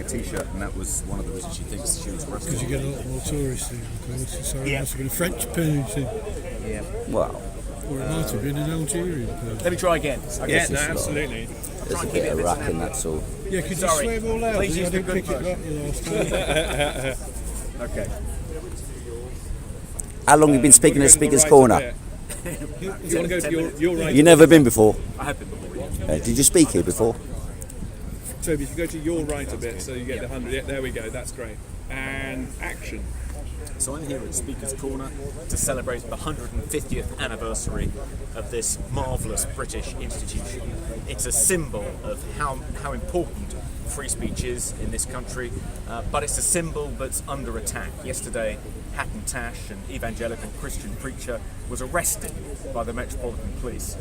T-shirt, and that was one of the reasons she thinks she was arrested. Because you get a lot more tourists in, of course. So it must have been a French person. Yeah. Well, Or it might have been an Algerian person. Let me try again. Yeah, no, absolutely. there's a bit of racking, that's all. Yeah, could you Sorry. swear more loud? Please I use the didn't good pick it up the last time. Okay. How long have you been speaking at Speaker's Corner? You want to go to your right? You've never been before? I have been before, yeah. Did you speak here before? Toby, if you go to your right a bit, so you get the 100. Yeah, there we go. That's great. And action. So I'm here at Speaker's Corner to celebrate the 150th anniversary of this marvellous British institution. It's a symbol of how important free speech is in this country, but it's a symbol that's under attack. Yesterday, Hatton Tash, an evangelical Christian preacher, was arrested by the Metropolitan Police.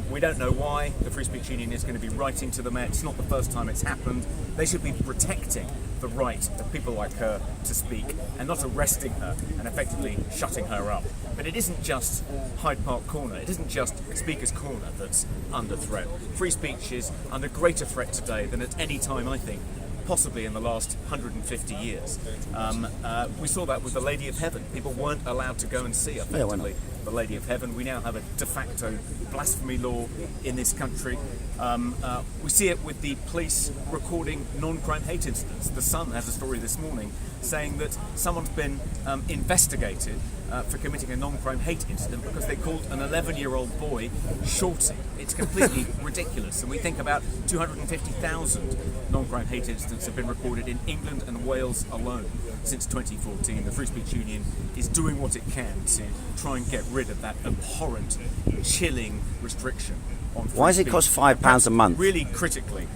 We don't know why. The Free Speech Union is going to be writing to the Met. It's not the first time it's happened. They should be protecting the right of people like her to speak and not arresting her and effectively shutting her up. But it isn't just Hyde Park Corner, it isn't just Speaker's Corner that's under threat. Free speech is under greater threat today than at any time, I think, possibly in the last 150 years. We saw that with the Lady of Heaven. People weren't allowed to go and see, effectively, the Lady of Heaven. We now have a de facto blasphemy law in this country. We see it with the police recording non-crime hate incidents. The Sun has a story this morning saying that someone's been investigated for committing a non-crime hate incident because they called an 11-year-old boy shorty. It's completely ridiculous. And we think about 250,000 non-crime hate incidents have been recorded in England and Wales alone since 2014. The Free Speech Union is doing what it can to try and get rid of that abhorrent, chilling restriction on free Why does it speech. cost £5 a month? Really critically,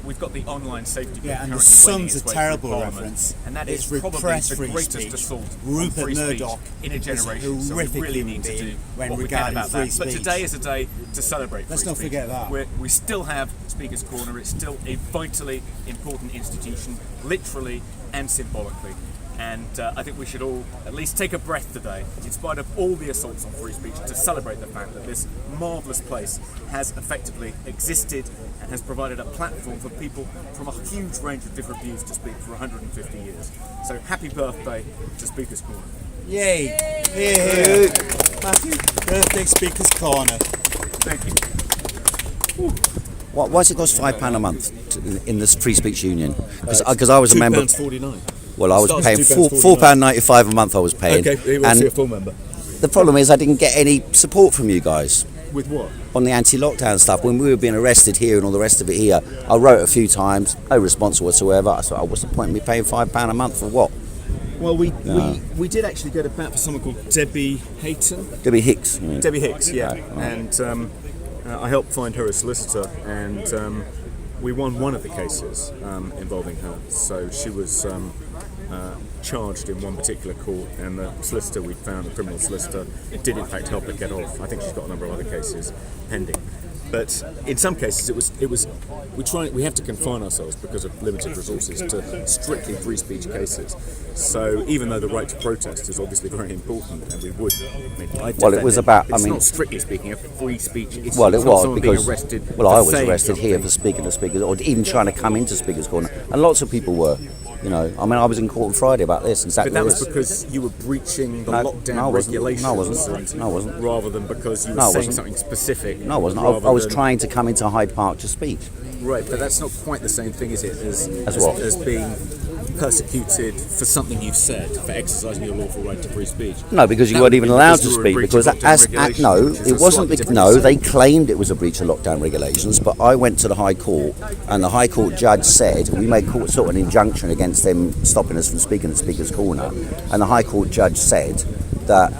we've got the online safety bill Yeah, and the currently wending Sun's its a way terrible through Parliament, reference. and that It's is probably repressed the free greatest speech. assault Rupert on free Murdoch speech in a is a generation. So we horrific really human need to do being when what we can regarding about free that. But speech. today is a day to celebrate Let's free not speech. forget that. We still have Speaker's Corner. It's still a vitally important institution, literally and symbolically. And I think we should all at least take a breath today, in spite of all the assaults on free speech, to celebrate the fact that this marvellous place has effectively existed and has provided a platform for people from a huge range of different views to speak for 150 years. So happy birthday to Speaker's Corner. Yay! Here. Happy birthday, Speaker's Corner. Thank you. Why does it cost £5 a month in this Free Speech Union? Because I was a member. £2.49. Well, I was Starts paying £2.49. £4.95 a month. I was paying. Okay, you want to see a full member. The problem is I didn't get any support from you guys With what? on the anti-lockdown stuff. When we were being arrested here and all the rest of it here, I wrote a few times, no response whatsoever. I thought, what's the point in me paying £5 a month for what? Well, we did actually go to bat for someone called Debbie Hayton. Debbie Hicks. You mean. Debbie Hicks, yeah. Okay, And I helped find her a solicitor, and we won one of the cases involving her. So she was charged in one particular court, and the solicitor we found, the criminal solicitor, did in fact help her get off. I think she's got a number of other cases pending. But in some cases, we have to confine ourselves because of limited resources to strictly free speech cases. So even though the right to protest is obviously very important, and we would, Well, it was about. It's not strictly speaking a free speech issue. Well, it It's not was someone because being arrested. well, I was saying arrested here something. for speaking to speakers, or even trying to come into Speaker's Corner, and lots of people were. You know, I mean, I was in court on Friday about this exactly. But that was this. because you were breaching the No, lockdown no, I wasn't. regulations. No, I wasn't. No, I wasn't. Rather than because you were No, I saying wasn't. something specific. No, I wasn't. rather I was than- trying to come into Hyde Park to speak. Right, but that's not quite the same thing, is it? As what? As being persecuted for something you've said, for exercising your lawful right to free speech. No, because you That weren't would even be allowed to because you were speak. breaching Because lockdown regulations, which is it a wasn't. slightly different No, they thing. claimed it was a breach of lockdown regulations, but I went to the High Court, and the High Court judge said we made sort of an injunction against them stopping us from speaking at Speaker's Corner, and the High Court judge said that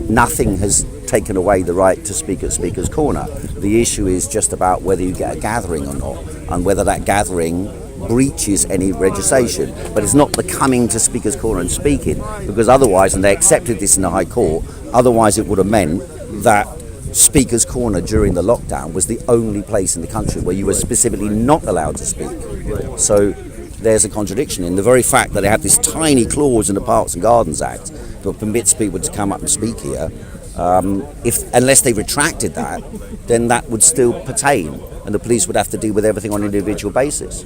nothing has taken away the right to speak at Speaker's Corner. The issue is just about whether you get a gathering or not, and whether that gathering breaches any legislation. But it's not the coming to Speaker's Corner and speaking, because otherwise, and they accepted this in the High Court, otherwise it would have meant that Speaker's Corner during the lockdown was the only place in the country where you were specifically not allowed to speak. So there's a contradiction in the very fact that they have this tiny clause in the Parks and Gardens Act that permits people to come up and speak here. Unless they retracted that, then that would still pertain, and the police would have to deal with everything on an individual basis.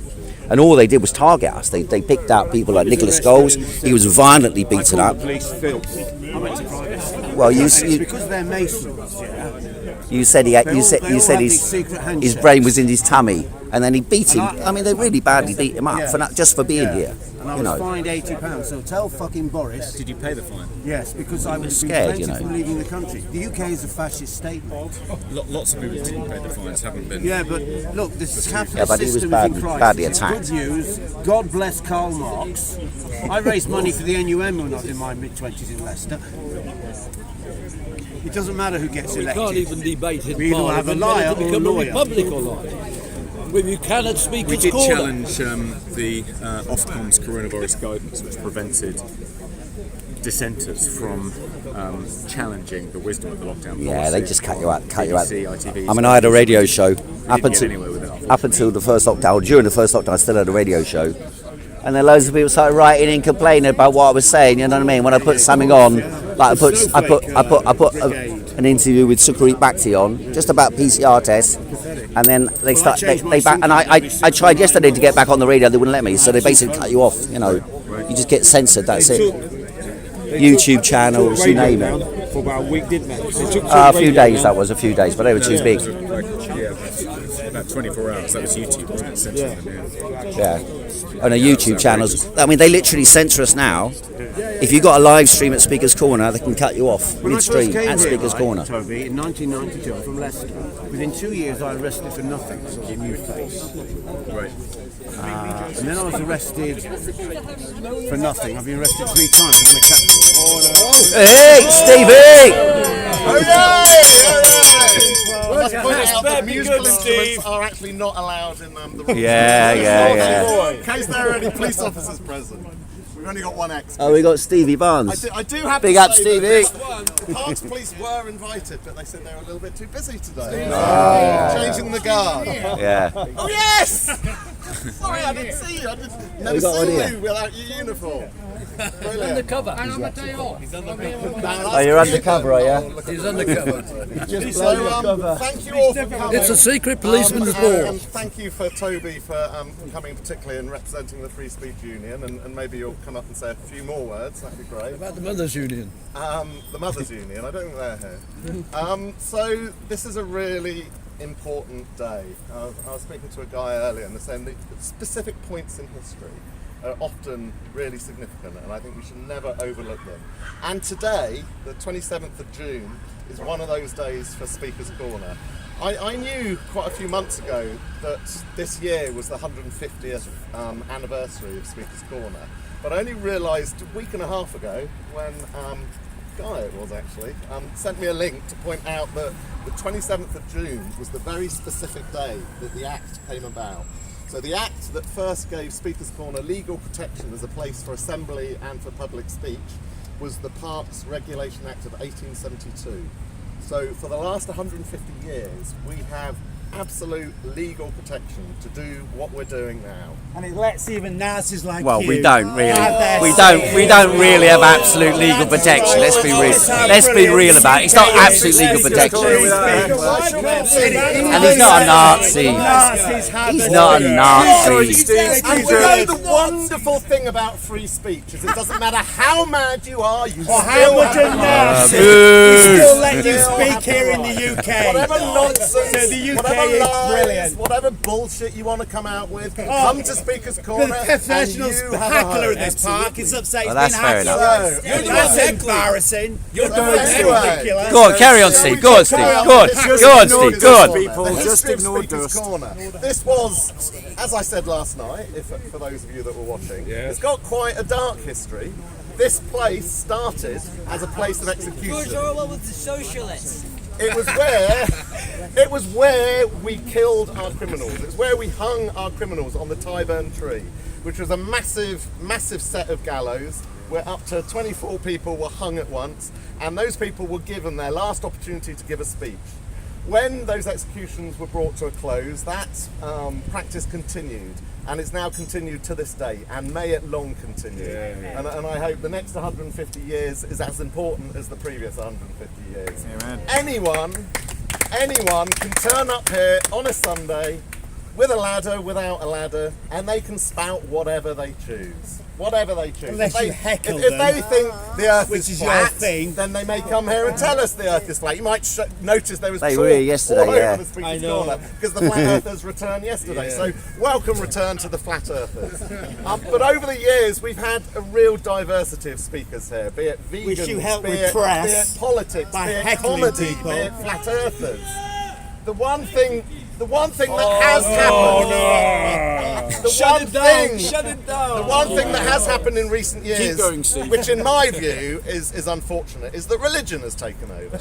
And all they did was target us. They picked out people like Nicholas Scholes. He was violently beaten up. Well, It's because they're Masons, yeah. you said his brain was in his tummy, and then he beat him. I mean, they really badly beat him up just for being here. And I was fined £80. So tell fucking Boris. Did you pay the fine? Yes, because I was scared, prevented from leaving the country. The UK is a fascist state. Lots of people who didn't pay the fines haven't been. Yeah, but look, this capitalist but he was system badly- is in crisis. badly It's attacked. good news. God bless Karl Marx. I raised money for the NUM when I was in my mid-20s in Leicester. It doesn't matter who gets We elected. can't even debate in We either have a liar Parliament whether to or a become a lawyer. republic or not. Well, you cannot speak We as did corner. challenge the Ofcom's coronavirus guidance, which prevented dissenters from challenging the wisdom of the lockdown policy. Yeah, they just cut you out. BBC, ITV, I mean, I had a radio show up get anywhere with it, until the first lockdown. During the first lockdown, I still had a radio show, and then loads of people started writing in complaining about what I was saying. You know what I mean? When I put something on, like I put an interview with Sukarit Bhakti on just about PCR tests, and then they tried yesterday to get back on the radio. They wouldn't let me, so they basically cut you off. You know, you just get censored. That's it. YouTube channels, you name it. For about a week, didn't they? A few days, but they were too big. About 24 hours. That was YouTube, wasn't it? Censoring them, Yeah. On the YouTube channels. I mean, they literally censor us now. If you got a live stream at Speaker's Corner, they can cut you off When I first midstream came at here, Speaker's Corner. Toby, in 1992, I'm from Leicester. Within 2 years, I arrested for nothing. I was a new face. Right. And then I was arrested for nothing. I've been arrested 3 times. I'm going to catch. Hey, Stevie! I must point out that musical instruments are actually not allowed in the room. Yeah. In case there are any police officers present. We've only got one ex. Oh, we got Stevie Barnes. I do have Big to up, say Stevie. that Parks police were invited, but they said they were a little bit too busy today. Changing the guard. Yeah. Oh yes! Sorry, I didn't see you. I didn't never got one see here. you without your uniform. Brilliant. Undercover. Oh, you're undercover, are you? He's undercover. So, thank you all for coming. It's a secret policeman's ball. And thank you for Toby for coming particularly and representing the Free Speech Union, and maybe you'll come up and say a few more words, that'd be great. About the Mothers Union. The Mothers Union, I don't think they're here. So this is a really important day. I was speaking to a guy earlier and they're saying the specific points in history are often really significant, and I think we should never overlook them. And today, the 27th of June, is one of those days for Speaker's Corner. I knew quite a few months ago that this year was the 150th anniversary of Speaker's Corner, but I only realised a week and a half ago when Guy it was actually, sent me a link to point out that the 27th of June was the very specific day that the Act came about. So the Act that first gave Speaker's Corner legal protection as a place for assembly and for public speech was the Parks Regulation Act of 1872. So for the last 150 years, we have absolute legal protection to do what we're doing now. And it lets even Nazis like Well, you we don't really. have their We say. don't really have absolute legal protection. Let's be real. Let's be real about it. It's not absolute legal protection. And he's not a Nazi. He's not a Nazi. And you know the wonderful thing about free speech is it doesn't matter how mad you are, you Or still how much a have Nazi Boo. still let you speak here in the UK. whatever nonsense, So the UK whatever is lies, brilliant. whatever bullshit you want to come out with, come to Speaker's Corner. The professional and you have a hackler home. at this park is upset. Well, He's that's been fair hacked. enough. So, That's embarrassing. You're doing Anyway. ridiculous. Go on, carry on, Steve. Go on, Steve. Go on, go on, Steve. Go on. Just ignore Speaker's Corner. This was, as I said last night, for those of you that were watching, it's got quite a dark history. This place started as a place of execution. with the socialists. It was where we killed our criminals. It's where we hung our criminals on the Tyburn tree, which was a massive set of gallows where up to 24 people were hung at once, and those people were given their last opportunity to give a speech. When those executions were brought to a close, that practice continued, and it's now continued to this day, and may it long continue. And I hope the next 150 years is as important as the previous 150 years. Anyone can turn up here on a Sunday with a ladder, without a ladder, and they can spout whatever they choose. Whatever they choose. Unless if you heckle if them, they think the Earth which is is your flat, thing. then they may come here and tell us the Earth is flat. You might notice there was They chalk were here yesterday, all over yeah. the Speaker's I know. Corner because the Flat Earthers returned yesterday. So welcome return to the Flat Earthers. But over the years, we've had a real diversity of speakers here, be it vegans, Which you help be repress it politics, by be it heckling comedy, people. be it Flat Earthers. The one thing that has happened. Shut it down! Shut it The down! one thing that has happened in recent years, going, Steve. which in my view is unfortunate, is that religion has taken over.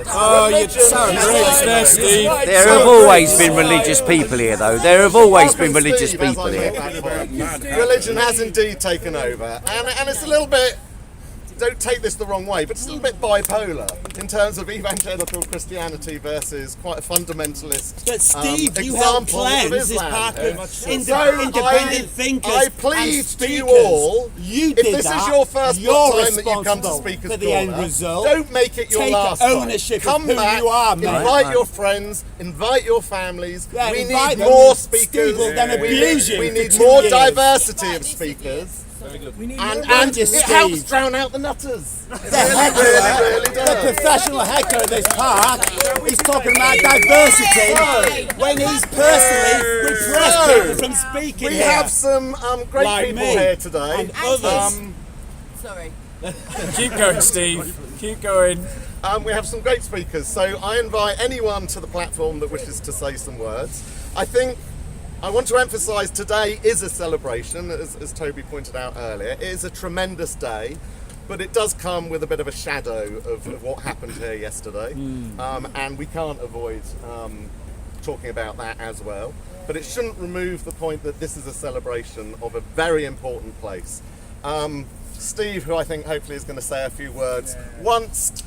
Oh, you sound Religion rich has there, taken over. Steve. There have always been religious people here, though. There have always been Welcome, religious Steve, as people I here. make that point. Religion has indeed taken over, and it's a little bit. Don't take this the wrong way, but it's a little bit bipolar in terms of evangelical Christianity versus quite a fundamentalist But Steve, you help example of cleanse this Islam. part of So independent thinkers I plead and to you speakers. all, You if did this that, is your first you're time that you come to responsible Speaker's for the Corner, end result. don't make it your Take last ownership time. of Come who back, you are, mate. invite your friends, invite your families. Yeah, we invite need them. more Steve speakers. will then we abuse need, you we for need 2 more years. diversity of speakers. And you, it Steve. helps drown out the nutters. It The heckler, really the does. professional heckler of this park, he's talking about diversity when he's personally repressed people from speaking We here. have some great Like people me. here today. And others. Sorry. Keep going, Steve. Keep going. We have some great speakers, so I invite anyone to the platform that wishes to say some words. I want to emphasise today is a celebration, as Toby pointed out earlier. It is a tremendous day, but it does come with a bit of a shadow of what happened here yesterday, and we can't avoid talking about that as well. But it shouldn't remove the point that this is a celebration of a very important place. Steve, who I think hopefully is going to say a few words, once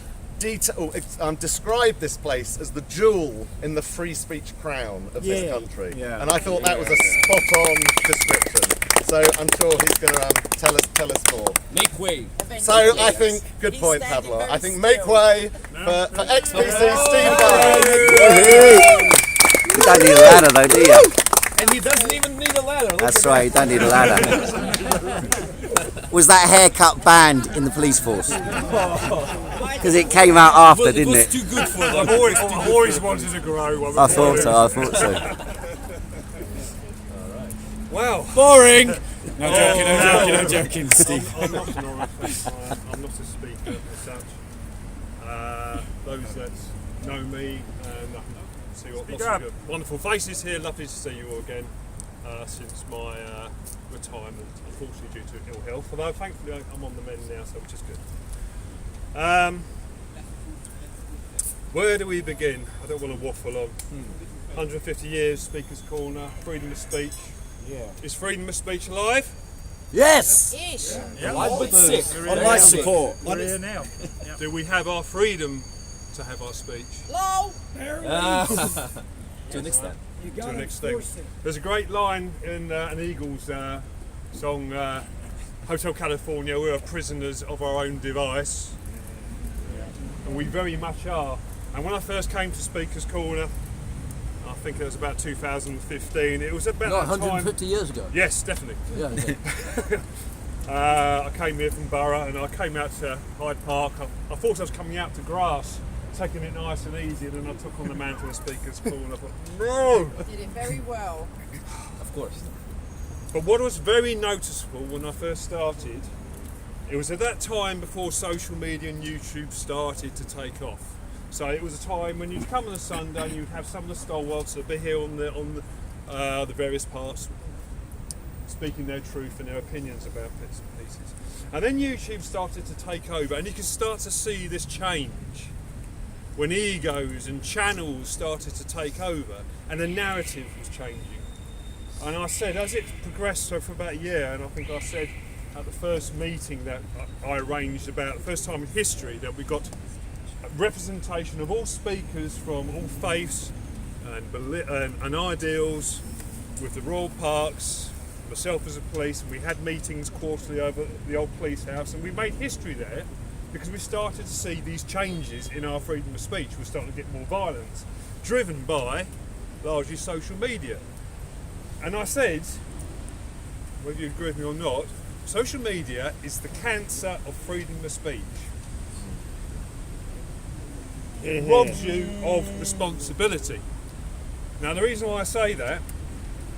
described this place as the jewel in the free speech crown of this country, and I thought that was a spot-on description. So I'm sure he's going to tell us more. Make way. So I think good point, Pablo. I think make way for XPC Steve Barr. You don't need a ladder, though, do you? And he doesn't even need a ladder. Look That's at right, you don't need a ladder. Was that haircut banned in the police force? Because it came out after, didn't was it? too good for them. I've always wanted to grow one. I thought so. Wow. Boring. No joking, Steve. I'm not an orator. I'm not a speaker as such. Those that know me and I can see what lots of your wonderful faces here. Lovely to see you all again since my retirement, unfortunately due to ill health. Although thankfully I'm on the mend now, so which is good. Where do we begin? I don't want to waffle on. 150 years, Speaker's Corner, freedom of speech. Yeah. Is freedom of speech alive? Yes. Ish. Alive but sick. On my support. We're here now. Do we have our freedom to have our speech? Low. To an extent. To an extent. There's a great line in an Eagles song, Hotel California, we are prisoners of our own device. And we very much are. And when I first came to Speaker's Corner, I think it was about 2015, it was about Not that 150 time. years ago. Yes, definitely. Yeah. I came here from Borough and I came out to Hyde Park. I thought I was coming out to grass, taking it nice and easy, and then I took on the mantle of Speaker's Corner. I thought, no! Did it very well. Of course. But what was very noticeable when I first started, it was at that time before social media and YouTube started to take off. So it was a time when you'd come on a Sunday and you'd have some of the stalwarts that'd be here on the various parts, speaking their truth and their opinions about bits and pieces. And then YouTube started to take over, and you could start to see this change when egos and channels started to take over, and the narrative was changing. And I said, as it progressed for about a year, and I think I said at the first meeting that I arranged about the first time in history that we got representation of all speakers from all faiths and ideals with the Royal Parks, myself as a police, and we had meetings quarterly over the old police house, and we made history there because we started to see these changes in our freedom of speech. We're starting to get more violence, driven by largely social media. And I said, whether you agree with me or not, social media is the cancer of freedom of speech. It robs you of responsibility. Now, the reason why I say that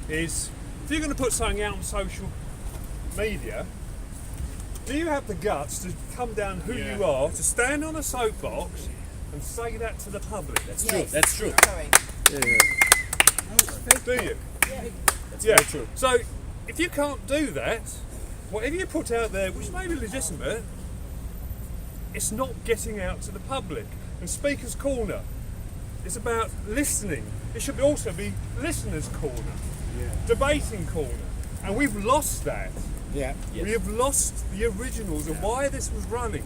is, if you're going to put something out on social media, do you have the guts to come down who you are, to stand on a soapbox and say that to the public? That's true. That's true. Sorry. Do you? That's very true. So, if you can't do that, whatever you put out there, which may be legitimate, it's not getting out to the public. And Speaker's Corner is about listening. It should also be Listener's Corner, Debating Corner. And we've lost that. Yeah. We have lost the originals of why this was running.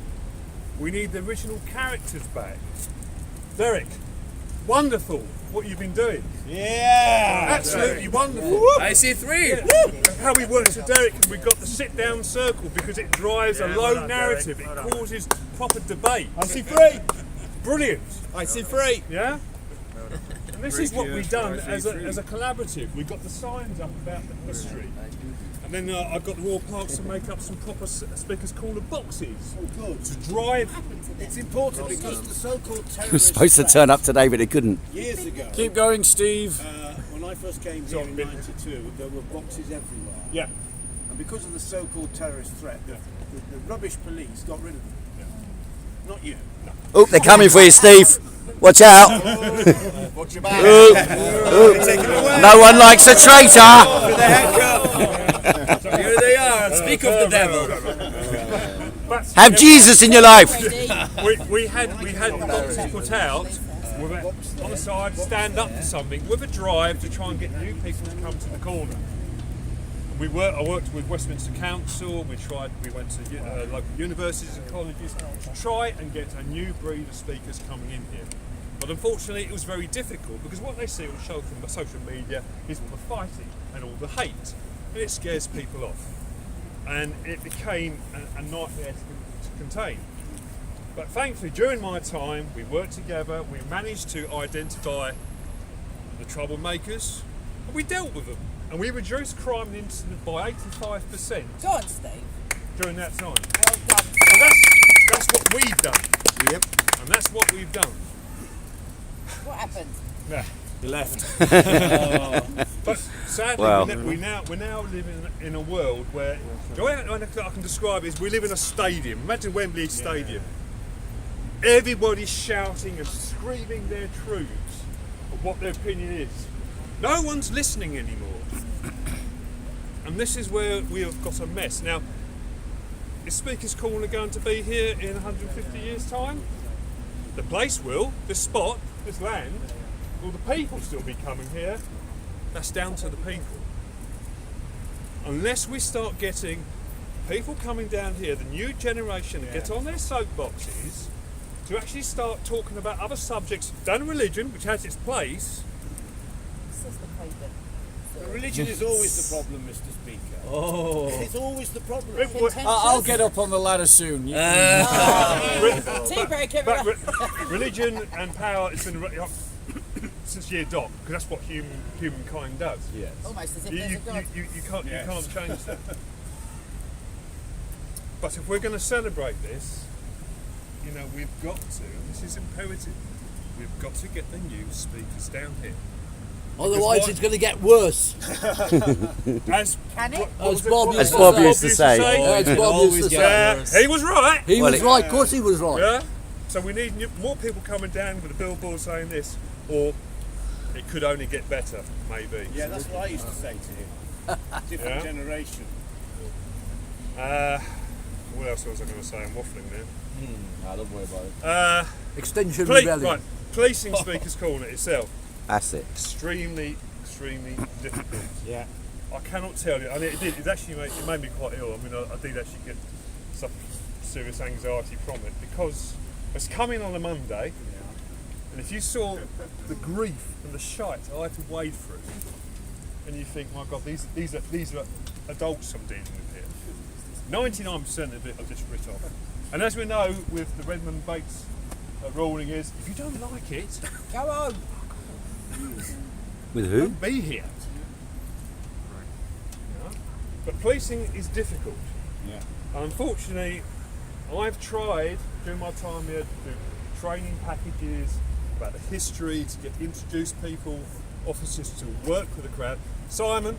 We need the original characters back. Derek, wonderful what you've been doing. Yeah. Absolutely wonderful. I see 3. And how we worked with Derek, and we got the sit-down circle because it drives a low narrative. It causes proper debate. I see 3. Brilliant. I see 3. Yeah? And this is what we've done as a collaborative. We've got the signs up about the history. And then I've got the Royal Parks to make up some proper Speaker's Corner boxes to drive. It's important because the so-called It was terrorists supposed to turn up today, but it couldn't. years ago, Keep going, Steve. when I first came here in '92, there were boxes everywhere. Yeah. And because of the so-called terrorist threat, the rubbish police got rid of them. Not you. Oh, they're coming for you, Steve. Watch out. Watch your back. No one likes a traitor. Here they are. Speak of the devil. Have Jesus in your life. We had the boxes put out with on the side, stand up to something with a drive to try and get new people to come to the corner. I worked with Westminster Council. We went to local universities and colleges to try and get a new breed of speakers coming in here. But unfortunately, it was very difficult because what they see on social media is all the fighting and all the hate, and it scares people off. And it became a nightmare to contain. But thankfully, during my time, we worked together. We managed to identify the troublemakers, and we dealt with them. And we reduced crime and incident by 85% Go on, Steve. during that time. Well done. So that's what we've done. Yep. And that's what we've done. What happened? Yeah. He left. But sadly, Wow. we're now living in a world where the way I can describe it is we live in a stadium. Imagine Wembley Stadium. Everybody's shouting and screaming their truths of what their opinion is. No one's listening anymore. And this is where we have got a mess. Now, is Speaker's Corner going to be here in 150 years' time? The place will, this spot, this land. Will the people still be coming here? That's down to the people. Unless we start getting people coming down here, the new generation, that get on their soapboxes to actually start talking about other subjects than religion, which has its place. Says the paper. Religion is always the problem, Mr. Speaker. Oh. It's always the problem. I'll get up on the ladder soon. You Tea break, everyone. But religion and power has been since year dot, because that's what humankind does. Yes. Almost as if You there's a God. can't change that. But if we're going to celebrate this, we've got to. This is imperative. We've got to get the new speakers down here. Otherwise, it's going to get worse. As Can it? As Bob As Bob used to say. As Bob used to say. he was right. He was right. Of course, he was right. Yeah. So we need more people coming down with a billboard saying this, or it could only get better, maybe. Yeah, that's what I used to say to him. Different generation. What else was I going to say? I'm waffling there. Don't worry about it. Extinction Rebellion. Right, policing Speaker's Corner itself. That's it. Extremely difficult. Yeah. I cannot tell you, and it did. It actually made me quite ill. I mean, I did actually get some serious anxiety from it because it's coming on a Monday, and if you saw the grief and the shite I had to wade through, and you think, my God, these are adults I'm dealing with here. 99% of it I just writ off. And as we know, with the Redmond Bates ruling is, if you don't like it, Go on. With who? don't be here. But policing is difficult. Yeah. Unfortunately, I've tried during my time here to do training packages about the history, to introduce people, officers to work with the crowd. Simon,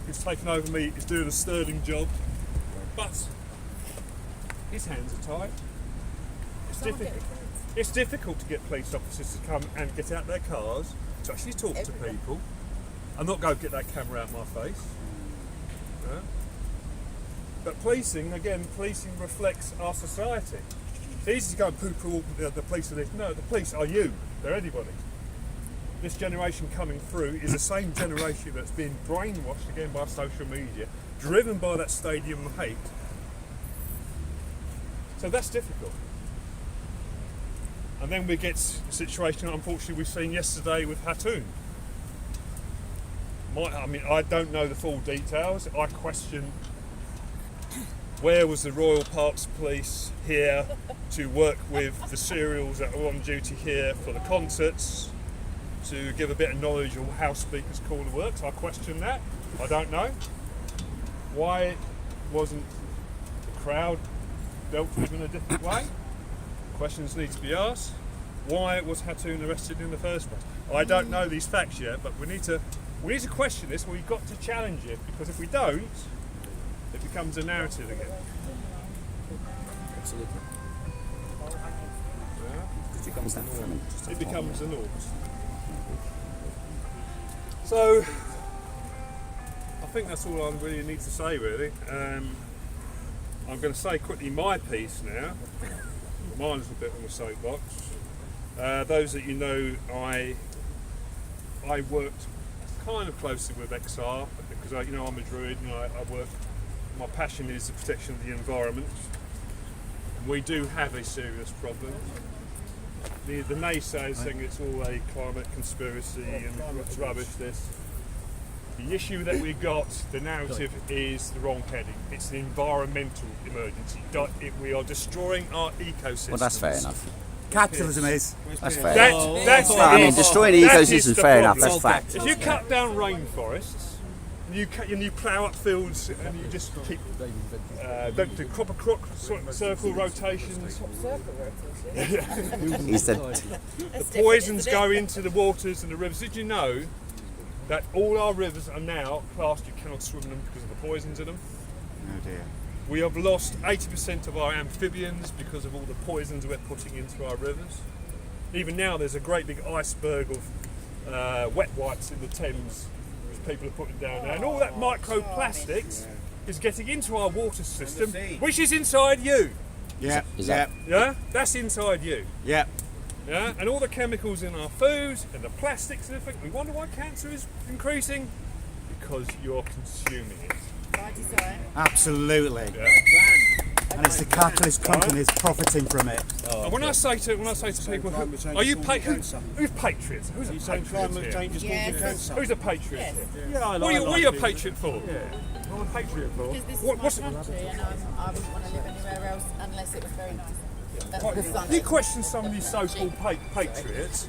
who's taken over me, is doing a sterling job, but his hands are tied. It's difficult to get police officers to come and get out their cars to actually talk to people and not go get that camera out of my face. Yeah? But policing reflects our society. It's easy to go and poo-poo the police are this. No, the police are you. They're anybody. This generation coming through is the same generation that's been brainwashed again by social media, driven by that stadium of hate. So that's difficult. And then we get a situation that unfortunately we've seen yesterday with Hatun. I don't know the full details. I question where was the Royal Parks Police here to work with the serials that are on duty here for the concerts, to give a bit of knowledge of how Speaker's Corner works. I question that. I don't know. Why wasn't the crowd dealt with in a different way? Questions need to be asked. Why was Hatun arrested in the first place? I don't know these facts yet, but we need to question this. We've got to challenge it, because if we don't, it becomes a narrative again. Absolutely. Yeah. It becomes that for me. It becomes the norm. So, I think that's all I really need to say, really. I'm going to say quickly my piece now. Mine's a bit on the soapbox. Those that you know, I worked kind of closely with XR because I'm a druid and I work. My passion is the protection of the environment. We do have a serious problem. The naysayers saying it's all a climate conspiracy and rubbish this. The issue that we got, the narrative is the wrong heading. It's an environmental emergency. We are destroying our ecosystems. Well, that's fair enough. Capitalism is. That's fair. That's destroying the ecosystem is fair enough. That's fact. If you cut down rainforests, and you plough up fields and you just keep don't do crop circle rotations. He said The poisons go into the waters and the rivers. Did you know that all our rivers are now classed, you cannot swim in them because of the poisons in them? Oh dear. We have lost 80% of our amphibians because of all the poisons we're putting into our rivers. Even now there's a great big iceberg of wet wipes in the Thames which people are putting down there, and all that microplastics is getting into our water system, which is inside you. Yeah. Yeah, that's inside you. Yeah. Yeah, and all the chemicals in our foods and the plastics and everything. We wonder why cancer is increasing, because you're consuming it. By design. Absolutely. Yeah. And it's the capitalist companies profiting from it. And when I say to people, are you who's patriots? Who's a patriot here? Who's a patriot here? What are you a patriot for? I'm a patriot for. Because this is my country and I wouldn't want to live anywhere else unless it was very nice. That's You question some of these so-called patriots,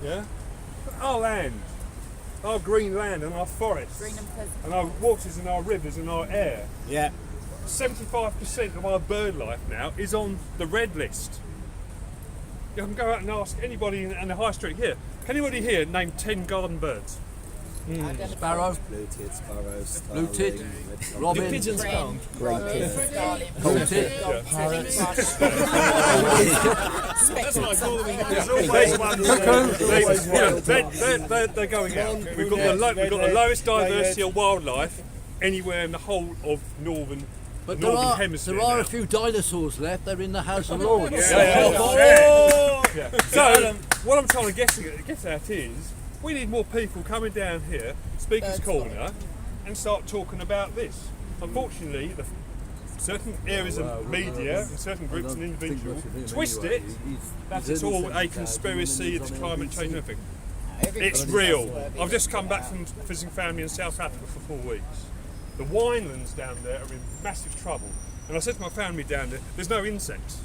yeah? Our land, our green land and our forests, and our waters and our rivers and our air. Yeah. 75% of our bird life now is on the red list. You can go out and ask anybody in the high street here. Can anybody here name 10 garden birds? Sparrow, Blueted, sparrows, blueted, robin, pigeons count. blueted. They're going out. We've got the lowest diversity of wildlife anywhere in the whole of northern hemisphere. There are now. a few dinosaurs left. They're in the House of Lords. Yeah. So what I'm trying to get at is we need more people coming down here, Speaker's Corner, and start talking about this. Unfortunately, certain areas of media and certain groups and individuals twist it that it's all a conspiracy, it's climate change and everything. It's real. I've just come back from visiting family in South Africa for 4 weeks. The winelands down there are in massive trouble. And I said to my family down there, there's no insects.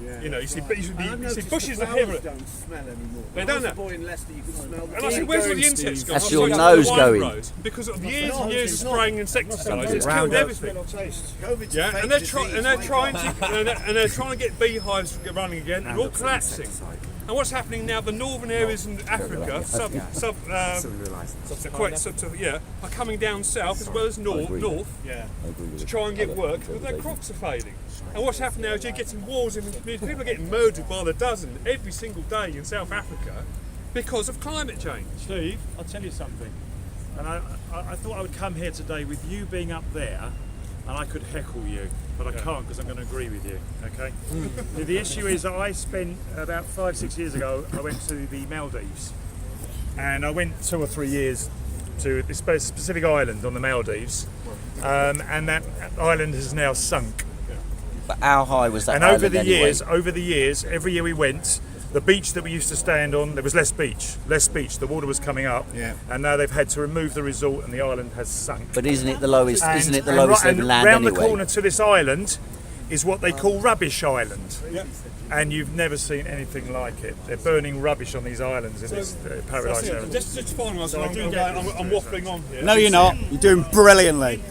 You know, you see bushes of here. Don't smell anymore. They don't know. Boy in Leicester, you can smell. And I said, where's all the insects gone? That's I your was nose on the one going. road, because of years and years of spraying insecticides, it's killed everything. Yeah, and they're trying to get beehives running again, and all collapsing. And what's happening now? The northern areas in Africa, are coming down south as well as north to try and get work because their crops are fading. And what's happening now is you're getting wars in the community. People are getting murdered by the dozen every single day in South Africa because of climate change. Steve, I'll tell you something. And I thought I would come here today with you being up there, and I could heckle you, but I can't because I'm going to agree with you. Okay. The issue is that I spent about 5-6 years ago. I went to the Maldives, and I went 2 or 3 years to this specific island on the Maldives, and that island has now sunk. But how high was that And island over the anyway? years, every year we went, the beach that we used to stand on, there was less beach. The water was coming up, and now they've had to remove the resort, and the island has sunk. But isn't it the lowest? Isn't it the lowest and level land round anyway? the corner to this island is what they call Rubbish Island, and you've never seen anything like it. They're burning rubbish on these islands in this paradise area. Just to finalise, I'm waffling on here. No, you're not. You're doing brilliantly.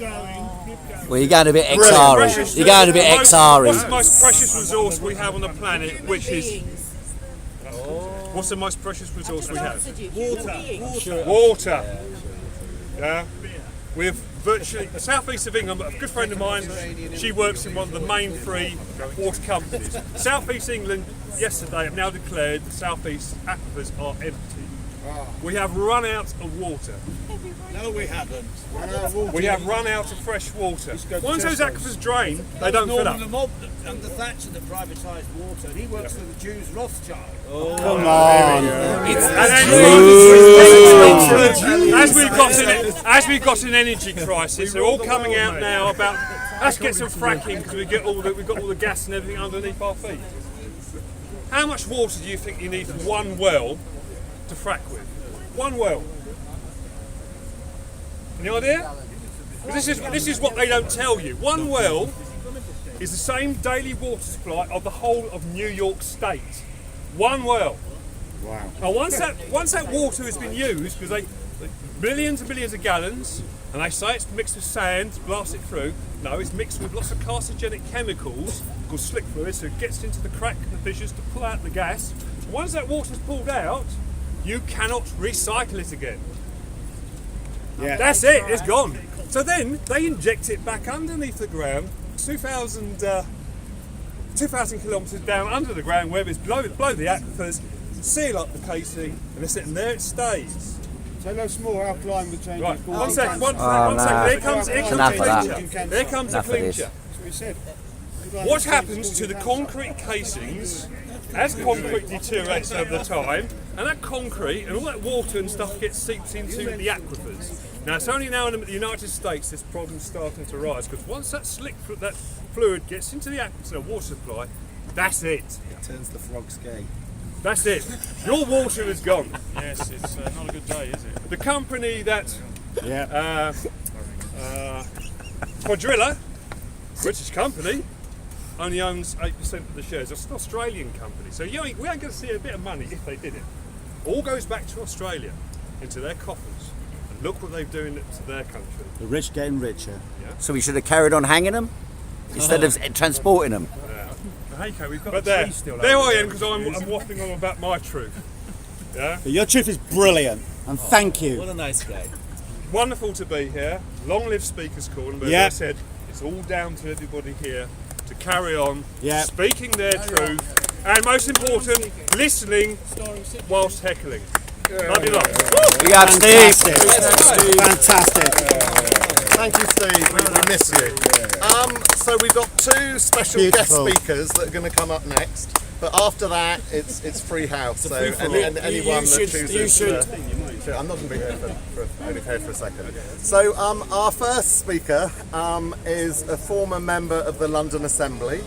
Well, you're going a bit XR-y. You're going a bit XR-y. What's the most precious resource we have on the planet, which is... What's the most precious resource we have? Water. Yeah. We've virtually, the southeast of England, a good friend of mine, she works in one of the main 3 water companies. Southeast England, yesterday, have now declared the southeast aquifers are empty. We have run out of water. No, we haven't. We have run out of fresh water. Once those aquifers drain, they don't fill up. The mob under Thatcher that privatised water. He works for the Jews Rothschild. Come on. As we've got an energy crisis, they're all coming out now about let's get some fracking because we've got all the gas and everything underneath our feet. How much water do you think you need for one well to frack with? One well. Any idea? This is what they don't tell you. One well is the same daily water supply of the whole of New York State. One well. Wow. Now once that water has been used, because they millions and millions of gallons, and they say it's mixed with sand to blast it through. No, it's mixed with lots of carcinogenic chemicals called slick fluid, so it gets into the crack in the fissures to pull out the gas. Once that water's pulled out, you cannot recycle it again. Yeah. That's it, it's gone. So then they inject it back underneath the ground, 2,000 kilometres down under the ground where it's below the aquifers, seal up the casing, and they're sitting there, it stays. So no small alkaline with change. Right, one second. Here comes Enough the of clincher. Here comes the Enough of this. clincher. What happens to the concrete casings as concrete deteriorates over the time, and that concrete and all that water and stuff seeps into the aquifers. Now it's only now in the United States this problem's starting to rise, because once that fluid gets into the aquifer water supply, that's it. It turns the frogs gay. That's it. Your water is gone. Yes, it's not a good day, is it? The company that Quadrilla, British company, only owns 8% of the shares. It's an Australian company, so we ain't going to see a bit of money if they did it. All goes back to Australia, into their coffers. And look what they're doing to their country. The rich getting richer. So we should have carried on hanging them instead of transporting them. Heiko, we've got But the tree still there over I am, because I'm waffling on about my truth. Yeah. But your truth is brilliant, and thank you. What a nice guy. Wonderful to be here. Long live Speakers Corner. But Yeah. as I said, it's all down to everybody here to carry on Yeah. speaking their truth, and most important, listening whilst heckling. Love you lot. We got Steve. Fantastic. Thank you, Steve. We miss you. So we've got 2 special Beautiful. guest speakers that are going to come up next. But after that, it's free house. So anyone that chooses to, I'm not going to be here only here for a second. So our first speaker is a former member of the London Assembly,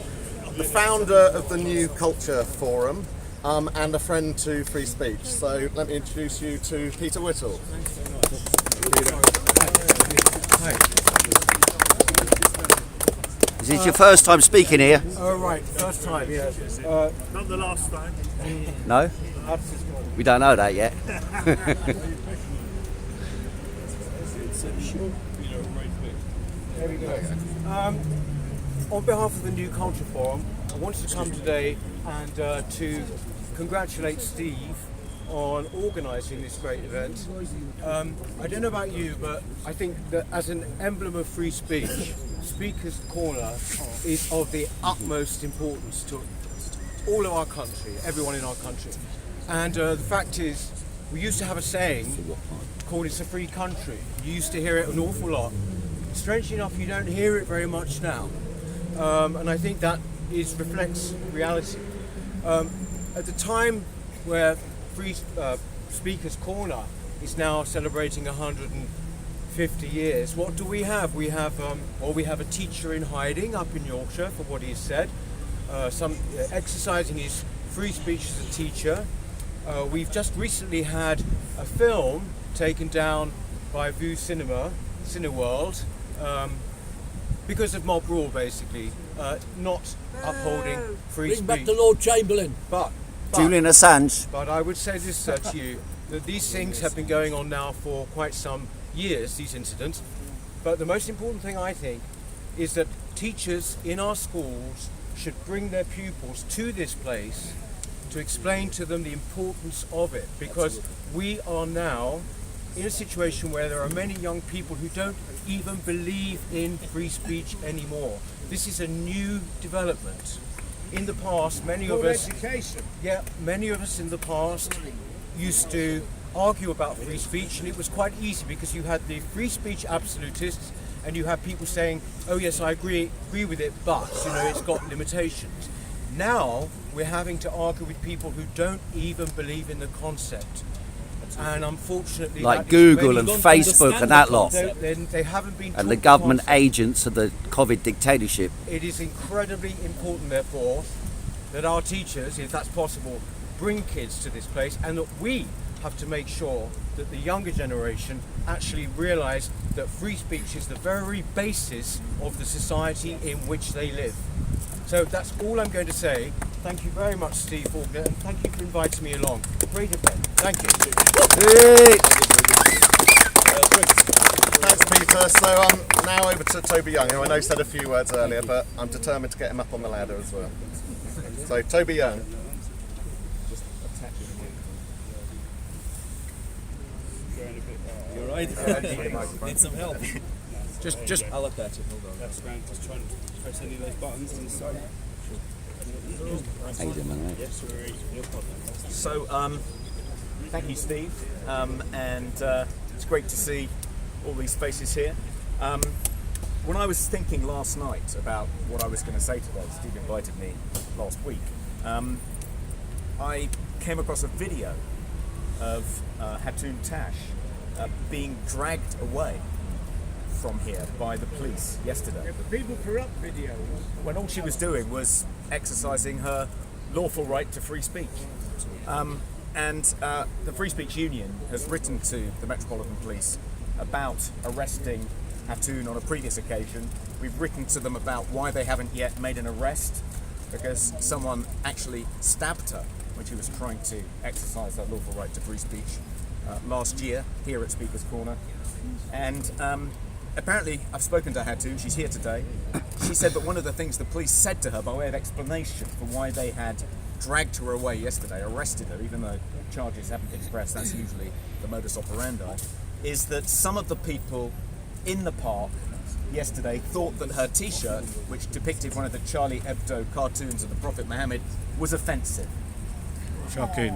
the founder of the New Culture Forum, and a friend to free speech. So let me introduce you to Peter Whittle. Is this your first time speaking here? Oh, right, first time, yeah. Not the last time. No? We don't know that yet. There we go. On behalf of the New Culture Forum, I wanted to come today and to congratulate Steve on organising this great event. I don't know about you, but I think that as an emblem of free speech, Speaker's Corner is of the utmost importance to all of our country, everyone in our country. And the fact is, we used to have a saying called "It's a free country." You used to hear it an awful lot. Strangely enough, you don't hear it very much now. And I think that reflects reality. At the time where Free Speaker's Corner is now celebrating 150 years, what do we have? We have we have a teacher in hiding up in Yorkshire for what he said, exercising his free speech as a teacher. We've just recently had a film taken down by View Cineworld because of mob rule, basically, not upholding free Bring speech. back the Lord Chamberlain. But Julian Assange. But I would say this to you, that these things have been going on now for quite some years, these incidents. But the most important thing, I think, is that teachers in our schools should bring their pupils to this place to explain to them the importance of it, because we are now in a situation where there are many young people who don't even believe in free speech anymore. This is a new development. In the past, many of us in the past used to argue about free speech, and it was quite easy because you had the free speech absolutists and you had people saying, "Oh yes, I agree with it, but it's got limitations." Now we're having to argue with people who don't even believe in the concept, and unfortunately, Like Google and Facebook and that lot. They haven't been. And the government agents of the COVID dictatorship. It is incredibly important, therefore, that our teachers, if that's possible, bring kids to this place, and that we have to make sure that the younger generation actually realise that free speech is the very basis of the society in which they live. So that's all I'm going to say. Thank you very much, Steve Faulkner, and thank you for inviting me along. Great event. Thank you. Thanks, Peter. So now over to Toby Young, who I know said a few words earlier, but I'm determined to get him up on the ladder as well. So Toby Young. You're right. Need some help. Just. I'll look at it. Hold on. That's grand. Just trying to press any of those buttons on the side. How you doing, man? Yes, no problem. So, thank you, Steve, and it's great to see all these faces here. When I was thinking last night about what I was going to say today, Steve invited me last week, I came across a video of Hatun Tash being dragged away from here by the police yesterday. The people corrupt video. When all she was doing was exercising her lawful right to free speech. And the Free Speech Union has written to the Metropolitan Police about arresting Hatun on a previous occasion. We've written to them about why they haven't yet made an arrest, because someone actually stabbed her when she was trying to exercise her lawful right to free speech last year here at Speaker's Corner. And apparently, I've spoken to Hatun, she's here today. She said that one of the things the police said to her by way of explanation for why they had dragged her away yesterday, arrested her, even though charges haven't been pressed, that's usually the modus operandi, is that some of the people in the park yesterday thought that her t-shirt, which depicted one of the Charlie Hebdo cartoons of the Prophet Muhammad, was offensive. Shocking.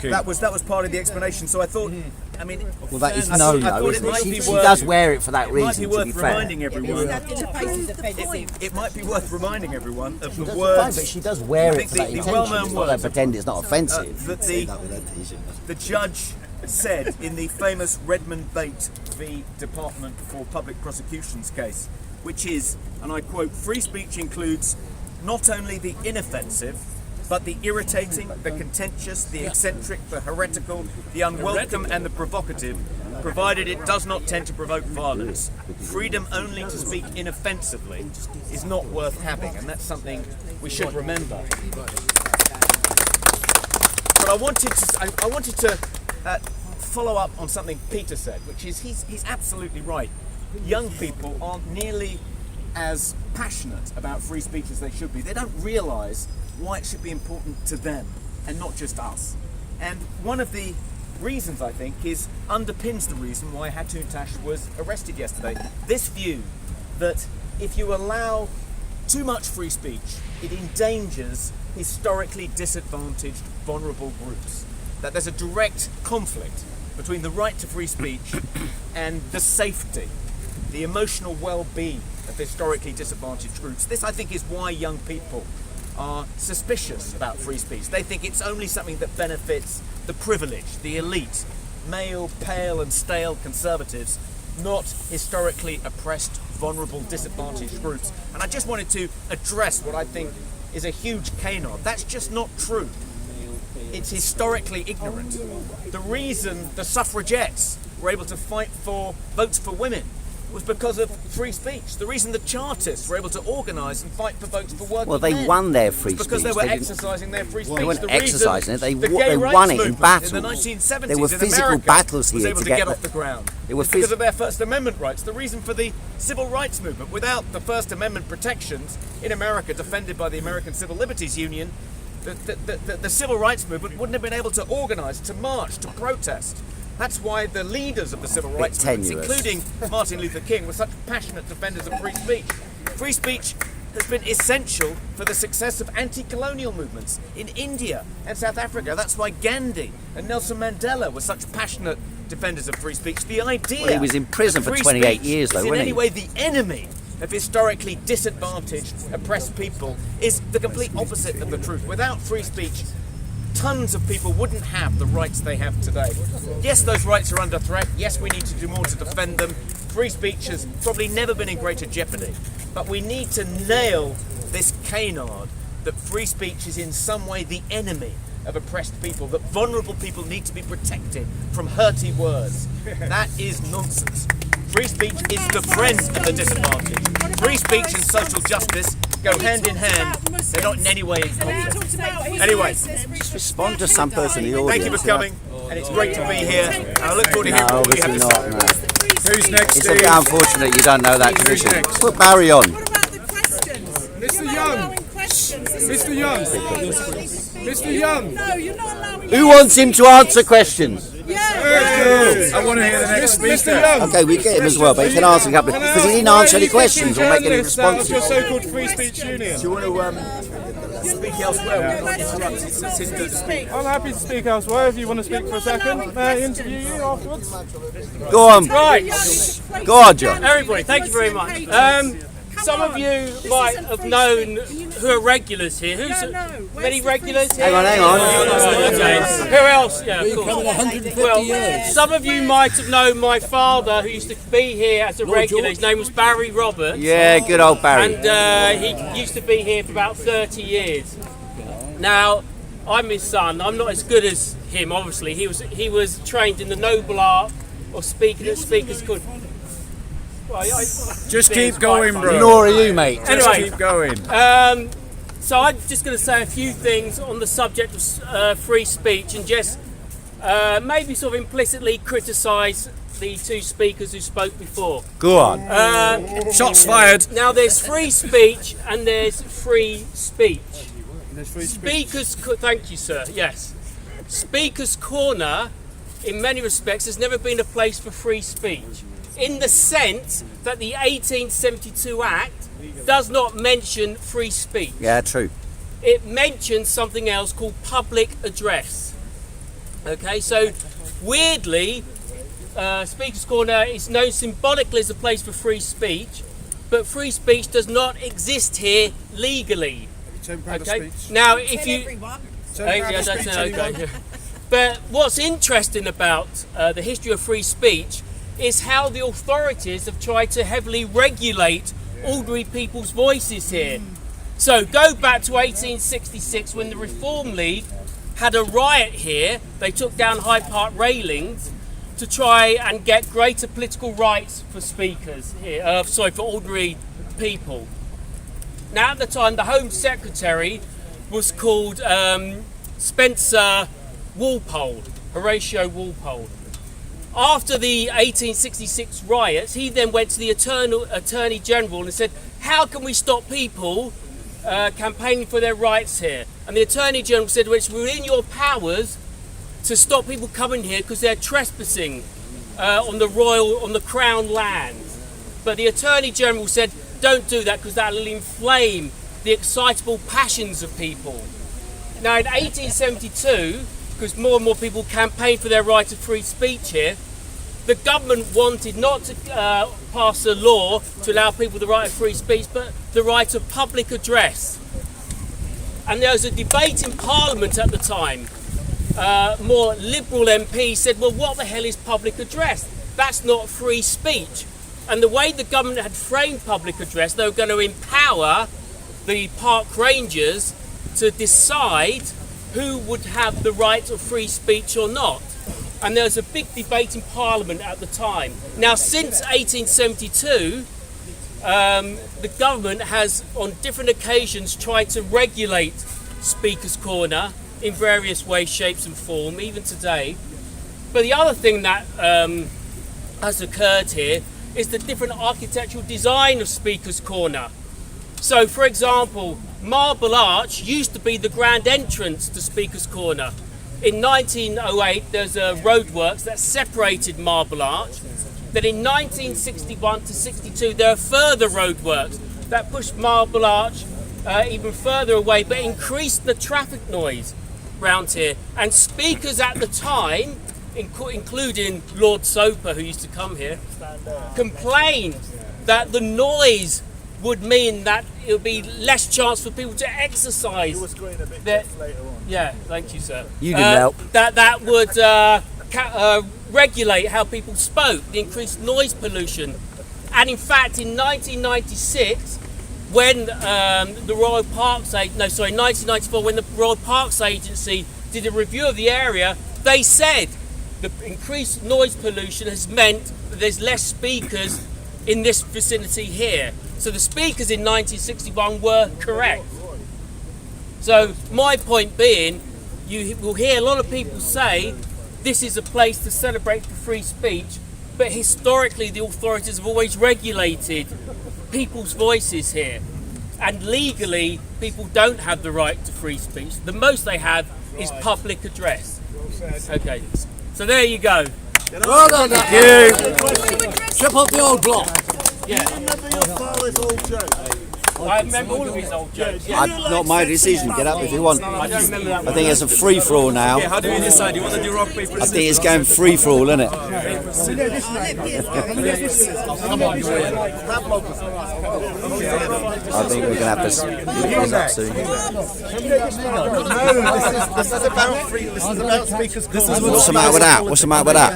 That was part of the explanation. So I thought, I mean, Well, that is I no, thought no, it isn't might it? be She worth- does wear it for that It might reason, be to worth be fair. reminding everyone. It might be worth reminding everyone of the Fine, words. but she does wear I it think for that the intention. well-known It's not like words pretend it's not offensive. that the judge said in the famous Redmond Bate v. Department for Public Prosecutions case, which is, and I quote, "Free speech includes not only the inoffensive, but the irritating, the contentious, the eccentric, the heretical, the unwelcome and the provocative, provided it does not tend to provoke violence. Freedom only to speak inoffensively is not worth having, and that's something we should remember. But I wanted to follow up on something Peter said, which is he's absolutely right. Young people aren't nearly as passionate about free speech as they should be. They don't realise why it should be important to them and not just us. And one of the reasons, I think, underpins the reason why Hatun Tash was arrested yesterday. This view that if you allow too much free speech, it endangers historically disadvantaged, vulnerable groups. That there's a direct conflict between the right to free speech and the safety, the emotional well-being of historically disadvantaged groups. This, I think, is why young people are suspicious about free speech. They think it's only something that benefits the privileged, the elite, male, pale and stale conservatives, not historically oppressed, vulnerable, disadvantaged groups. And I just wanted to address what I think is a huge canard. That's just not true. It's historically ignorant. The reason the suffragettes were able to fight for votes for women was because of free speech. The reason the Chartists were able to organise and fight for votes for working Well, they men won their free was because speech. they were They didn't- exercising their free speech. They weren't The exercising reason it, the gay they rights won it in movement battles. in the 1970s There were in physical America battles was here able to to get get off the ground. There were It's because of their First Amendment rights. The reason for the Civil Rights Movement, without the First Amendment protections in America defended by the American Civil Liberties Union, the Civil Rights Movement wouldn't have been able to organise, to march, to protest. That's why the leaders of the civil rights movements, including Martin Luther King, were such passionate defenders of free speech. Free speech has been essential for the success of anti-colonial movements in India and South Africa. That's why Gandhi and Nelson Mandela were such passionate defenders of free speech. The idea Well, he was in prison that for free 28 speech years, though, is in wasn't any he? way the enemy of historically disadvantaged, oppressed people is the complete opposite of the truth. Without free speech, tons of people wouldn't have the rights they have today. Yes, those rights are under threat. Yes, we need to do more to defend them. Free speech has probably never been in greater jeopardy. But we need to nail this canard that free speech is in some way the enemy of oppressed people, that vulnerable people need to be protected from hurty words. That is nonsense. Free speech is the friend of the disadvantaged. Free speech and social justice go hand in hand. They're not in any way in conflict. Anyway, Just respond to some person in the audience. thank you for coming, and it's great to be here. And I look forward to hearing No, what you have obviously to say. not. No. Who's next, It's a bit unfortunate you don't know that tradition. Put Barry on. What about the questions? Mr. You're Young. not allowing questions. Mr. Young. Mr. Young. No, you're not allowing Who wants him to answer questions? I want to hear the next speaker. Mr. Young. Okay, we get him as well, but he can answer a couple because he didn't answer any questions or make any Journalists out of your responses. so-called free speech union. Do you want to speak elsewhere? We can't interrupt. It's assisted to speak. I'm happy to speak elsewhere if you want to speak for a second. May I interview you afterwards? Go on. Right, Go on, John. everybody, thank you very much. Some of you might have known who are regulars here. Many regulars here? Hang on. Okay. Who else? Yeah, of We've course. come in 150 Well, years. some of you might have known my father, who used to be here as a Lord regular. George. His name was Barry Roberts. Yeah, good old Barry. And he used to be here for about 30 years. Now, I'm his son. I'm not as good as him, obviously. He was trained in the noble art of speaking at speakers could. Well, Just keep going, bro. Nor are you, mate. Anyway, Keep going. so I'm just going to say a few things on the subject of free speech and just maybe sort of implicitly criticise the two speakers who spoke before. Go on. Shots fired. Now there's free speech and there's free speech. Thank you, sir. Yes. Speaker's Corner, in many respects, has never been a place for free speech, in the sense that the 1872 Act does not mention free speech. Yeah, true. It mentions something else called public address. Okay, so weirdly, Speaker's Corner is known symbolically as a place for free speech, but free speech does not exist here legally. Okay, now if you... Okay. But what's interesting about the history of free speech is how the authorities have tried to heavily regulate ordinary people's voices here. So go back to 1866 when the Reform League had a riot here. They took down Hyde Park railings to try and get greater political rights for speakers here, for ordinary people. Now, at the time, the Home Secretary was called Spencer Walpole, Horatio Walpole. After the 1866 riots, he then went to the Attorney General and said, how can we stop people campaigning for their rights here? And the Attorney General said, well, it's within your powers to stop people coming here because they're trespassing on the Crown land. But the Attorney General said, don't do that because that will inflame the excitable passions of people. Now, in 1872, because more and more people campaigned for their right of free speech here, the government wanted not to pass a law to allow people the right of free speech, but the right of public address. And there was a debate in Parliament at the time. More liberal MPs said, well, what the hell is public address? That's not free speech. And the way the government had framed public address, they were going to empower the park rangers to decide who would have the right of free speech or not. And there was a big debate in Parliament at the time. Now, since 1872, the government has on different occasions tried to regulate Speaker's Corner in various ways, shapes and form, even today. But the other thing that has occurred here is the different architectural design of Speaker's Corner. So, for example, Marble Arch used to be the grand entrance to Speaker's Corner. In 1908, there's a roadworks that separated Marble Arch. Then in 1961 to 62, there are further roadworks that pushed Marble Arch even further away, but increased the traffic noise round here. And speakers at the time, including Lord Soper, who used to come here, complained that the noise would mean that it would be less chance for people to exercise. You were screening a bit deaf later on. Yeah, thank you, sir. You didn't help. That would regulate how people spoke, the increased noise pollution. And in fact, in 1996, when the Royal Parks Agency, 1994, when the Royal Parks Agency did a review of the area, they said the increased noise pollution has meant that there's less speakers in this vicinity here. So the speakers in 1961 were correct. So my point being, you will hear a lot of people say this is a place to celebrate for free speech, but historically the authorities have always regulated people's voices here. And legally, people don't have the right to free speech. The most they have is public address. Okay, so there you go. Well done, thank you. Trip up the old block. Yeah. Remember your father's old joke? I remember all of his old jokes. Not my decision. Get up if you want. I don't remember that one. I think it's a free for all now. How do you decide? You want to do rock, paper, I think it's going free for all, isn't it? I think we're going to have to end up soon. This is about free. This is about speakers. What's the matter with that? What's the matter with that?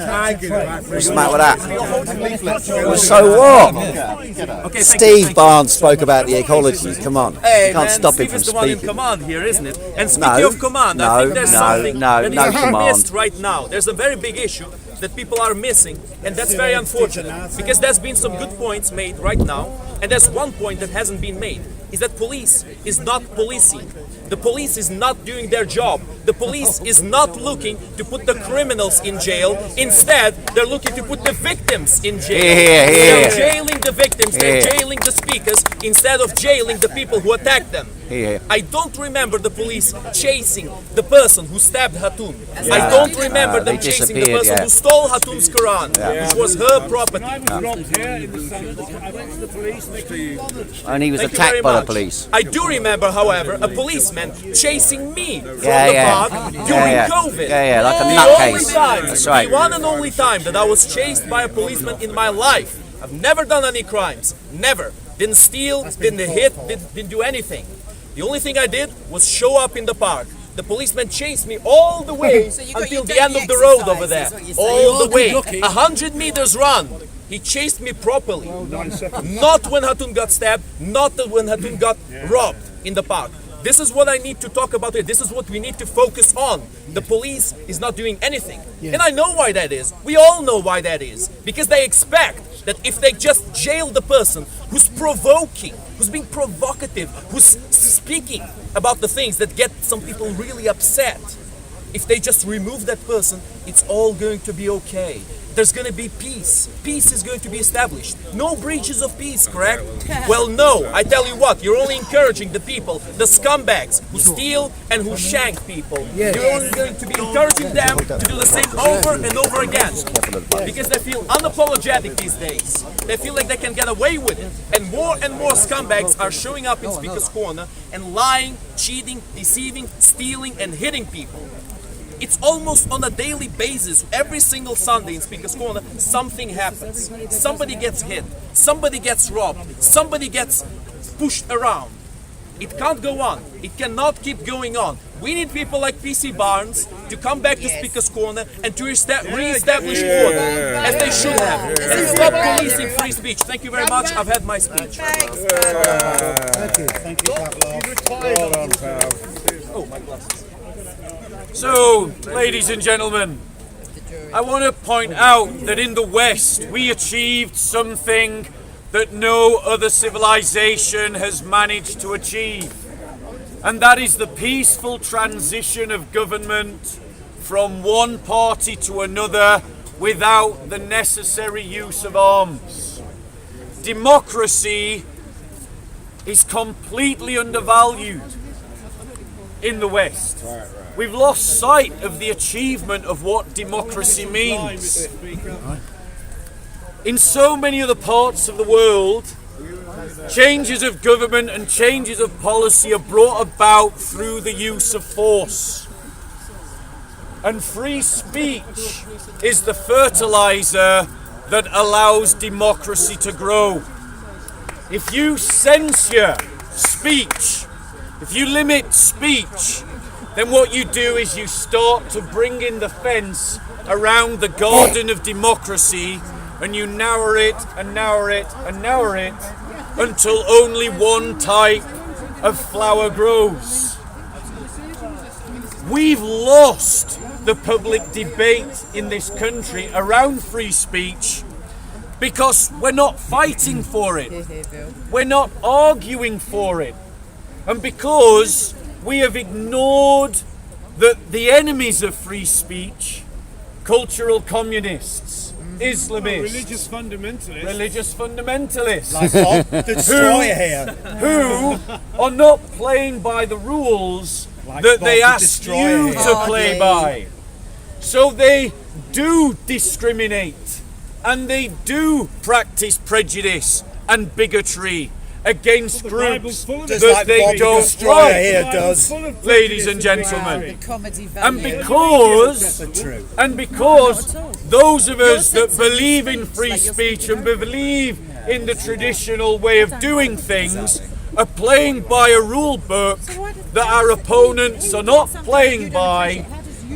What's the matter with that? Well, so what? Steve Barnes spoke about the ecology. Come on, you can't stop him from Steve is the one in speaking. command here, isn't it? And speaking of command, I think there's something that is being missed right now. There's a very big issue that people are missing, and that's very unfortunate, because there's been some good points made right now, and there's one point that hasn't been made, is that police is not policing. The police is not doing their job. The police is not looking to put the criminals in jail. Instead, they're looking to put the victims in jail. They're jailing the victims, they're jailing the speakers, instead of jailing the people who attacked them. I don't remember the police chasing the person who stabbed Hatun. I don't remember them chasing the person who stole Hatun's Quran, which was her property. And he was attacked by the police. I do remember, however, a policeman chasing me from the park during COVID. Like a The only nutcase. time, That's right. the one and only time that I was chased by a policeman in my life. I've never done any crimes, never. Didn't steal, didn't hit, didn't do anything. The only thing I did was show up in the park. The policeman chased me all the way until the end of the road over there. All the way, 100 meters run. He chased me properly. Not when Hatun got stabbed, not when Hatun got robbed in the park. This is what I need to talk about here. This is what we need to focus on. The police is not doing anything. And I know why that is. We all know why that is. Because they expect that if they just jail the person who's provoking, who's being provocative, who's speaking about the things that get some people really upset, if they just remove that person, it's all going to be okay. There's going to be peace. Peace is going to be established. No breaches of peace, correct? Well, no. I tell you what, you're only encouraging the people, the scumbags who steal and who shank people. You're only going to be encouraging them to do the same over and over again. Because they feel unapologetic these days. They feel like they can get away with it. And more scumbags are showing up in Speaker's Corner and lying, cheating, deceiving, stealing and hitting people. It's almost on a daily basis, every single Sunday in Speaker's Corner, something happens. Somebody gets hit, somebody gets robbed, somebody gets pushed around. It can't go on. It cannot keep going on. We need people like PC Barnes to come back to Speaker's Corner and to re-establish order, as they should have. And stop policing free speech. Thank you very much. I've had my speech. Thank you, Well done, pal. Oh, my glasses. So, ladies and gentlemen, I want to point out that in the West we achieved something that no other civilization has managed to achieve, and that is the peaceful transition of government from one party to another without the necessary use of arms. Democracy is completely undervalued in the West. We've lost sight of the achievement of what democracy means. In so many other parts of the world, changes of government and changes of policy are brought about through the use of force. And free speech is the fertilizer that allows democracy to grow. If you censor speech, if you limit speech, then what you do is you start to bring in the fence around the garden of democracy, and you narrow it and narrow it and narrow it until only one type of flower grows. We've lost the public debate in this country around free speech because we're not fighting for it. We're not arguing for it. And because we have ignored the enemies of free speech, cultural communists, Islamists, religious fundamentalists, like what? The destroyer here, who are not playing by the rules that they ask you to play by. So they do discriminate and they do practice prejudice and bigotry against groups that they don't like, ladies and gentlemen. And because those of us that believe in free speech and believe in the traditional way of doing things are playing by a rule book that our opponents are not playing by,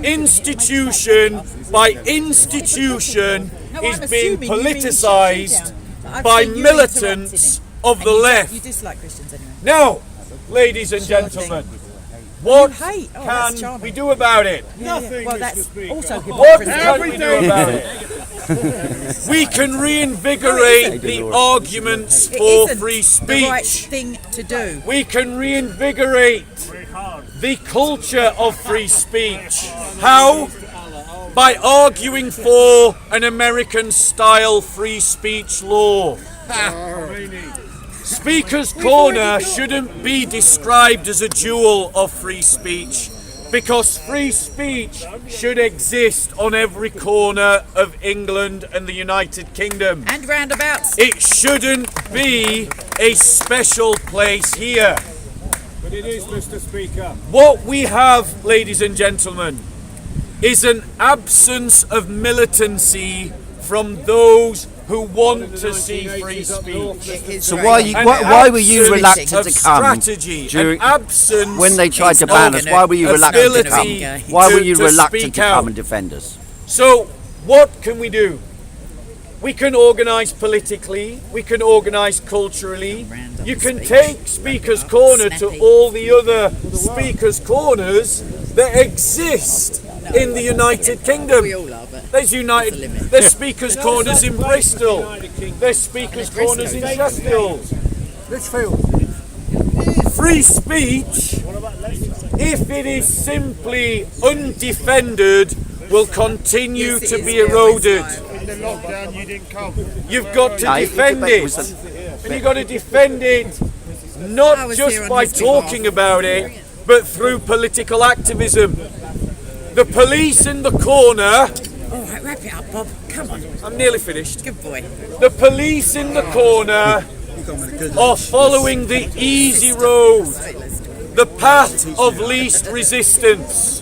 institution by institution is being politicized by militants of the left. You dislike Christians anyway. Now, ladies and gentlemen, what can we do about it? Nothing. Well, that's also what can we do about it? We can reinvigorate the arguments for free speech. The right thing to do. We can reinvigorate the culture of free speech. How? By arguing for an American-style free speech law. Speaker's Corner shouldn't be described as a jewel of free speech, because free speech should exist on every corner of England and the United Kingdom. And roundabouts. It shouldn't be a special place here. But it is, Mr. Speaker. What we have, ladies and gentlemen, is an absence of militancy from those who want to see free speech. So why were you reluctant to come during, when they tried to ban us? Why were you reluctant to come? Why were you reluctant to come and defend us? So what can we do? We can organise politically, we can organise culturally. You can take Speaker's Corner to all the other Speaker's Corners that exist in the United Kingdom. There's Speaker's Corners in Bristol. There's Speaker's Corners in Sheffield. Free speech, if it is simply undefended, will continue to be eroded. You've got to defend it, and you've got to defend it not just by talking about it, but through political activism. The police in the corner. All right, wrap it up, Bob. Come on. I'm nearly finished. Good boy. The police in the corner are following the easy road, the path of least resistance.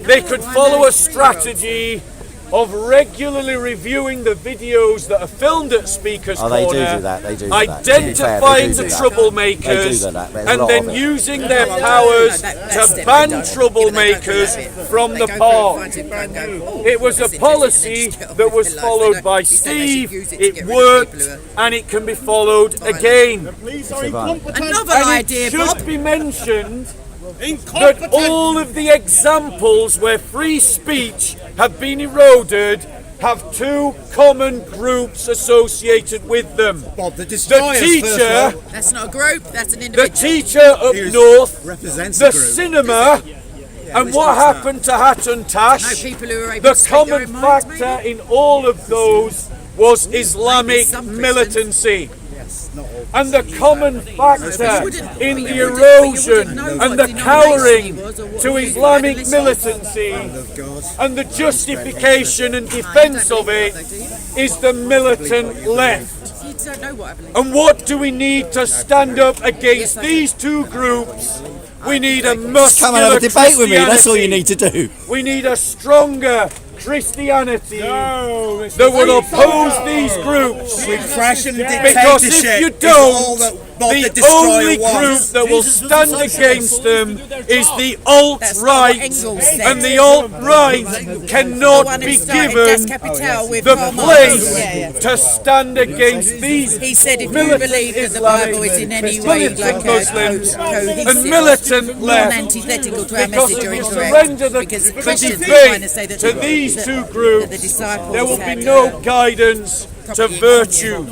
They could follow a strategy of regularly reviewing the videos that are filmed at Speaker's Corner, They do that. identifying the troublemakers, and then using their powers to ban troublemakers from the park. It was a policy that was followed by Steve, it worked, and it can be followed again. Another idea, It should Bob. be mentioned that all of the examples where free speech have been eroded have two common groups associated with them. Bob, the teacher, That's not a group, that's an individual. the teacher up north, represents the cinema, and what happened to Hatton Tash. People who are able The to speak their common own minds, factor in all of those was Islamic militancy. And the common factor in the erosion and the cowering to Islamic militancy and the justification and defence of it is the militant left. You don't know what I believe. And what do we need to stand up against these two groups? We need a muscular Come and have a debate with me, that's all you need to do. We need a stronger Christianity that will oppose these groups. Repression and Because if dictatorship you is all don't, that Bob the the Destroyer only group wants. that will stand against them is the alt-right, Engels said. and the alt-right cannot be given the place to stand against these He said if you believe that the Bible is in any way like a Muslims cohesive, and militant left. non-antithetical to our Because message if or you incorrect, surrender the because Christians are debate trying to say that to these two groups, there will be no guidance to virtue.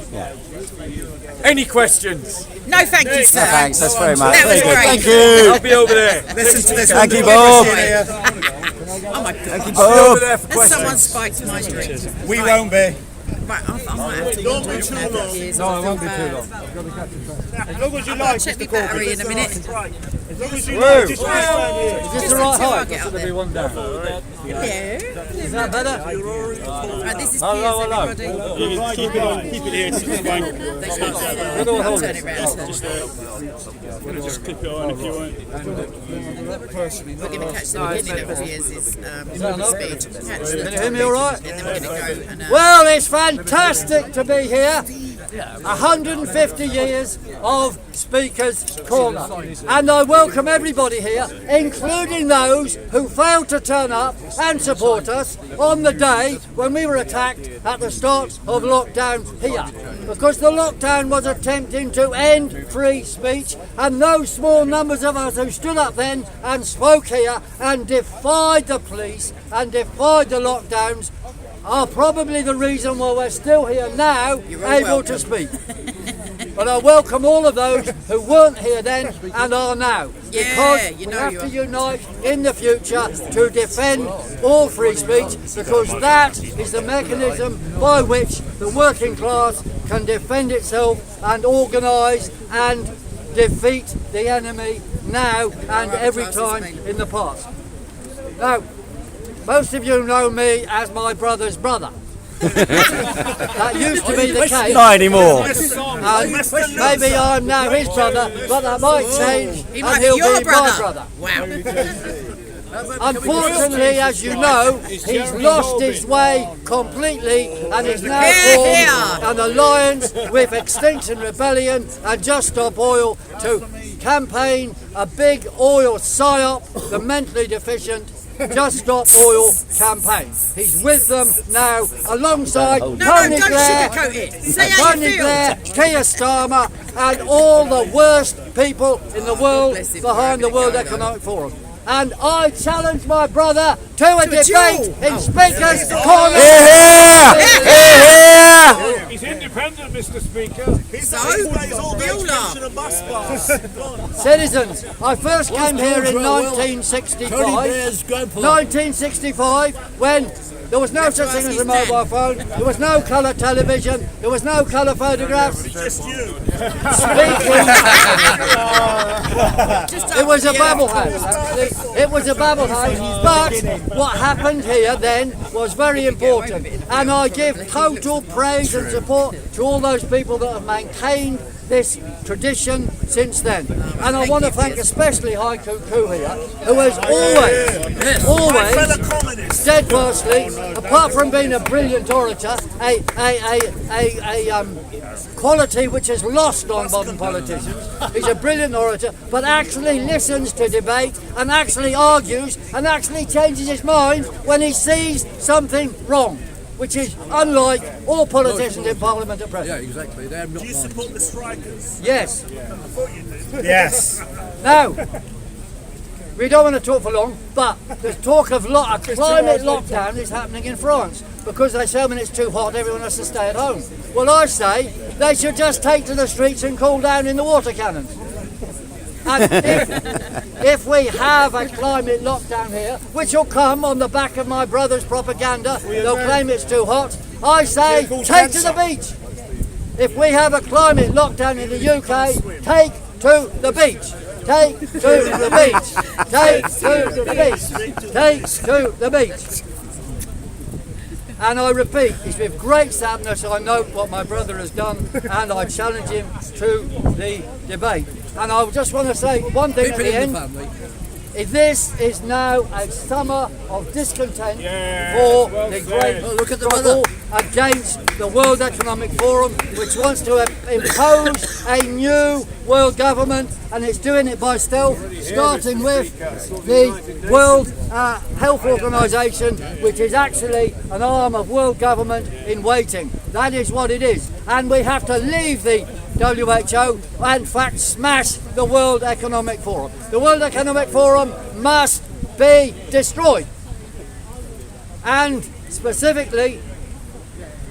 Any questions? No, thank you, sir. Thanks, that's very much. That was Very good. great. Thank you. I'll be over there. Listen to this. Thank you, wonderful Bob. machine here. Oh my God. Thank you, I'll be over Bob. there for Has someone questions. spiked my drink? We won't be. Right, I might have to go to it. No, it won't be too long. As long as you I'll like, check my Mr. battery in a minute. As long as you like, just stand here. Is this Just the right until I height? get Or up should there be one down? Yeah. Is that better? Right, this is Hello, Piers, hello. everybody. Keep it here. It's just fine. They can't see it. I'll turn it round. Just clip it on if you want. We're going to catch the beginning of Piers' speech. Catch the Can you hear me all right? and then we're going to go and... Well, it's fantastic to be here. 150 years of Speaker's Corner. And I welcome everybody here, including those who failed to turn up and support us on the day when we were attacked at the start of lockdown here. Because the lockdown was attempting to end free speech, and those small numbers of us who stood up then and spoke here and defied the police and defied the lockdowns are probably the reason why we're still here now, able to speak. But I welcome all of those who weren't here then and are now. Because we have to unite in the future to defend all free speech, because that is the mechanism by which the working class can defend itself and organise and defeat the enemy now and every time in the past. Now, most of you know me as my brother's brother. That used to be the case. Not anymore. And maybe I'm now his brother, but that might change He and might be he'll your be my brother. brother. Wow. Unfortunately, as you know, he's lost his way completely and is now formed an alliance with Extinction Rebellion and Just Stop Oil to campaign a big oil psyop, the mentally deficient, Just Stop Oil campaign. He's with them now alongside Tony don't Blair, sugarcoat it. Say how you feel. Keir Starmer and all the worst people in the world behind the World Economic Forum. And I challenge my brother to a debate in Speaker's Corner. He's independent, Mr. Speaker. He's all the bus pass. Citizens, I first came here in 1965 when there was no such thing as a mobile phone, there was no colour television, there was no colour photographs. Just you. It was a babble house, actually. It was a babble house, but what happened here then was very important. And I give total praise and support to all those people that have maintained this tradition since then. And I want to thank especially Haiku here, who has always steadfastly, apart from being a brilliant orator, a quality which is lost on modern politicians. He's a brilliant orator, but actually listens to debate and actually argues and actually changes his mind when he sees something wrong, which is unlike all politicians in Parliament at present. Yeah, exactly. They're not. Do you support the strikers? Yes. I thought you did. Yes. Now, we don't want to talk for long, but there's talk of climate lockdown is happening in France because they say when it's too hot, everyone has to stay at home. Well, I say they should just take to the streets and cool down in the water cannons. And if we have a climate lockdown here, which will come on the back of my brother's propaganda, they'll claim it's too hot, I say take to the beach. If we have a climate lockdown in the UK, take to the beach. Take to the beach. Take to the beach. Take to the beach. And I repeat, it's with great sadness I note what my brother has done and I challenge him to the debate. And I just want to say one thing at the end. This is now a summer of discontent for the great struggle against the World Economic Forum, which wants to impose a new world government, and it's doing it by stealth, starting with the World Health Organization, which is actually an arm of world government in waiting. That is what it is. And we have to leave the WHO and in fact smash the World Economic Forum. The World Economic Forum must be destroyed. And specifically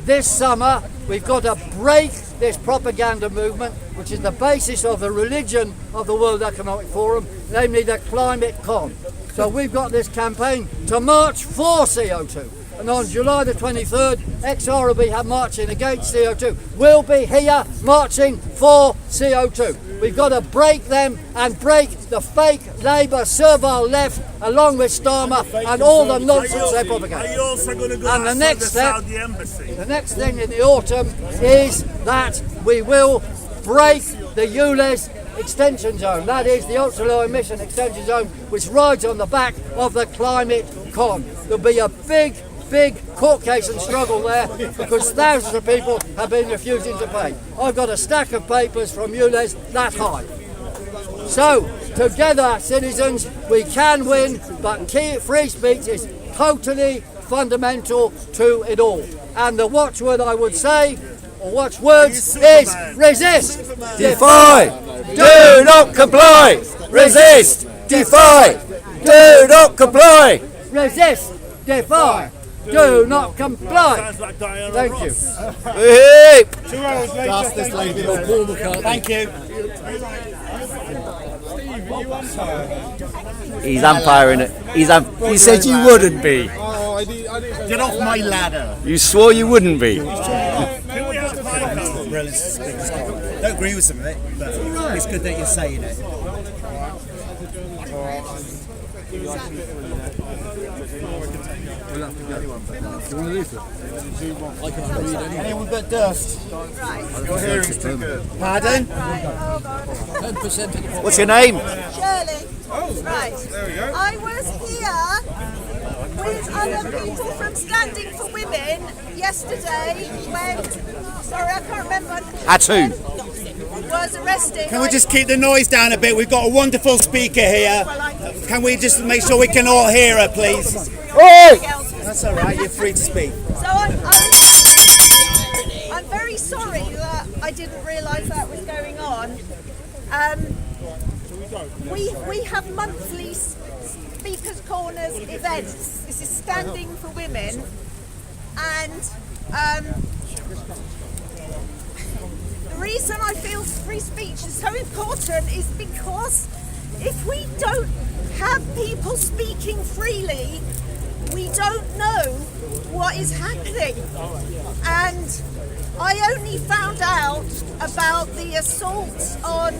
this summer we've got to break this propaganda movement, which is the basis of the religion of the World Economic Forum, namely the climate con. So we've got this campaign to march for CO2. And on July the 23rd, XR will be marching against CO2. We'll be here marching for CO2. We've got to break them and break the fake Labour servile left, along with Starmer and all the nonsense they propagate. Are you also going to go and the next step, Saudi embassy? the next thing in the autumn is that we will break the ULEZ extension zone. That is the ultra low emission extension zone, which rides on the back of the climate con. There'll be a big court case and struggle there because thousands of people have been refusing to pay. I've got a stack of papers from ULEZ that high. So, together, citizens, we can win, but free speech is totally fundamental to it all. And the watchword I would say, or watchwords, is resist, defy, do not comply, resist, defy, do not comply, resist, defy, do not comply. Thank you. 2 hours later, thank you. He's umpiring it. You said you wouldn't be. Get off my ladder. You swore you wouldn't be. Don't agree with some of it, but it's good that you're saying it. Anyone but dust? Your hearing's too good. Pardon? 10%. What's your name? Shirley. Right. There we go. I was here with other people from Standing for Women yesterday when, sorry, I can't remember. Atu. Was arrested. Can we just keep the noise down a bit? We've got a wonderful speaker here. Can we just make sure we can all hear her, please? Oi! That's all right. You're free to speak. So I'm very sorry that I didn't realise that was going on. We have monthly Speakers Corners events. This is Standing for Women, and the reason I feel free speech is so important is because if we don't have people speaking freely, we don't know what is happening. And I only found out about the assaults on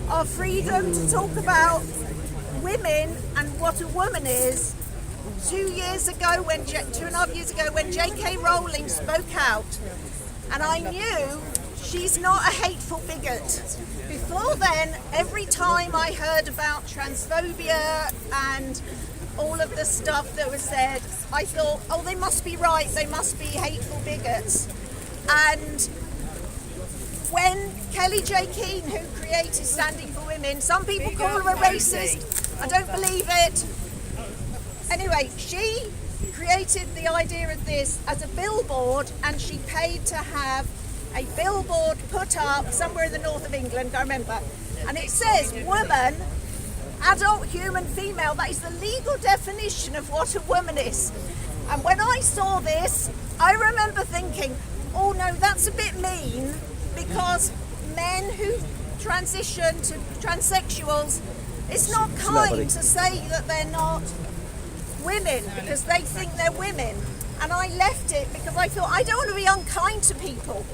our freedom to talk about women and what a woman is 2.5 years ago when J.K. Rowling spoke out, and I knew she's not a hateful bigot. Before then, every time I heard about transphobia and all of the stuff that was said, I thought, oh, they must be right, they must be hateful bigots. And when Kelly J. Keane, who created Standing for Women, some people call her a racist, I don't believe it. Anyway, she created the idea of this as a billboard, and she paid to have a billboard put up somewhere in the north of England, I remember, and it says woman, adult human female. That is the legal definition of what a woman is. And when I saw this, I remember thinking, oh no, that's a bit mean, because men who transition to transsexuals, it's not kind to say that they're not women because they think they're women. And I left it because I thought I don't want to be unkind to people.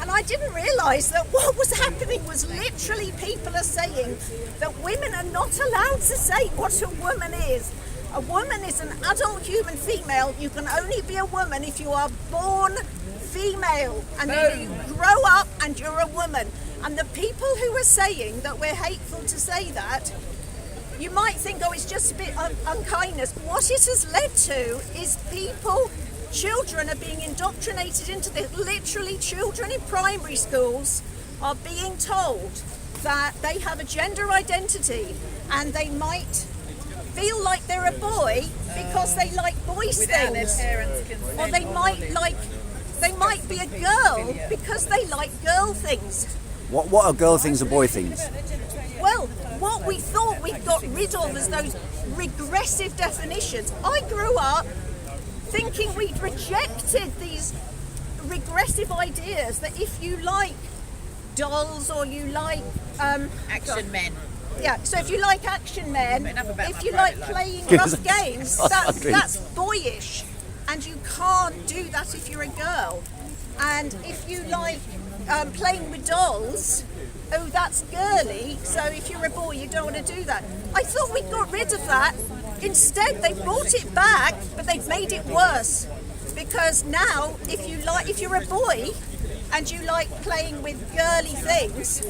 And I didn't realise that what was happening was literally people are saying that women are not allowed to say what a woman is. A woman is an adult human female. You can only be a woman if you are born female and then you grow up and you're a woman. And the people who are saying that we're hateful to say that, you might think, oh, it's just a bit unkindness. What it has led to is children are being indoctrinated into this. Literally, children in primary schools are being told that they have a gender identity and they might feel like they're a boy because they like boys things, or they might be a girl because they like girl things. What are girl things and boy things? Well, what we thought we got rid of is those regressive definitions. I grew up thinking we'd rejected these regressive ideas that if you like dolls or you like action men. Yeah, so if you like action men, if you like playing rough games, that's boyish, and you can't do that if you're a girl. And if you like playing with dolls, oh, that's girly, so if you're a boy you don't want to do that. I thought we got rid of that. Instead they brought it back, but they've made it worse, because now if you're a boy and you like playing with girly things,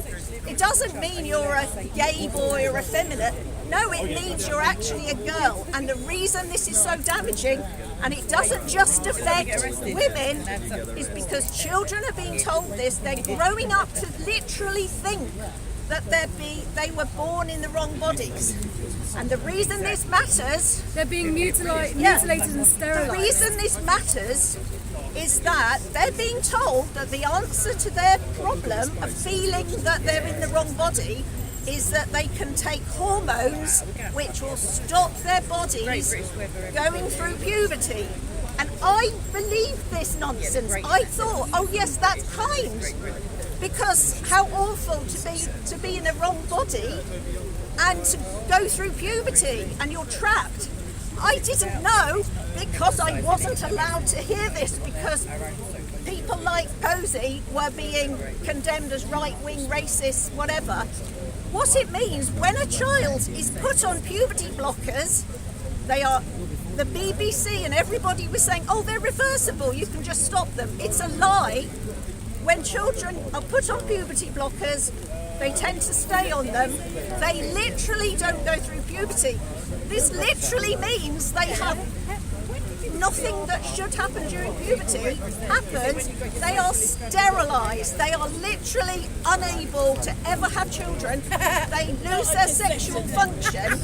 it doesn't mean you're a gay boy or effeminate. No, it means you're actually a girl. And the reason this is so damaging, and it doesn't just affect women, is because children are being told this. They're growing up to literally think that they were born in the wrong bodies. And the reason this matters... They're being mutilated and sterilised. The reason this matters is that they're being told that the answer to their problem of feeling that they're in the wrong body is that they can take hormones which will stop their bodies going through puberty. And I believed this nonsense. I thought, oh yes, that's kind, because how awful to be in the wrong body and to go through puberty and you're trapped. I didn't know, because I wasn't allowed to hear this, because people like Posey were being condemned as right-wing racists, whatever. What it means, when a child is put on puberty blockers, the BBC and everybody was saying, oh, they're reversible, you can just stop them. It's a lie. When children are put on puberty blockers, they tend to stay on them. They literally don't go through puberty. This literally means they have nothing that should happen during puberty happens, they are sterilised. They are literally unable to ever have children. They lose their sexual function.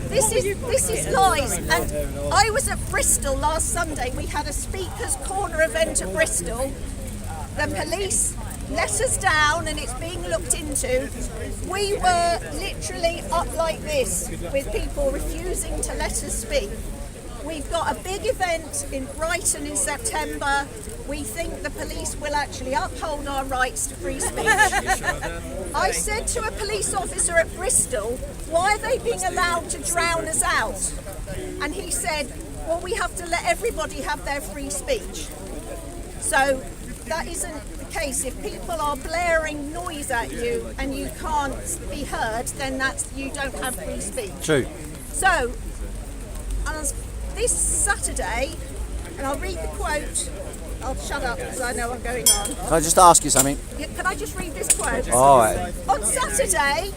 This is lies. And I was at Bristol last Sunday. We had a Speaker's Corner event at Bristol. The police let us down and it's being looked into. We were literally up like this with people refusing to let us speak. We've got a big event in Brighton in September. We think the police will actually uphold our rights to free speech. I said to a police officer at Bristol, why are they being allowed to drown us out? And he said, well, we have to let everybody have their free speech. So that isn't the case. If people are blaring noise at you and you can't be heard, then that's you don't have free speech. True. So, this Saturday, and I'll read the quote. I'll shut up because I know I'm going on. Can I just ask you something? Can I just read this quote? All right. On Saturday,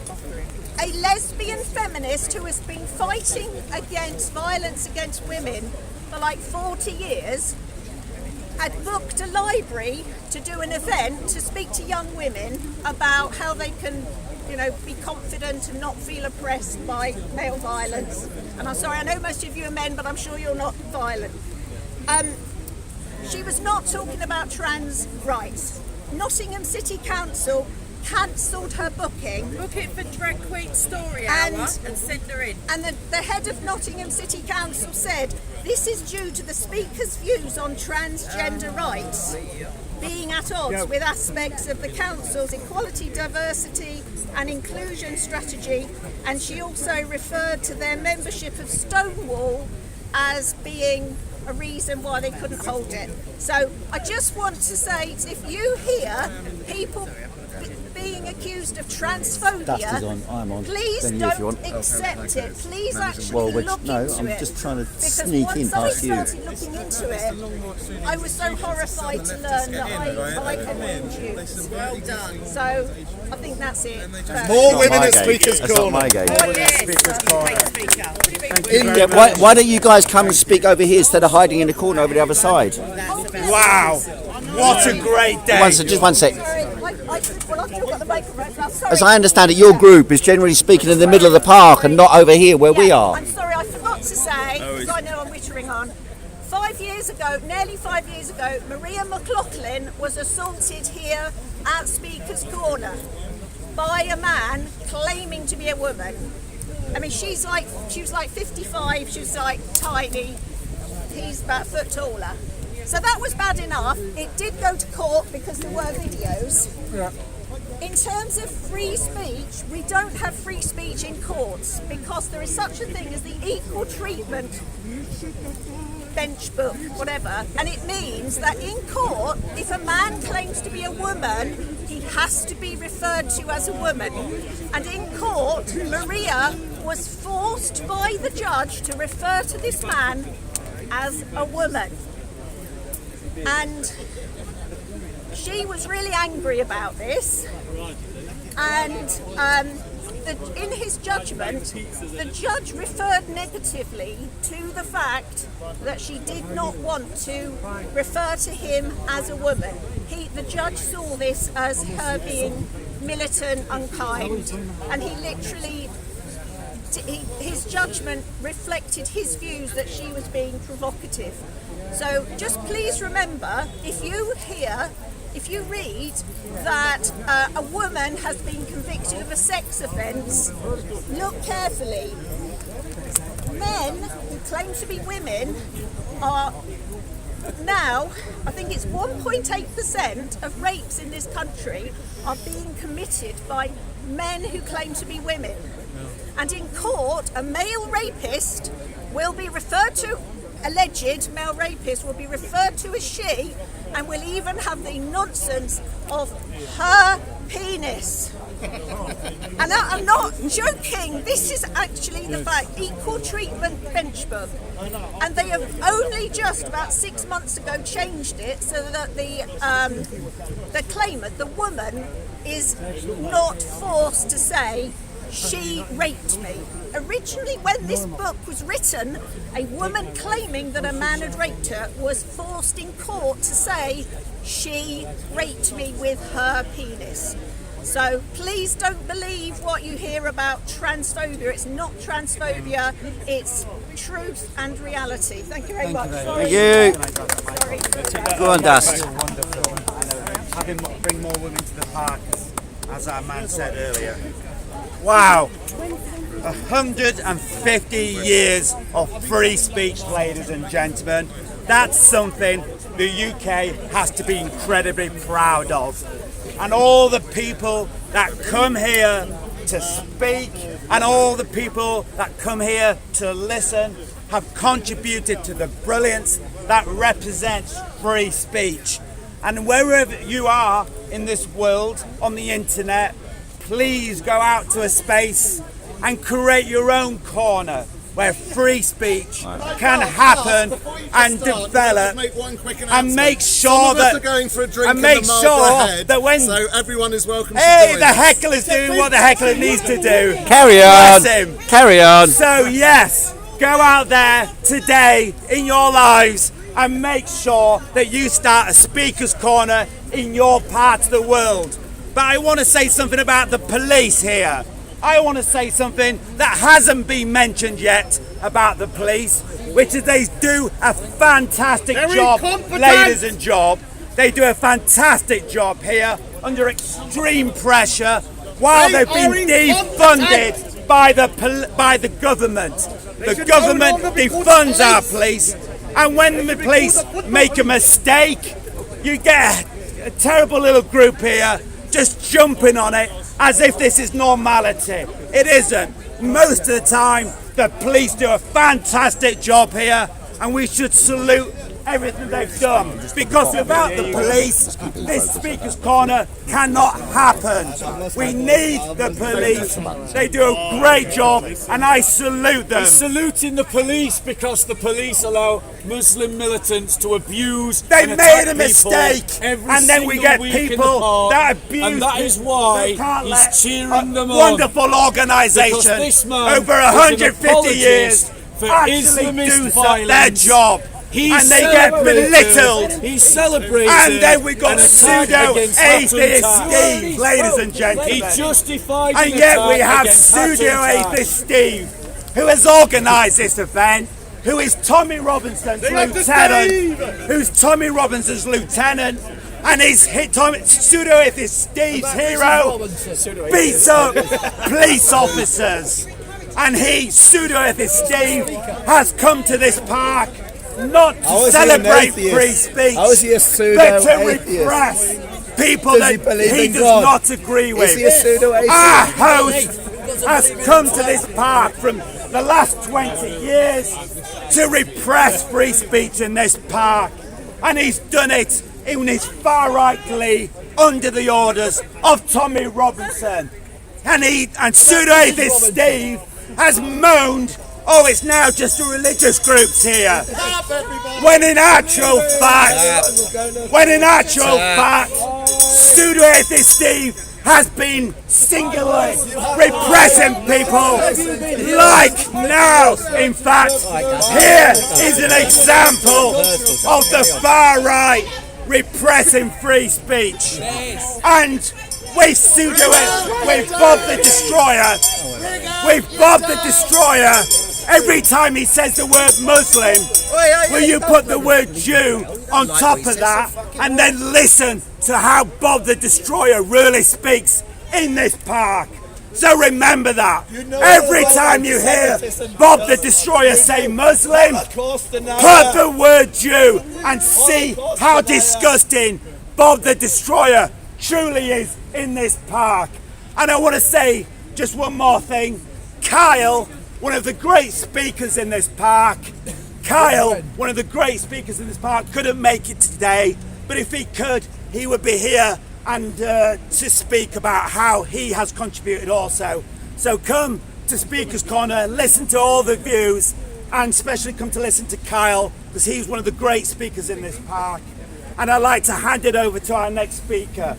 a lesbian feminist who has been fighting against violence against women for like 40 years had booked a library to do an event to speak to young women about how they can, be confident and not feel oppressed by male violence. And I'm sorry, I know most of you are men, but I'm sure you're not violent. She was not talking about trans rights. Nottingham City Council cancelled her booking. Book it for Drag Queen Story Hour and send her in. And the head of Nottingham City Council said, this is due to the Speaker's views on transgender rights being at odds with aspects of the Council's equality, diversity and inclusion strategy, and she also referred to their membership of Stonewall as being a reason why they couldn't hold it. So I just want to say, if you hear people being accused of transphobia, I'm on. Please don't accept it. Please actually look into it. I'm just trying to because sneak in past you. once I started looking into it, I was so horrified to learn that I can win. Well done. So I think that's it. More women at Speaker's That's Corner. not my game. Yes. Why don't you guys come and speak over here instead of hiding in the corner over the other side? Wow, what a great day. Just one sec. Well, I've still got the microphone now. Sorry. As I understand it, your group is generally speaking in the middle of the park and not over here where we are. I'm sorry, I forgot to say, because I know I'm wittering on. 5 years ago, nearly 5 years ago, Maria McLaughlin was assaulted here at Speaker's Corner by a man claiming to be a woman. I mean, she was like 55, she was like tiny, he's about a foot taller. So that was bad enough. It did go to court because there were videos. Yeah. In terms of free speech, we don't have free speech in courts because there is such a thing as the equal treatment bench book, whatever, and it means that in court, if a man claims to be a woman, he has to be referred to as a woman. And in court, Maria was forced by the judge to refer to this man as a woman. And she was really angry about this, and in his judgment, the judge referred negatively to the fact that she did not want to refer to him as a woman. The judge saw this as her being militant, unkind, and he literally, his judgment reflected his views that she was being provocative. So just please remember, if you read that a woman has been convicted of a sex offence, look carefully. Men who claim to be women are now, I think it's 1.8% of rapes in this country are being committed by men who claim to be women. And in court, a male rapist will be referred to, alleged male rapist will be referred to as she, and will even have the nonsense of her penis. And I'm not joking, this is actually the fact, equal treatment bench book. And they have only just about 6 months ago changed it so that the claimant, the woman, is not forced to say she raped me. Originally, when this book was written, a woman claiming that a man had raped her was forced in court to say she raped me with her penis. So please don't believe what you hear about transphobia. It's not transphobia, it's truth and reality. Thank you very much. Thank you. Sorry. Go on, Dust. Having bring more women to the park, as our man said earlier. Wow, 150 years of free speech, ladies and gentlemen. That's something the UK has to be incredibly proud of. And all the people that come here to speak and all the people that come here to listen have contributed to the brilliance that represents free speech. And wherever you are in this world, on the internet, please go out to a space and create your own corner where free speech can happen and develop, and make sure that when so everyone is welcome. Hey, the heckler's doing what the heckler needs to do. Carry on. Bless him. Carry on. So yes, go out there today in your lives and make sure that you start a speaker's corner in your part of the world. But I want to say something about the police here. I want to say something that hasn't been mentioned yet about the police, which is they do a fantastic job, ladies and job. They do a fantastic job here under extreme pressure while they've been defunded by the government. The government defunds our police, and when the police make a mistake, you get a terrible little group here just jumping on it as if this is normality. It isn't. Most of the time, the police do a fantastic job here, and we should salute everything they've done. Because without the police, this Speaker's Corner cannot happen. We need the police. They do a great job, and I salute them. We're saluting the police because the police allow Muslim militants to abuse. They and made a attack mistake, every and then we single get week in the people park, that abuse. and that is why he's cheering them on. Wonderful organisation Because this man over is an 150 years for actually Islamist do violence. their job. And they get belittled. He celebrated. And then we got an attack against pseudo-atheist Hatton Steve, ladies and gentlemen. He justified And an yet we attack have against Hatton pseudo-atheist Steve, who has organised this event, who is Tommy Robinson's lieutenant, who's Tommy Robinson's lieutenant, and he's pseudo-atheist Steve's hero, beats up police officers. And he, pseudo-atheist Steve, has come to this park not to celebrate free speech, but to repress people that he does not agree with. Our host has come to this park from the last 20 years to repress free speech in this park, and he's done it in his far-right glee under the orders of Tommy Robinson. And pseudo-atheist Steve has moaned, oh, it's now just the religious groups here. When in actual fact, pseudo-atheist Steve has been singularly repressing people like now. In fact, here is an example of the far right repressing free speech. And with Bob the Destroyer, every time he says the word Muslim, will you put the word Jew on top of that and then listen to how Bob the Destroyer really speaks in this park? So remember that. Every time you hear Bob the Destroyer say Muslim, put the word Jew and see how disgusting Bob the Destroyer truly is in this park. And I want to say just one more thing. Kyle, one of the great speakers in this park, couldn't make it today, but if he could, he would be here and to speak about how he has contributed also. So come to Speaker's Corner and listen to all the views, and especially come to listen to Kyle, because he's one of the great speakers in this park. And I'd like to hand it over to our next speaker.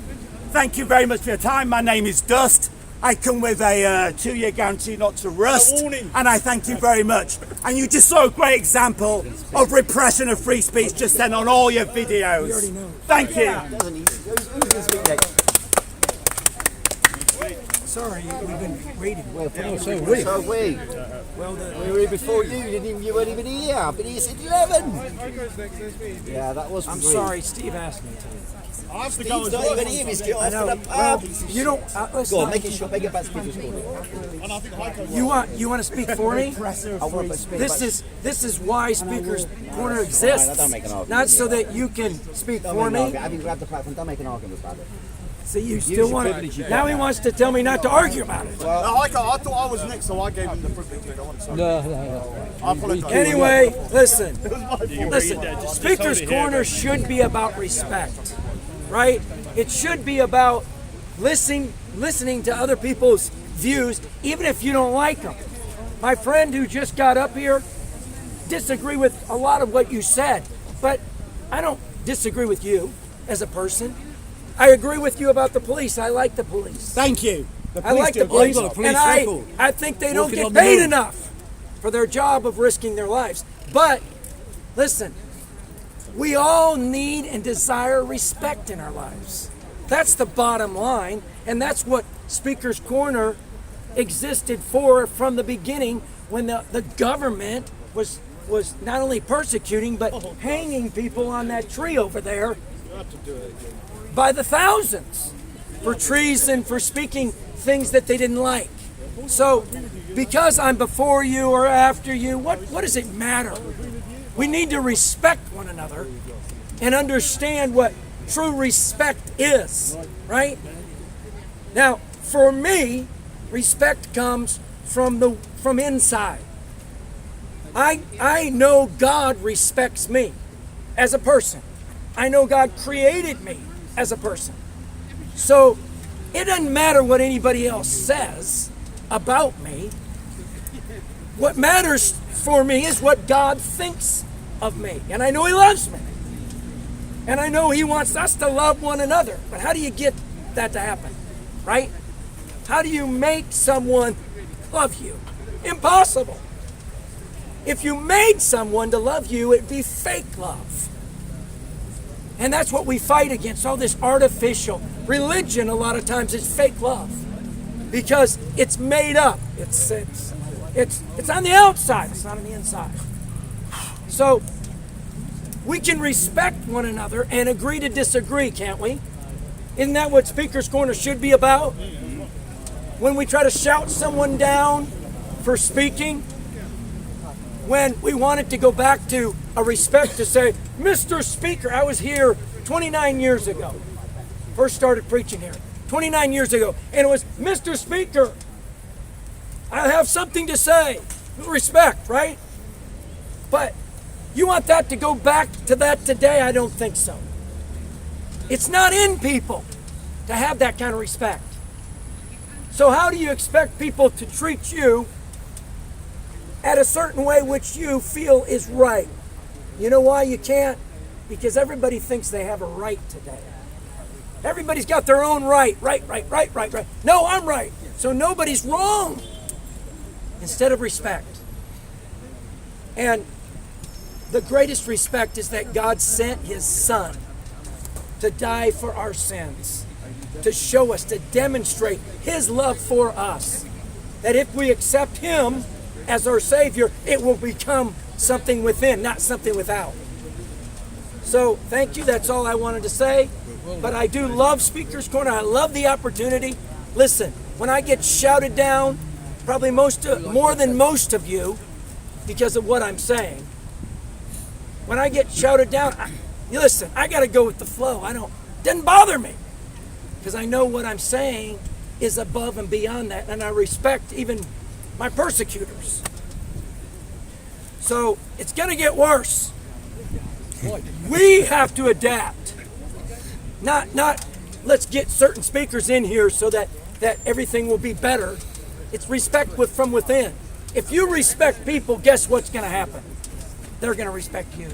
Thank you very much for your time. My name is Dust, I come with a 2-year guarantee not to rust, and I thank you very much. And you just saw a great example of repression of free speech just then on all your videos. Thank you. Sorry, we've been waiting. Well, so we. Well, we were here before you. You weren't even here. I've been here since 11. Yeah, that was. I'm sorry, Steve asked me to. Steve's not even here. He's got off to the Well, pub. you don't. Go on, make it short. Make it back speakers. You want to speak for me? This is why Speaker's Corner exists. Don't make an argument. Not so that you can speak for me. Having grabbed the platform, don't make an argument about it. So you still want to? Now he wants to tell me not to argue about it. Well, no, I thought I was next, so I gave him the privilege to go on. So. No. I apologize. Anyway, listen. Speaker's Corner should be about respect, right? It should be about listening to other people's views, even if you don't like them. My friend who just got up here disagree with a lot of what you said, but I don't disagree with you as a person. I agree with you about the police. I like the police. Thank you. I like the police, and I think they don't get paid enough for their job of risking their lives. But listen, we all need and desire respect in our lives. That's the bottom line, and that's what Speaker's Corner existed for from the beginning, when the government was not only persecuting but hanging people on that tree over there by the thousands for treason, for speaking things that they didn't like. So because I'm before you or after you, what does it matter? We need to respect one another and understand what true respect is, right? Now, for me, respect comes from inside. I know God respects me as a person. I know God created me as a person. So it doesn't matter what anybody else says about me. What matters for me is what God thinks of me. And I know He loves me. And I know He wants us to love one another. But how do you get that to happen? Right? How do you make someone love you? Impossible. If you made someone to love you, it'd be fake love. And that's what we fight against, all this artificial. Religion, a lot of times, is fake love. Because it's made up. It's on the outside, it's not on the inside. So, we can respect one another and agree to disagree, can't we? Isn't that what Speaker's Corner should be about? When we try to shout someone down for speaking, when we want it to go back to a respect to say, Mr. Speaker, I was here 29 years ago. First started preaching here. 29 years ago. And it was, Mr. Speaker, I have something to say. Respect, right? But you want that to go back to that today? I don't think so. It's not in people to have that kind of respect. So how do you expect people to treat you at a certain way which you feel is right? You know why you can't? Because everybody thinks they have a right today. Everybody's got their own right. Right. No, I'm right. So nobody's wrong. Instead of respect. And the greatest respect is that God sent His Son to die for our sins, to show us, to demonstrate His love for us. That if we accept Him as our Savior, it will become something within, not something without. So thank you, that's all I wanted to say. But I do love Speaker's Corner, I love the opportunity. Listen, when I get shouted down, probably more than most of you, because of what I'm saying, when I get shouted down, listen, I gotta go with the flow. Doesn't bother me, because I know what I'm saying is above and beyond that, and I respect even my persecutors. So it's gonna get worse. We have to adapt. Not let's get certain speakers in here so that everything will be better. It's respect from within. If you respect people, guess what's gonna happen? They're gonna respect you.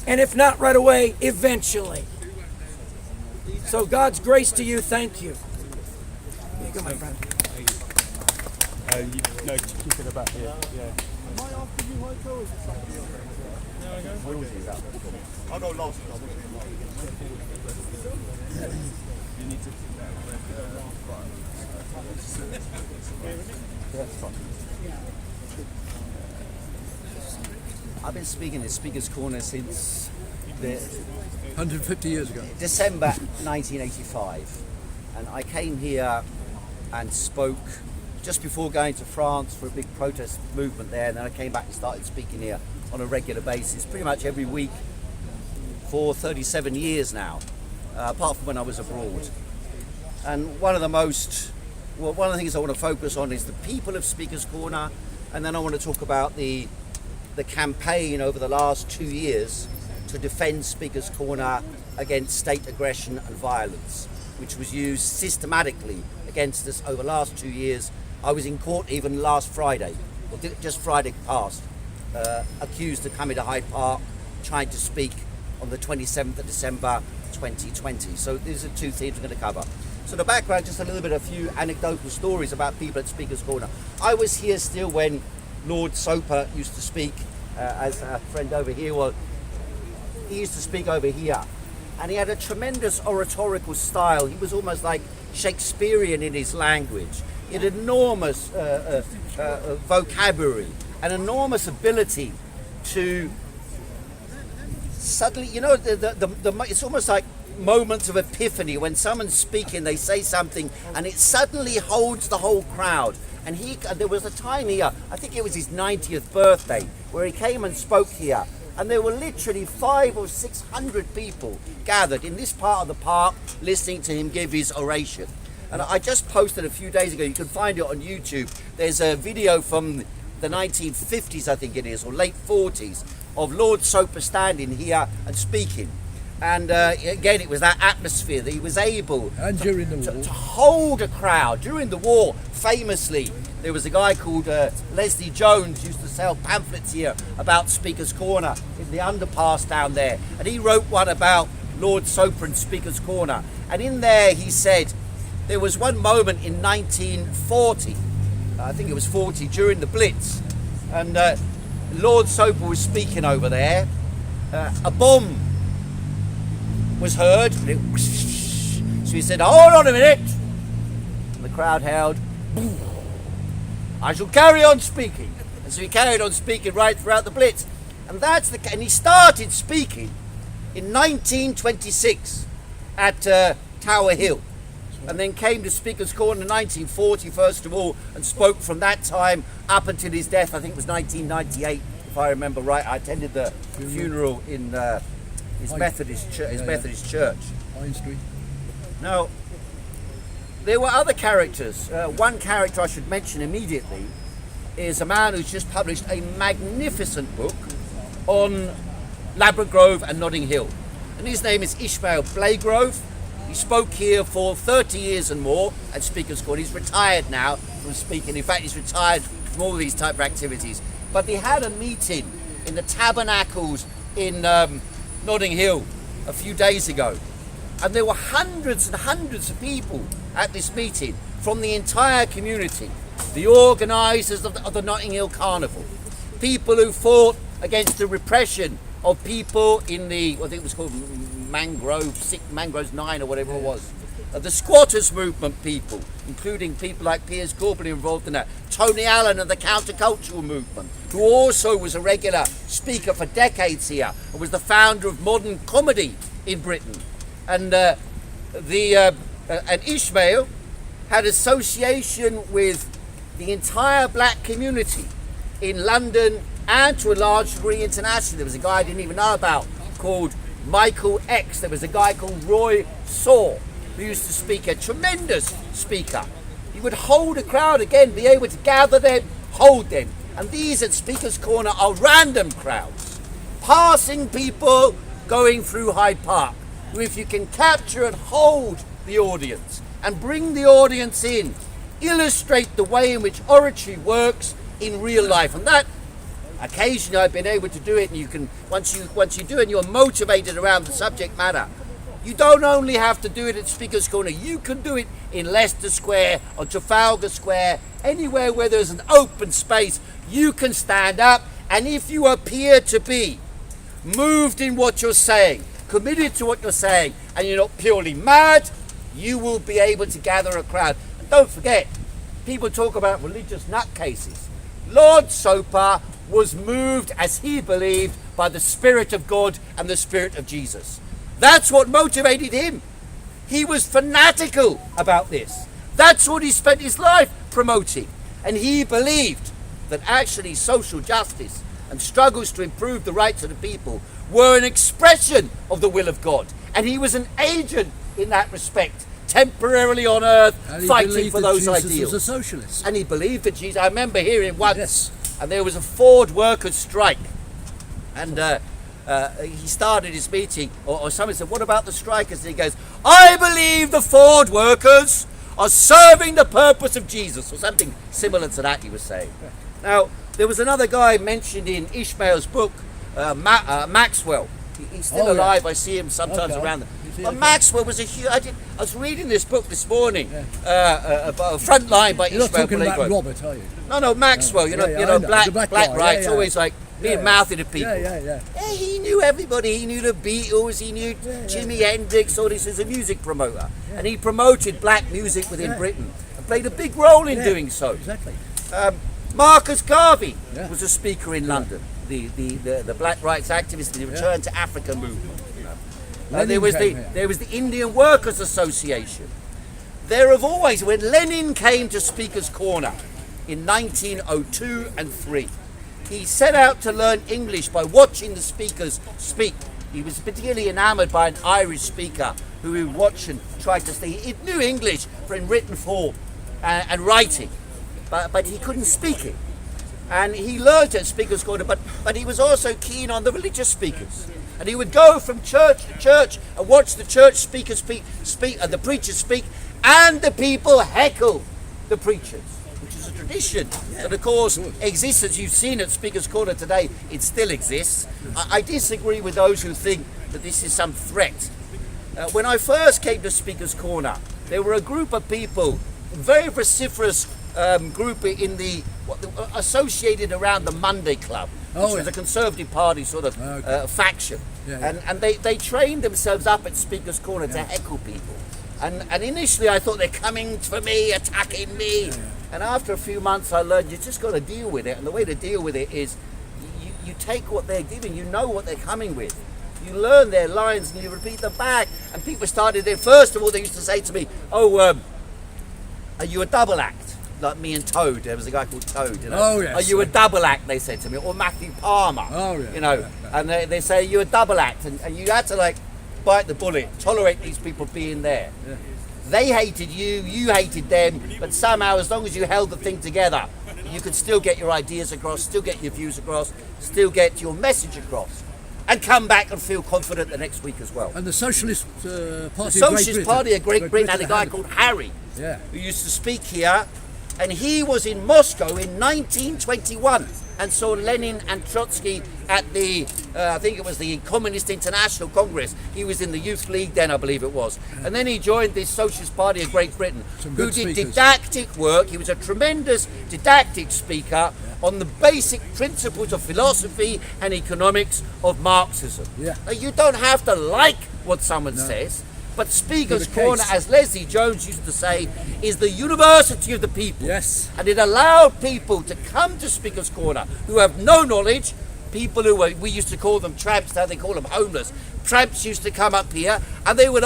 And if not right away, eventually. So God's grace to you, thank you. you go, my friend. No, keep it about here. Yeah. Am I after you, Heiko, or is it somebody else? No, I go. We always do that. I'll go last. You need to. I've been speaking at Speaker's Corner since 150 years ago. December 1985, and I came here and spoke just before going to France for a big protest movement there, and then I came back and started speaking here on a regular basis, pretty much every week for 37 years now, apart from when I was abroad. And one of the things I want to focus on is the people of Speaker's Corner, and then I want to talk about the campaign over the last 2 years to defend Speaker's Corner against state aggression and violence, which was used systematically against us over the last 2 years. I was in court even last Friday, or just Friday past, accused of coming to Hyde Park, trying to speak on the 27th of December 2020. So these are two themes we're going to cover. So the background, just a few anecdotal stories about people at Speaker's Corner. I was here still when Lord Soper used to speak, as a friend over here, he used to speak over here. And he had a tremendous oratorical style. He was almost like Shakespearean in his language. He had enormous vocabulary, an enormous ability to suddenly, it's almost like moments of epiphany. When someone's speaking, they say something and it suddenly holds the whole crowd. And there was a time here, I think it was his 90th birthday, where he came and spoke here. And there were literally 500 or 600 people gathered in this part of the park listening to him give his oration. And I just posted a few days ago, you can find it on YouTube, there's a video from the 1950s, I think it is, or late 40s, of Lord Soper standing here and speaking. And again, it was that atmosphere that he was able to hold a crowd. During the war, famously, there was a guy called Leslie Jones used to sell pamphlets here about Speaker's Corner in the underpass down there. And he wrote one about Lord Soper and Speaker's Corner. And in there he said, there was one moment in 1940, I think it was 40, during the Blitz, and Lord Soper was speaking over there. A bomb was heard, so he said, hold on a minute. And the crowd howled, I shall carry on speaking. And so he carried on speaking right throughout the Blitz. And and he started speaking in 1926 at Tower Hill, and then came to Speaker's Corner in 1940 first of all, and spoke from that time up until his death. I think it was 1998, if I remember right. I attended the funeral in his Methodist church. Pine Street. Now, there were other characters. One character I should mention immediately is a man who's just published a magnificent book on Ladbroke Grove and Notting Hill. And his name is Ishmael Blagrove. He spoke here for 30 years and more at Speaker's Corner. He's retired now from speaking. In fact, he's retired from all these type of activities. But they had a meeting in the Tabernacles in Notting Hill a few days ago. And there were hundreds and hundreds of people at this meeting from the entire community. The organisers of the Notting Hill Carnival. People who fought against the repression of people in I think it was called Mangroves 9 or whatever it was. The squatters movement people, including people like Piers Corbyn involved in that. Tony Allen and the countercultural movement, who also was a regular speaker for decades here and was the founder of modern comedy in Britain. And and Ishmael had association with the entire black community in London and to a large degree internationally. There was a guy I didn't even know about called Michael X. There was a guy called Roy Saw who used to speak, a tremendous speaker. He would hold a crowd again, be able to gather them, hold them. And these at Speaker's Corner are random crowds, passing people going through Hyde Park, who if you can capture and hold the audience and bring the audience in, illustrate the way in which oratory works in real life. And that occasionally I've been able to do it, and you can once you do it and you're motivated around the subject matter, You don't only have to do it at Speaker's Corner, you can do it in Leicester Square or Trafalgar Square, anywhere where there's an open space. You can stand up, and if you appear to be moved in what you're saying, committed to what you're saying, and you're not purely mad, you will be able to gather a crowd. And don't forget, people talk about religious nutcases. Lord Soper was moved, as he believed, by the Spirit of God and the Spirit of Jesus. That's what motivated him. He was fanatical about this. That's what he spent his life promoting. And he believed that actually social justice and struggles to improve the rights of the people were an expression of the will of God. And he was an agent in that respect, temporarily on earth, fighting for those ideals. Jesus was a socialist. And he believed that Jesus, I remember hearing once, and there was a Ford workers' strike. And he started his meeting, or someone said, what about the strikers? And he goes, I believe the Ford workers are serving the purpose of Jesus, or something similar to that he was saying. Now, there was another guy mentioned in Ishmael's book, Maxwell. He's still alive. I see him sometimes around there. But Maxwell was a huge... I was reading this book this morning, Frontline by You're Ishmael. not talking about Robert, are you? No, Maxwell. Black right. Yeah. Always like being mouthy to people. Yeah. He knew everybody. He knew the Beatles. He knew Jimi Hendrix. All this as a music promoter, and he promoted black music within Britain and played a big role in doing so. Exactly. Marcus Garvey was a speaker in London. The black rights activist in the Return to Africa movement. There was the Indian Workers Association. There have always, when Lenin came to Speaker's Corner in 1902 and 3, he set out to learn English by watching the speakers speak. He was particularly enamoured by an Irish speaker who he would watch and try to study. He knew English in written form and writing, but he couldn't speak it. And he learned at Speaker's Corner, but he was also keen on the religious speakers. And he would go from church to church and watch the church speakers speak, the preachers speak, and the people heckle the preachers, which is a tradition that, of course, exists, as you've seen at Speaker's Corner today. It still exists. I disagree with those who think that this is some threat. When I first came to Speaker's Corner, there were a group of people, very vociferous group in associated around the Monday Club, which was a Conservative Party sort of faction. And they trained themselves up at Speaker's Corner to heckle people. And initially I thought they're coming for me, attacking me. And after a few months I learned you just got to deal with it. And the way to deal with it is you take what they're giving, you know what they're coming with. You learn their lines and you repeat them back. And people started there. First of all, they used to say to me, are you a double act? Like me and Toad, there was a guy called Toad. You know? Oh, yes. Are you a double act? They said to me, or Matthew Palmer. Oh, yeah. You know, and they say you're a double act, and you had to like bite the bullet, tolerate these people being there. Yeah. They hated you, you hated them, but somehow, as long as you held the thing together, you could still get your ideas across, still get your views across, still get your message across, and come back and feel confident the next week as well. And the Socialist Party of Great Britain had a guy called Harry, who used to speak here. And he was in Moscow in 1921 and saw Lenin and Trotsky at the, I think it was the Communist International Congress. He was in the Youth League then, I believe it was. And then he joined the Socialist Party of Great Britain, who did didactic work. He was a tremendous didactic speaker on the basic principles of philosophy and economics of Marxism. Now, you don't have to like what someone says. But Speaker's Corner, as Leslie Jones used to say, is the university of the people. Yes. And it allowed people to come to Speaker's Corner who have no knowledge, people who we used to call them tramps, now they call them homeless. Tramps used to come up here and they would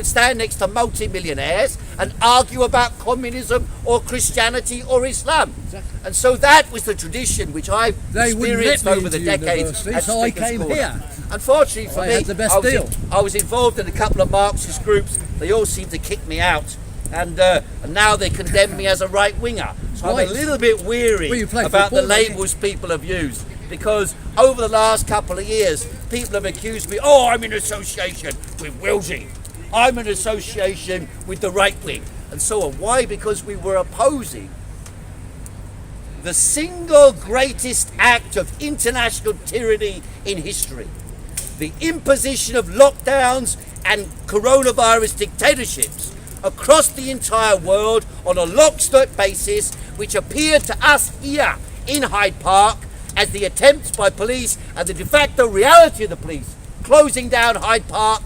stand next to multi-millionaires and argue about communism or Christianity or Islam. Exactly. And so that was the tradition which I've experienced over the decades at so I Speaker's came Corner. here. Unfortunately for I me, had the best deal. I was involved in a couple of Marxist groups. They all seemed to kick me out. And now they condemn me as a right-winger. So I'm a little bit weary about the labels people have used. Because over the last couple of years, people have accused me, I'm in association with Wilsey. I'm in association with the right wing. And so on. Why? Because we were opposing the single greatest act of international tyranny in history. The imposition of lockdowns and coronavirus dictatorships across the entire world on a lockstep basis, which appeared to us here in Hyde Park as the attempts by police and the de facto reality of the police closing down Hyde Park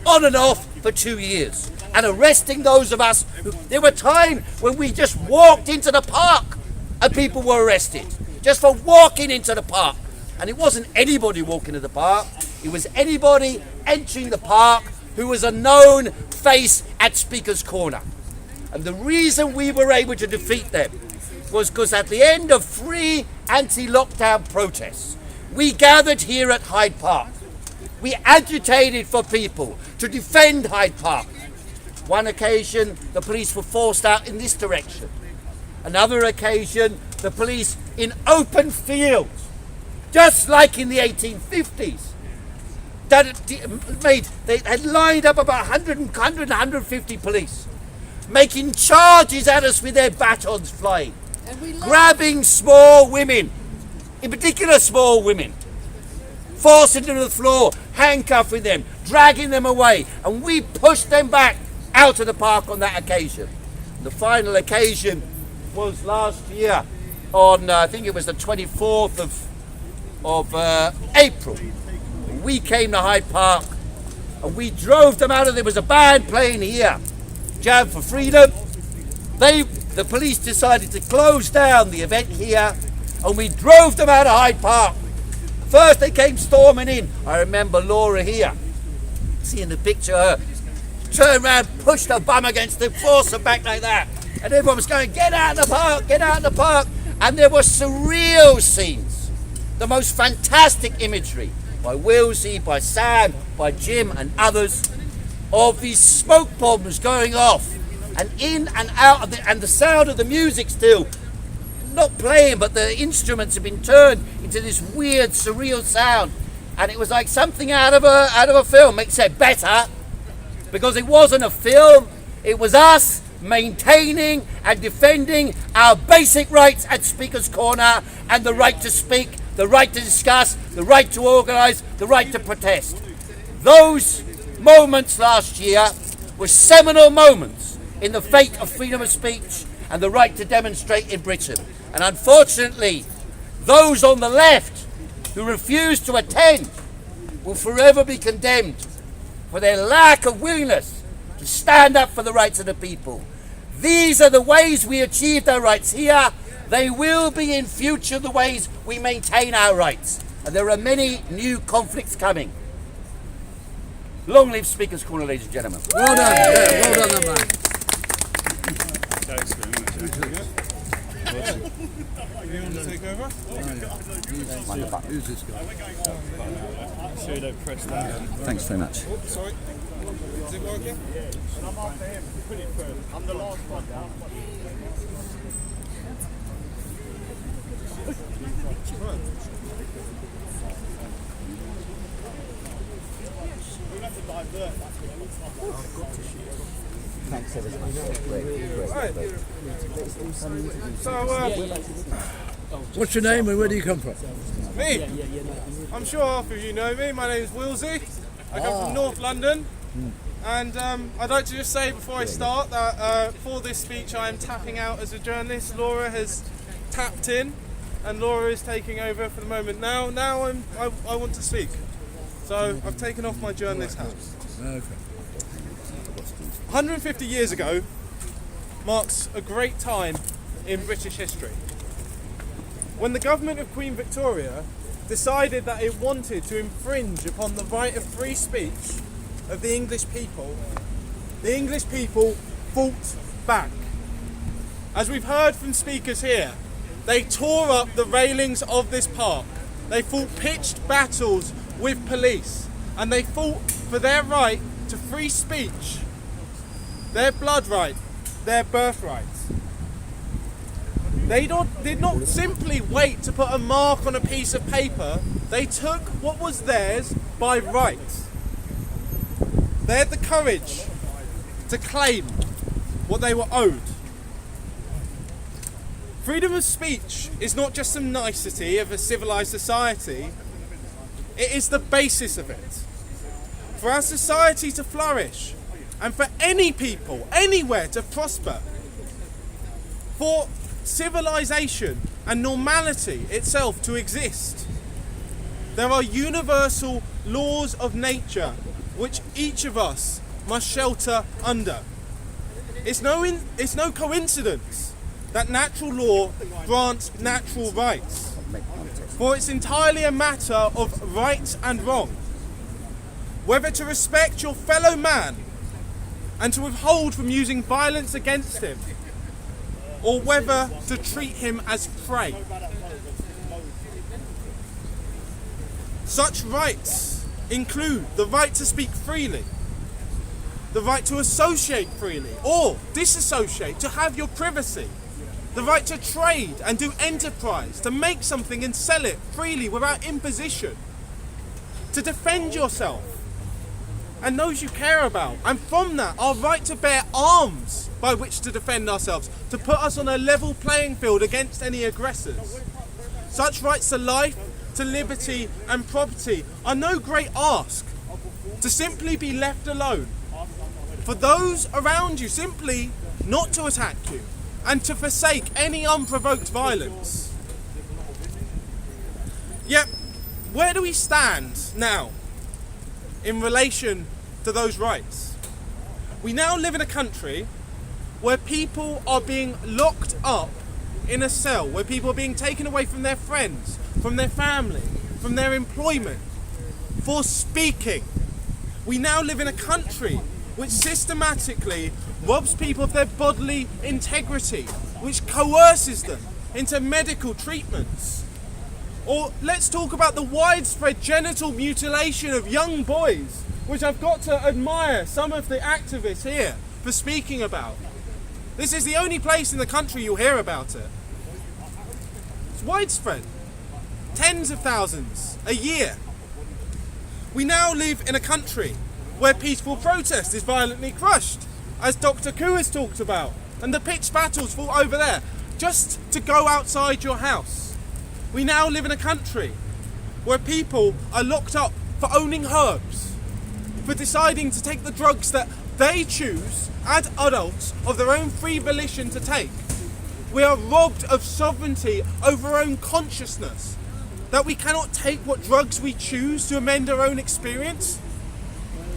on and off for 2 years and arresting those of us who, there were times when we just walked into the park and people were arrested just for walking into the park. And it wasn't anybody walking into the park, it was anybody entering the park who was a known face at Speaker's Corner. And the reason we were able to defeat them was because at the end of 3 anti-lockdown protests, we gathered here at Hyde Park. We agitated for people to defend Hyde Park. One occasion, the police were forced out in this direction. Another occasion, the police in open fields, just like in the 1850s, they had lined up about 150 police, making charges at us with their batons flying, grabbing small women, in particular small women, forcing them to the floor, handcuffing them, dragging them away, and we pushed them back out of the park on that occasion. The final occasion was last year on, I think it was the 24th of April. We came to Hyde Park and we drove them out of there. Was a band playing here, Jam for Freedom. The police decided to close down the event here and we drove them out of Hyde Park. First they came storming in. I remember Laura here, seeing the picture of her, turned around, pushed her bum against them, forced her back like that. And everyone was going, get out of the park, get out of the park. And there were surreal scenes, the most fantastic imagery by Wilsey, by Sam, by Jim and others, of these smoke bombs going off and in and out of and the sound of the music still not playing, but the instruments have been turned into this weird surreal sound, and it was like something out of a film, except better, because it wasn't a film, it was us maintaining and defending our basic rights at Speaker's Corner, and the right to speak, the right to discuss, the right to organise, the right to protest. Those moments last year were seminal moments in the fate of freedom of speech and the right to demonstrate in Britain. And unfortunately, those on the left who refuse to attend will forever be condemned for their lack of willingness to stand up for the rights of the people. These are the ways we achieved our rights here. They will be in future the ways we maintain our rights. And there are many new conflicts coming. Long live Speaker's Corner, ladies and gentlemen. Well done, yeah, well done, man. You want to take over? Who's this guy? So you don't press that. Thanks very much. Oh, sorry. Is it working? I'm the last one. Thanks ever so much. Great. So, what's your name and where do you come from? me? I'm sure half of you know me. My name is Wilsey. I come from North London. And I'd like to just say before I start that for this speech I am tapping out as a journalist. Laura has tapped in and Laura is taking over for the moment. Now I want to speak. So I've taken off my journalist hat. Okay. 150 years ago marks a great time in British history. When the government of Queen Victoria decided that it wanted to infringe upon the right of free speech of the English people fought back. As we've heard from speakers here, they tore up the railings of this park. They fought pitched battles with police, and they fought for their right to free speech, their blood right, their birthright. They did not simply wait to put a mark on a piece of paper. They took what was theirs by right. They had the courage to claim what they were owed. Freedom of speech is not just some nicety of a civilized society, it is the basis of it. for our society to flourish, and for any people, anywhere to prosper, for civilization and normality itself to exist. There are universal laws of nature which each of us must shelter under. It's no coincidence that natural law grants natural rights, for it's entirely a matter of right and wrong. Whether to respect your fellow man and to withhold from using violence against him, or whether to treat him as prey. Such rights include the right to speak freely, the right to associate freely or disassociate, to have your privacy, the right to trade and do enterprise, to make something and sell it freely without imposition, to defend yourself and those you care about, and from that our right to bear arms by which to defend ourselves, to put us on a level playing field against any aggressors. Such rights to life, to liberty and property are no great ask, to simply be left alone, for those around you simply not to attack you, and to forsake any unprovoked violence. Yet, where do we stand now in relation to those rights? We now live in a country where people are being locked up in a cell, where people are being taken away from their friends, from their family, from their employment, for speaking. We now live in a country which systematically robs people of their bodily integrity, which coerces them into medical treatments. Or let's talk about the widespread genital mutilation of young boys, which I've got to admire some of the activists here for speaking about. This is the only place in the country you'll hear about it. It's widespread. Tens of thousands a year. We now live in a country where peaceful protest is violently crushed, as Dr. Koo has talked about, and the pitched battles fought over there, just to go outside your house. We now live in a country where people are locked up for owning herbs, for deciding to take the drugs that they choose as adults of their own free volition to take. We are robbed of sovereignty over our own consciousness, that we cannot take what drugs we choose to amend our own experience,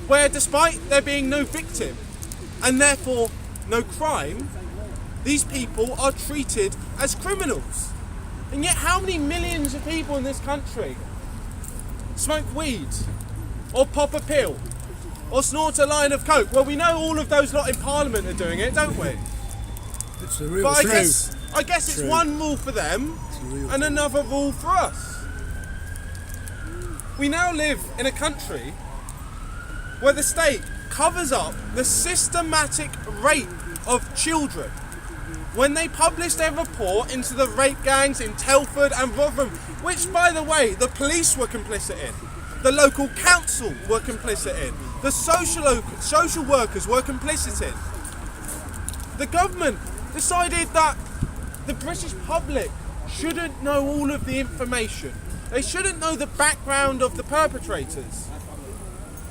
where despite there being no victim and therefore no crime, these people are treated as criminals. And yet how many millions of people in this country smoke weed or pop a pill or snort a line of coke? Well, we know all of those lot in Parliament are doing it, don't we? It's the real But truth. I guess it's one rule for them and another rule for us. We now live in a country where the state covers up the systematic rape of children when they published their report into the rape gangs in Telford and Rotherham, which, by the way, the police were complicit in, the local council were complicit in, the social workers were complicit in. The government decided that the British public shouldn't know all of the information. They shouldn't know the background of the perpetrators.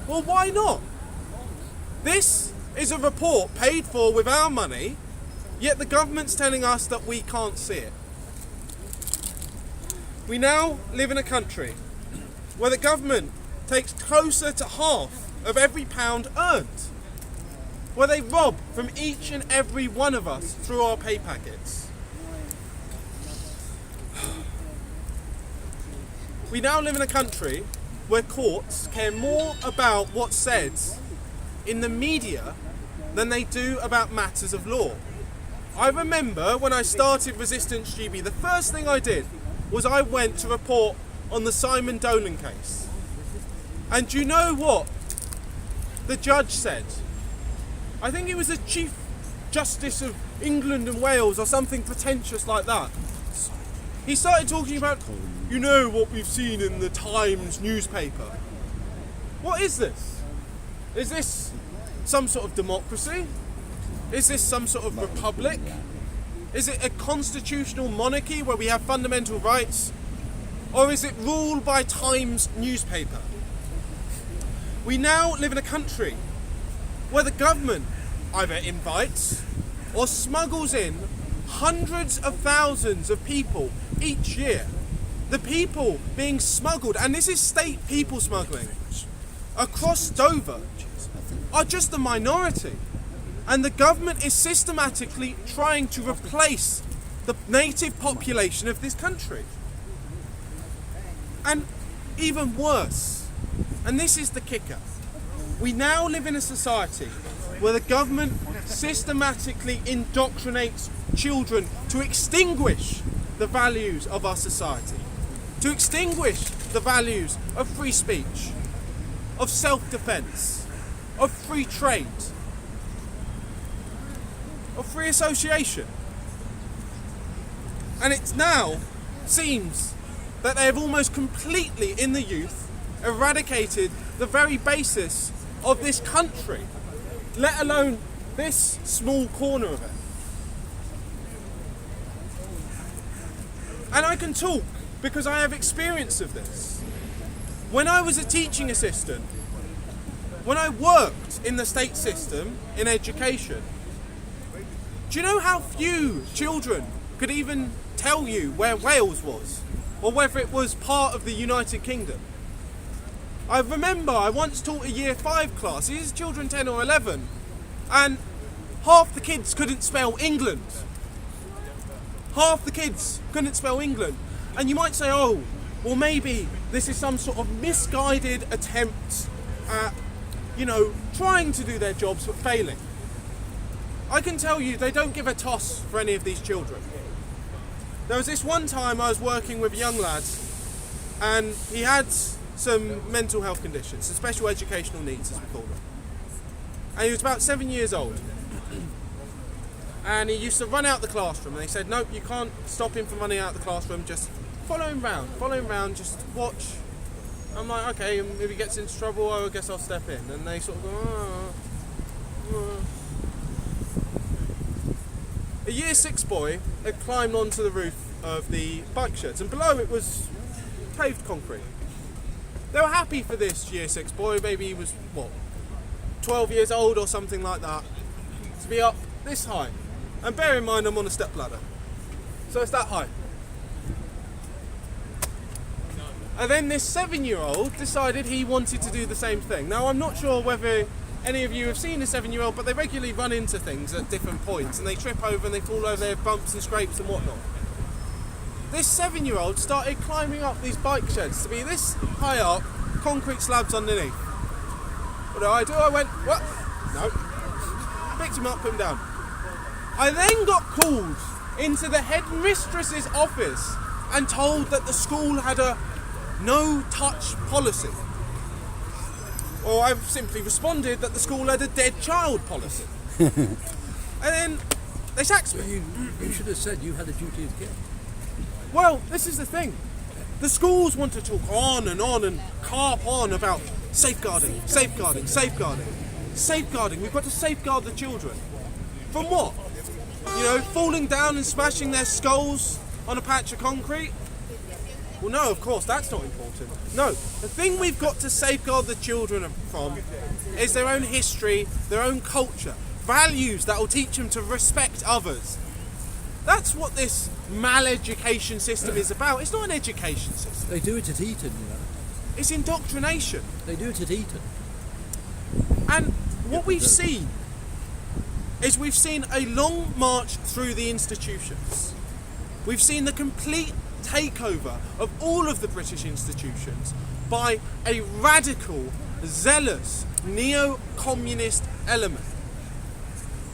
Well, why not? This is a report paid for with our money, yet the government's telling us that we can't see it. We now live in a country where the government takes closer to half of every pound earned, where they rob from each and every one of us through our pay packets. We now live in a country where courts care more about what's said in the media than they do about matters of law. I remember when I started Resistance GB, the first thing I did was I went to report on the Simon Dolan case. And do you know what the judge said? I think he was the Chief Justice of England and Wales or something pretentious like that. He started talking about, you know what we've seen in the Times newspaper. What is this? Is this some sort of democracy? Is this some sort of republic? Is it a constitutional monarchy where we have fundamental rights? Or is it ruled by Times newspaper? We now live in a country where the government either invites or smuggles in hundreds of thousands of people each year. The people being smuggled, and this is state people smuggling, across Dover are just a minority. And the government is systematically trying to replace the native population of this country. And even worse, and this is the kicker, we now live in a society where the government systematically indoctrinates children to extinguish the values of our society, to extinguish the values of free speech, of self-defense, of free trade, of free association. And it now seems that they have almost completely, in the youth, eradicated the very basis of this country, let alone this small corner of it. And I can talk because I have experience of this. When I was a teaching assistant, when I worked in the state system in education, do you know how few children could even tell you where Wales was, or whether it was part of the United Kingdom? I remember I once taught a year 5 class, these are children 10 or 11, and half the kids couldn't spell England. Half the kids couldn't spell England. And you might say, oh, well maybe this is some sort of misguided attempt at, trying to do their jobs but failing. I can tell you they don't give a toss for any of these children. There was this one time I was working with a young lad, and he had some mental health conditions, some special educational needs as we call them. And he was about 7 years old. And he used to run out the classroom, and they said, nope, you can't stop him from running out the classroom, just follow him round, just watch. I'm like, okay, and if he gets into trouble, I guess I'll step in. And they sort of go, A year 6 boy had climbed onto the roof of the bike sheds, and below it was paved concrete. They were happy for this year 6 boy, maybe he was, 12 years old or something like that, to be up this high. And bear in mind I'm on a step ladder, so it's that high. And then this 7-year-old decided he wanted to do the same thing. Now I'm not sure whether any of you have seen a 7-year-old, but they regularly run into things at different points, and they trip over and they fall over, they have bumps and scrapes and whatnot. This 7-year-old started climbing up these bike sheds to be this high up, concrete slabs underneath. What did I do? I went, what? No. Picked him up, put him down. I then got called into the headmistress's office and told that the school had a no-touch policy. Or I've simply responded that the school had a dead child policy. And then they sacked me. You should have said you had a duty of care. Well, this is the thing. The schools want to talk on and carp on about safeguarding. Safeguarding. We've got to safeguard the children. From what? Falling down and smashing their skulls on a patch of concrete? Well, no, of course, that's not important. No, the thing we've got to safeguard the children from is their own history, their own culture, values that will teach them to respect others. That's what this mal-education system is about. It's not an education system. They do it at Eton, It's indoctrination. They do it at Eton. And what we've seen is we've seen a long march through the institutions. We've seen the complete takeover of all of the British institutions by a radical, zealous, neo-communist element.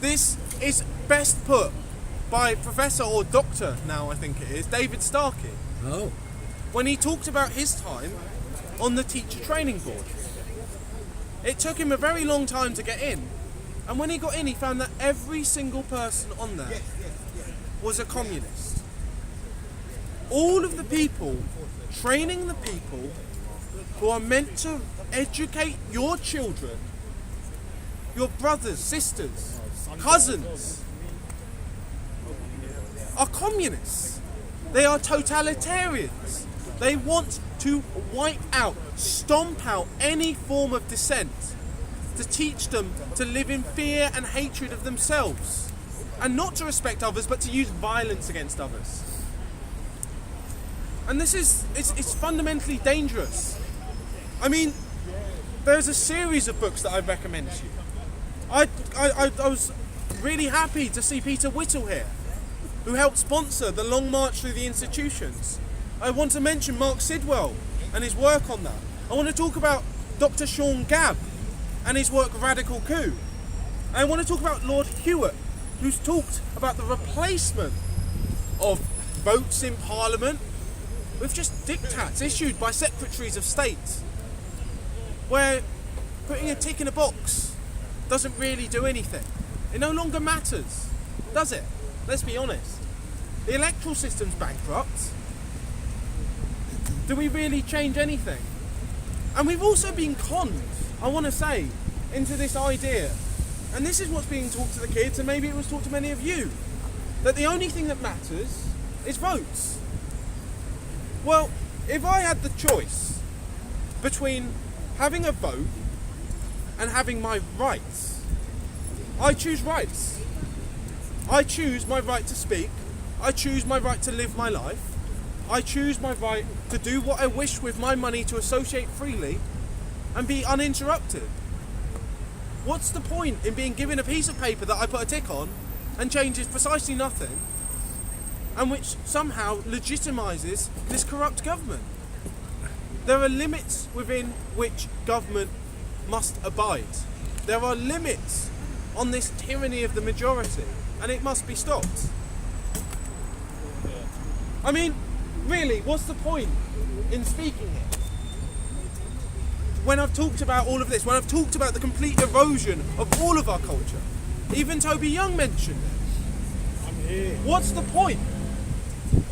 This is best put by Professor or Doctor now I think it is, David Starkey. Oh. When he talked about his time on the teacher training board. It took him a very long time to get in, and when he got in he found that every single person on there was a communist. All of the people training the people who are meant to educate your children, your brothers, sisters, cousins, are communists. They are totalitarians. They want to wipe out, stomp out any form of dissent, to teach them to live in fear and hatred of themselves, and not to respect others, but to use violence against others. And this is, it's fundamentally dangerous. I mean, there's a series of books that I recommend to you. I was really happy to see Peter Whittle here, who helped sponsor the Long March Through the Institutions. I want to mention Mark Sidwell and his work on that. I want to talk about Dr. Sean Gabb and his work Radical Coup. I want to talk about Lord Hewitt, who's talked about the replacement of votes in Parliament with just diktats issued by secretaries of state, where putting a tick in a box doesn't really do anything. It no longer matters, does it? Let's be honest. The electoral system's bankrupt. Do we really change anything? And we've also been conned, I want to say, into this idea, and this is what's being taught to the kids, and maybe it was taught to many of you, that the only thing that matters is votes. Well, if I had the choice between having a vote and having my rights, I choose rights. I choose my right to speak. I choose my right to live my life. I choose my right to do what I wish with my money, to associate freely and be uninterrupted. What's the point in being given a piece of paper that I put a tick on and changes precisely nothing, and which somehow legitimizes this corrupt government? There are limits within which government must abide. There are limits on this tyranny of the majority, and it must be stopped. I mean, really, what's the point in speaking here? When I've talked about all of this, when I've talked about the complete erosion of all of our culture, even Toby Young mentioned it. I'm here. What's the point?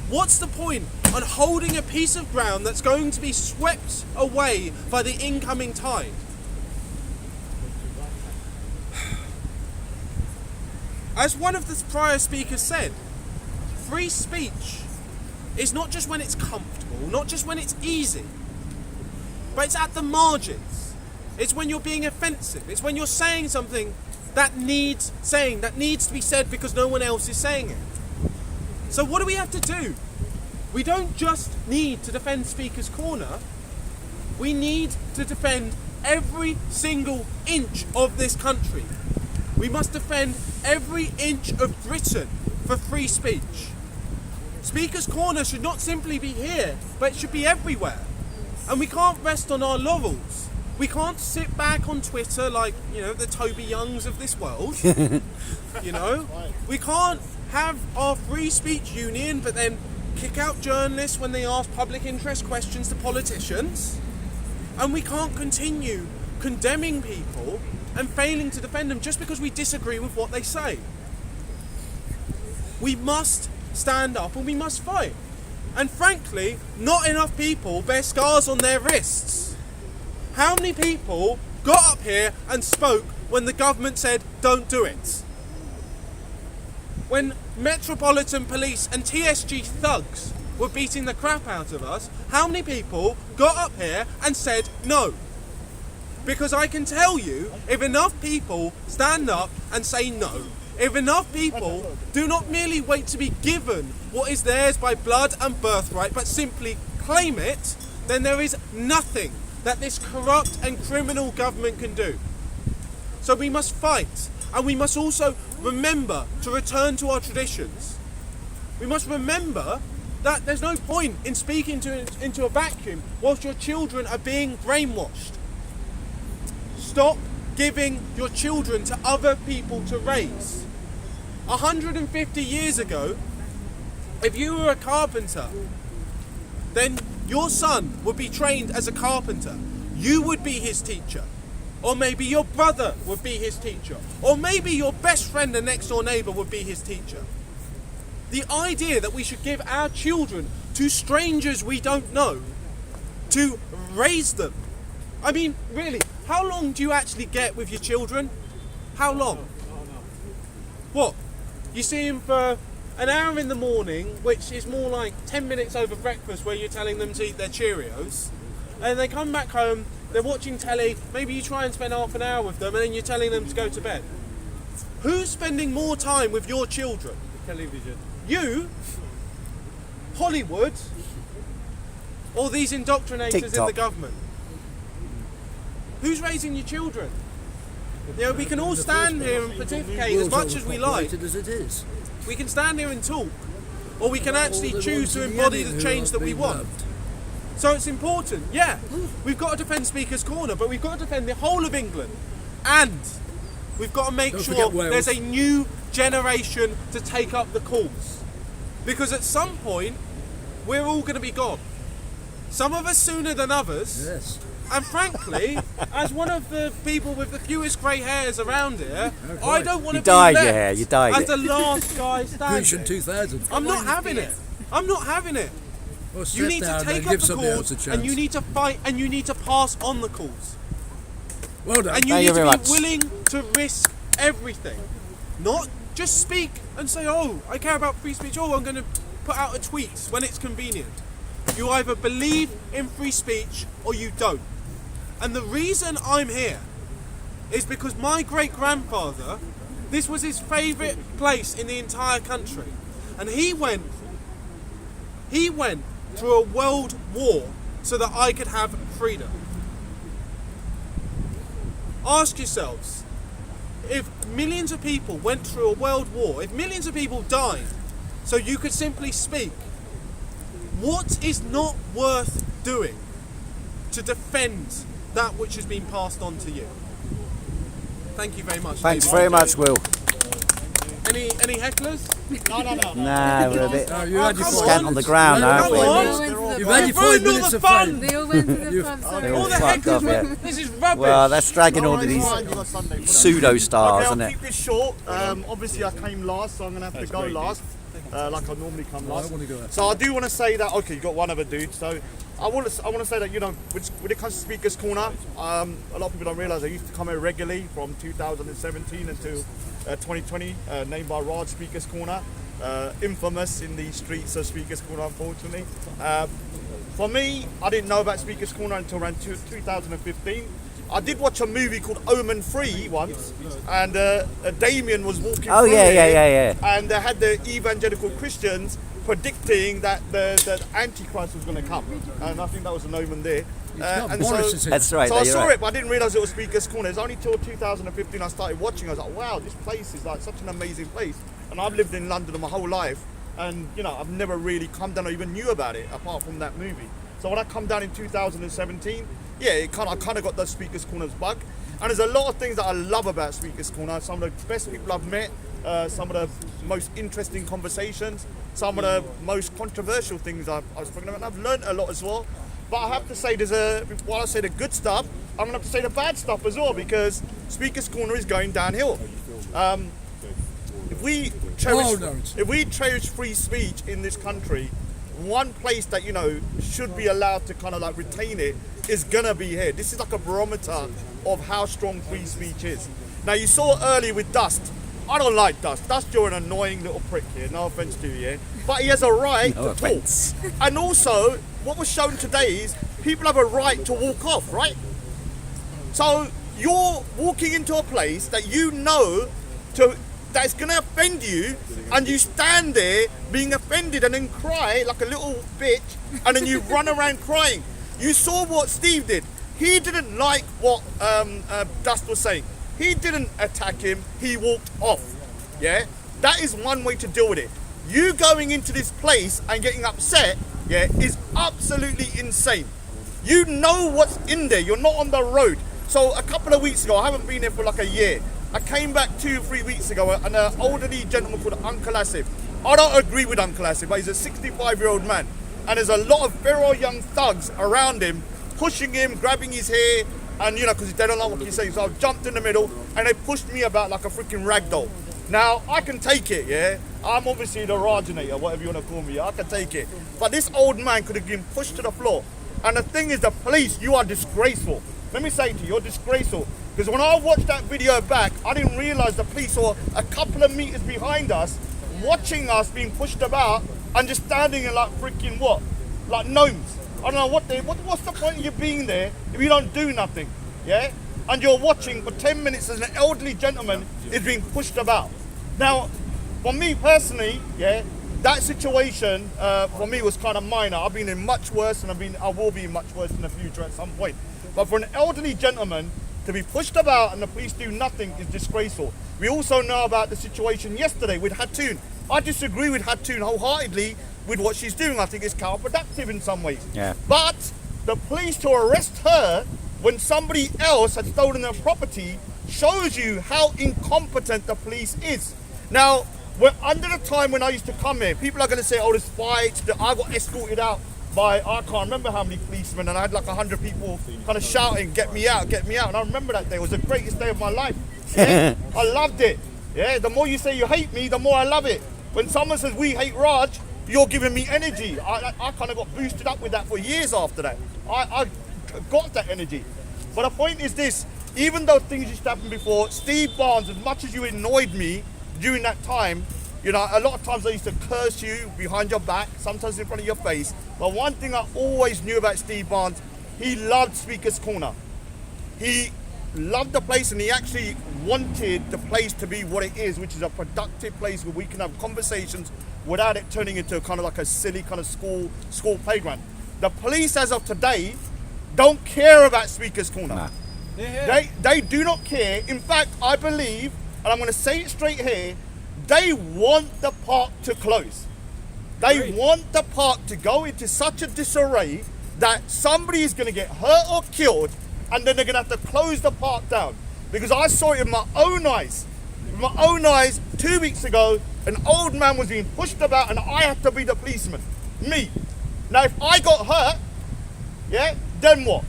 What's the point on holding a piece of ground that's going to be swept away by the incoming tide? As one of the prior speakers said, free speech is not just when it's comfortable, not just when it's easy, but it's at the margins. It's when you're being offensive. It's when you're saying something that needs saying, that needs to be said because no one else is saying it. So what do we have to do? We don't just need to defend Speaker's Corner. We need to defend every single inch of this country. We must defend every inch of Britain for free speech. Speaker's Corner should not simply be here, but it should be everywhere. And we can't rest on our laurels. We can't sit back on Twitter like, the Toby Youngs of this world. We can't have our free speech union, but then kick out journalists when they ask public interest questions to politicians. And we can't continue condemning people and failing to defend them just because we disagree with what they say. We must stand up and we must fight. And frankly, not enough people bear scars on their wrists. How many people got up here and spoke when the government said, don't do it? When Metropolitan Police and TSG thugs were beating the crap out of us, how many people got up here and said no? Because I can tell you, if enough people stand up and say no, if enough people do not merely wait to be given what is theirs by blood and birthright, but simply claim it, then there is nothing that this corrupt and criminal government can do. So we must fight, and we must also remember to return to our traditions. We must remember that there's no point in speaking into a vacuum whilst your children are being brainwashed. Stop giving your children to other people to raise. 150 years ago, if you were a carpenter, then your son would be trained as a carpenter. You would be his teacher. Or maybe your brother would be his teacher. Or maybe your best friend and next door neighbour would be his teacher. The idea that we should give our children to strangers we don't know to raise them. I mean, really, how long do you actually get with your children? How long? What? You see them for an hour in the morning, which is more like 10 minutes over breakfast where you're telling them to eat their Cheerios, and they come back home, they're watching telly, maybe you try and spend half an hour with them and then you're telling them to go to bed. Who's spending more time with your children? Television. You, Hollywood, or these indoctrinators in TikTok. the government? Who's raising your children? You know, we can all stand here and pontificate as much as we like. As it is. We can stand here and talk, or we can actually choose to embody the change that we want. So it's important, yeah, we've got to defend Speaker's Corner, but we've got to defend the whole of England, and we've got to make Don't sure forget Wales. there's a new generation to take up the cause. Because at some point, we're all going to be gone. Some of us sooner than others. Yes. And frankly, as one of the people with the fewest grey hairs around here, I don't want to be dyed your left hair, you dyed as it. the last guy Grecian standing. 2000. I'm not having it. I'm not having it. Well, You sit need to down take and up give the somebody else a cause, chance. and you need to fight, and you need to pass on the cause. Well done. And you Thank need you to very be much. willing to risk everything. Not just speak and say, oh, I care about free speech, oh, I'm going to put out a tweet when it's convenient. You either believe in free speech or you don't. And the reason I'm here is because my great-grandfather, this was his favourite place in the entire country. And he went through a world war so that I could have freedom. Ask yourselves, if millions of people went through a world war, if millions of people died so you could simply speak, what is not worth doing to defend that which has been passed on to you? Thank you very much. Thanks David. very much, Will. Any hecklers? No. Nah, we're a bit you had your scant on the ground now, Come haven't we? on. You've had your 5 minutes of fame. They all went to the pub, sorry. They're all All the fucked hecklers up, were, yeah. this is rubbish. Well, that's dragging all of these pseudo stars, Okay, isn't I'll it? keep this short. Obviously, I came last, so I'm going to have to go last, like I normally come last. So I do want to say that, okay, you got one other dude. So I want to say that, you know, when it comes to Speaker's Corner, a lot of people don't realise I used to come here regularly from 2017 until 2020, named by Raj Speaker's Corner. Infamous in the streets of Speaker's Corner, unfortunately. For me, I didn't know about Speaker's Corner until around 2015. I did watch a movie called Omen 3 once, and Damien was walking through it, and they had the evangelical Christians predicting that the Antichrist was going to come, and I think that was an omen there. And so, that's right. So I saw right. it, but I didn't realise it was Speaker's Corner. It's only till 2015 I started watching. I was like, wow, this place is like such an amazing place. And I've lived in London my whole life, and you know, I've never really come down or even knew about it apart from that movie. So when I come down in 2017, yeah, I kind of got the Speaker's Corner's bug. And there's a lot of things that I love about Speaker's Corner. Some of the best people I've met, some of the most interesting conversations, some of the most controversial things I've spoken about. And I've learned a lot as well. But I have to say, while I say the good stuff, I'm going to have to say the bad stuff as well, because Speaker's Corner is going downhill. If we cherish free speech in this country, one place that, you know, should be allowed to kind of like retain it is gonna be here. This is like a barometer of how strong free speech is. Now, you saw earlier with Dust. I don't like Dust. Dust, you're an annoying little prick here. No offense to you, yeah? But he has a right to talk. And also, what was shown today is people have a right to walk off, right? So you're walking into a place that you know that's going to offend you, and you stand there being offended and then cry like a little bitch, and then you run around crying. You saw what Steve did. He didn't like what Dust was saying. He didn't attack him, he walked off. Yeah? That is one way to deal with it. You going into this place and getting upset, yeah, is absolutely insane. You know what's in there, you're not on the road. So a couple of weeks ago, I haven't been here for like a year. I came back 2 or 3 weeks ago, and an elderly gentleman called Uncle Asif. I don't agree with Uncle Asif, but he's a 65-year-old man. And there's a lot of feral young thugs around him, pushing him, grabbing his hair, and you know, because they don't like what he's saying. So I've jumped in the middle, and they pushed me about like a freaking rag doll. Now, I can take it, yeah? I'm obviously the Rajanator, whatever you want to call me, I can take it. But this old man could have been pushed to the floor. And the thing is, the police, you are disgraceful. Let me say to you, you're disgraceful. Because when I watched that video back, I didn't realise the police were a couple of meters behind us, watching us being pushed about and just standing in like freaking what? Like gnomes. I don't know what's the point of you being there if you don't do nothing, yeah? And you're watching for 10 minutes as an elderly gentleman is being pushed about. Now, for me personally, yeah, that situation for me was kind of minor. I've been in much worse, and I will be in much worse in the future at some point. But for an elderly gentleman to be pushed about and the police do nothing is disgraceful. We also know about the situation yesterday with Hatun. I disagree with Hatun wholeheartedly with what she's doing. I think it's counterproductive in some ways. Yeah. But the police to arrest her when somebody else had stolen their property shows you how incompetent the police is. Now, we're under the time when I used to come here, people are going to say, oh, there's fights, I got escorted out by, I can't remember how many policemen, and I had like 100 people kind of shouting, get me out, get me out. And I remember that day. It was the greatest day of my life. Yeah? I loved it. Yeah, the more you say you hate me, the more I love it. When someone says we hate Raj, you're giving me energy. I kind of got boosted up with that for years after that. I got that energy. But the point is this, even though things used to happen before, Steve Barnes, as much as you annoyed me during that time, you know, a lot of times I used to curse you behind your back, sometimes in front of your face. But one thing I always knew about Steve Barnes, he loved Speaker's Corner. He loved the place, and he actually wanted the place to be what it is, which is a productive place where we can have conversations without it turning into kind of like a silly kind of school playground. The police, as of today, don't care about Speaker's Corner. Nah. They do not care. In fact, I believe, and I'm going to say it straight here, they want the park to close. They want the park to go into such a disarray that somebody is going to get hurt or killed, and then they're going to have to close the park down. Because I saw it with my own eyes. With my own eyes, 2 weeks ago, an old man was being pushed about and I had to be the policeman. Me. Now, if I got hurt, yeah, then what?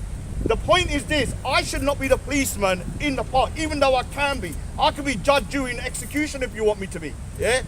The point is this, I should not be the policeman in the park, even though I can be. I can be judge, jury, and execution if you want me to be, yeah?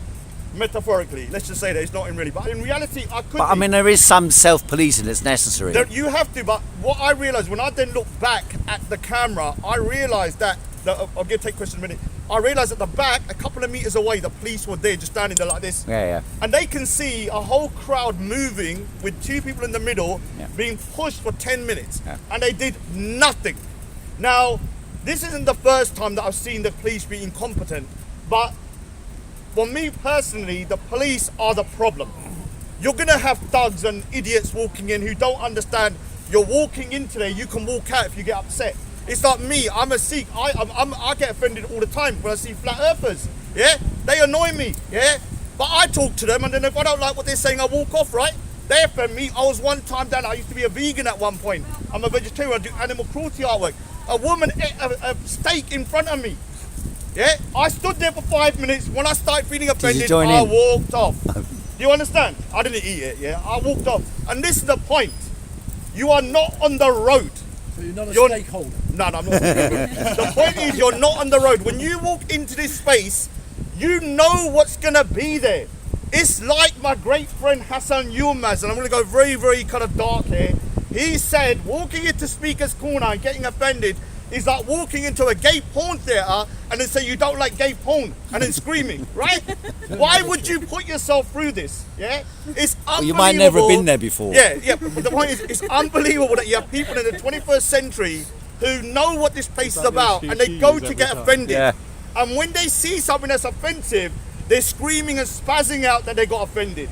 Metaphorically, let's just say that it's not in really, but in reality, I could But I mean, there is some self-policing that's necessary. You have to, but what I realised, when I then looked back at the camera, I realised that, I'm going to take questions in a minute, I realised at the back, a couple of metres away, the police were there, just standing there like this. Yeah. And they can see a whole crowd moving with two people in the middle, being pushed for 10 minutes. Yeah. And they did nothing. Now, this isn't the first time that I've seen the police be incompetent, but for me personally, the police are the problem. You're going to have thugs and idiots walking in who don't understand. You're walking into there, you can walk out if you get upset. It's like me, I'm a Sikh, I get offended all the time when I see flat earthers, yeah? They annoy me, yeah? But I talk to them, and then if I don't like what they're saying, I walk off, right? They offend me. I was one time down, I used to be a vegan at one point. I'm a vegetarian, I do animal cruelty artwork. A woman ate a steak in front of me, yeah? I stood there for 5 minutes. When I started feeling offended, I walked off. Do you understand? I didn't eat it, yeah? I walked off. And this is the point. You are not on the road. So you're not a stakeholder? No, I'm not. The point is, you're not on the road. When you walk into this space, you know what's going to be there. It's like my great friend Hassan Yilmaz, and I'm going to go very, very kind of dark here. He said, walking into Speaker's Corner and getting offended is like walking into a gay porn theatre and then say you don't like gay porn and then screaming, right? Why would you put yourself through this? Yeah, it's unbelievable. Well, you might never have been there before. Yeah. But the point is, it's unbelievable that you have people in the 21st century who know what this place is about and they go to get offended. Yeah. And when they see something that's offensive, they're screaming and spazzing out that they got offended.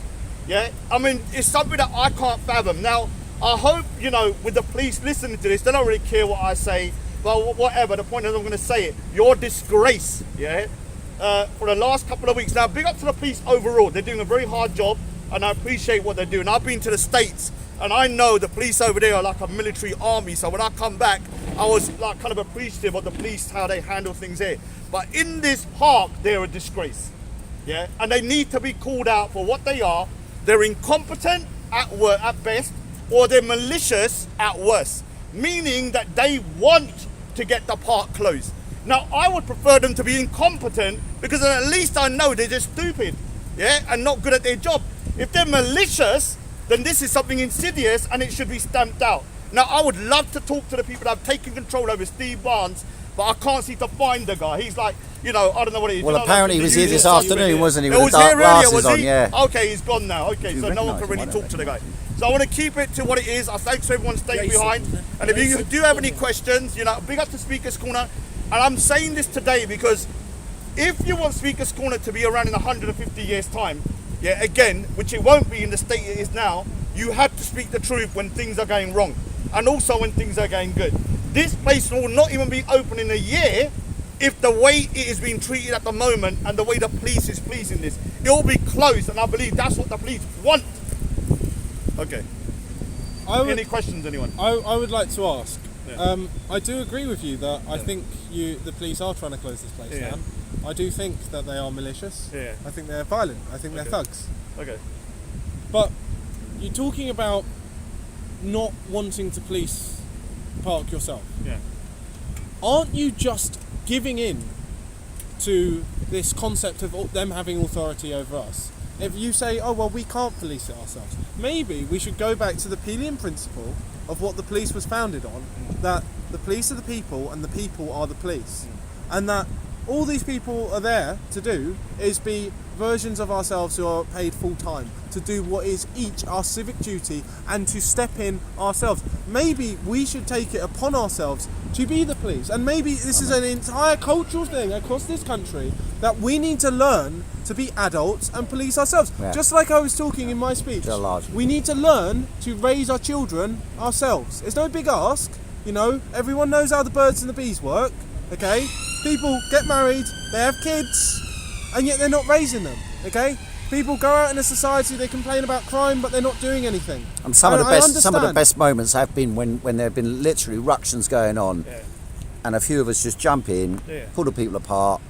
Yeah, I mean, it's something that I can't fathom. Now, I hope, you know, with the police listening to this, they don't really care what I say. But whatever, the point is I'm going to say it. You're a disgrace, yeah? For the last couple of weeks. Now, big up to the police overall. They're doing a very hard job, and I appreciate what they're doing. I've been to the States, and I know the police over there are like a military army. So when I come back, I was like kind of appreciative of the police, how they handle things here. But in this park, they're a disgrace, yeah? And they need to be called out for what they are. They're incompetent at best, or they're malicious at worst. Meaning that they want to get the park closed. Now, I would prefer them to be incompetent because then at least I know they're just stupid, yeah, and not good at their job. If they're malicious, then this is something insidious and it should be stamped out. Now, I would love to talk to the people that have taken control over Steve Barnes, but I can't seem to find the guy. He's like you know, I don't know what it is. Well, you know, apparently like, he was here this afternoon, wasn't he? It With was the dark here earlier, glasses was on, he? yeah. Okay, he's gone now. Okay, so no one can really talk to the guy. So I want to keep it to what it is. I thanks for everyone staying behind. And if you do have any questions, you know, big up to Speaker's Corner. And I'm saying this today because if you want Speaker's Corner to be around in 150 years' time, yeah, again, which it won't be in the state it is now, you have to speak the truth when things are going wrong, and also when things are going good. This place will not even be open in a year if the way it is being treated at the moment and the way the police is policing this. It will be closed, and I believe that's what the police want. Okay. Any questions, anyone? I would like to ask. Yeah. I do agree with you that I think the police are trying to close this place down. I do think that they are malicious. Yeah. I think they're violent. I think they're thugs. Okay. But you're talking about not wanting to police park yourself. Yeah. Aren't you just giving in to this concept of them having authority over us? If you say, oh, well, we can't police it ourselves, maybe we should go back to the Pelian principle of what the police was founded on, that the police are the people and the people are the police. And that all these people are there to do is be versions of ourselves who are paid full time to do what is each our civic duty and to step in ourselves. Maybe we should take it upon ourselves to be the police, and maybe this is an entire cultural thing across this country that we need to learn to be adults and police ourselves. Yeah. Just like I was talking in my speech, we need to learn to raise our children ourselves. It's no big ask, you know, everyone knows how the birds and the bees work, okay? People get married, they have kids, and yet they're not raising them, okay? People go out in a society, they complain about crime, but they're not doing anything. And some of the best moments have been when there have been literally ructions going on, and a few of us just jump in, pull the people apart,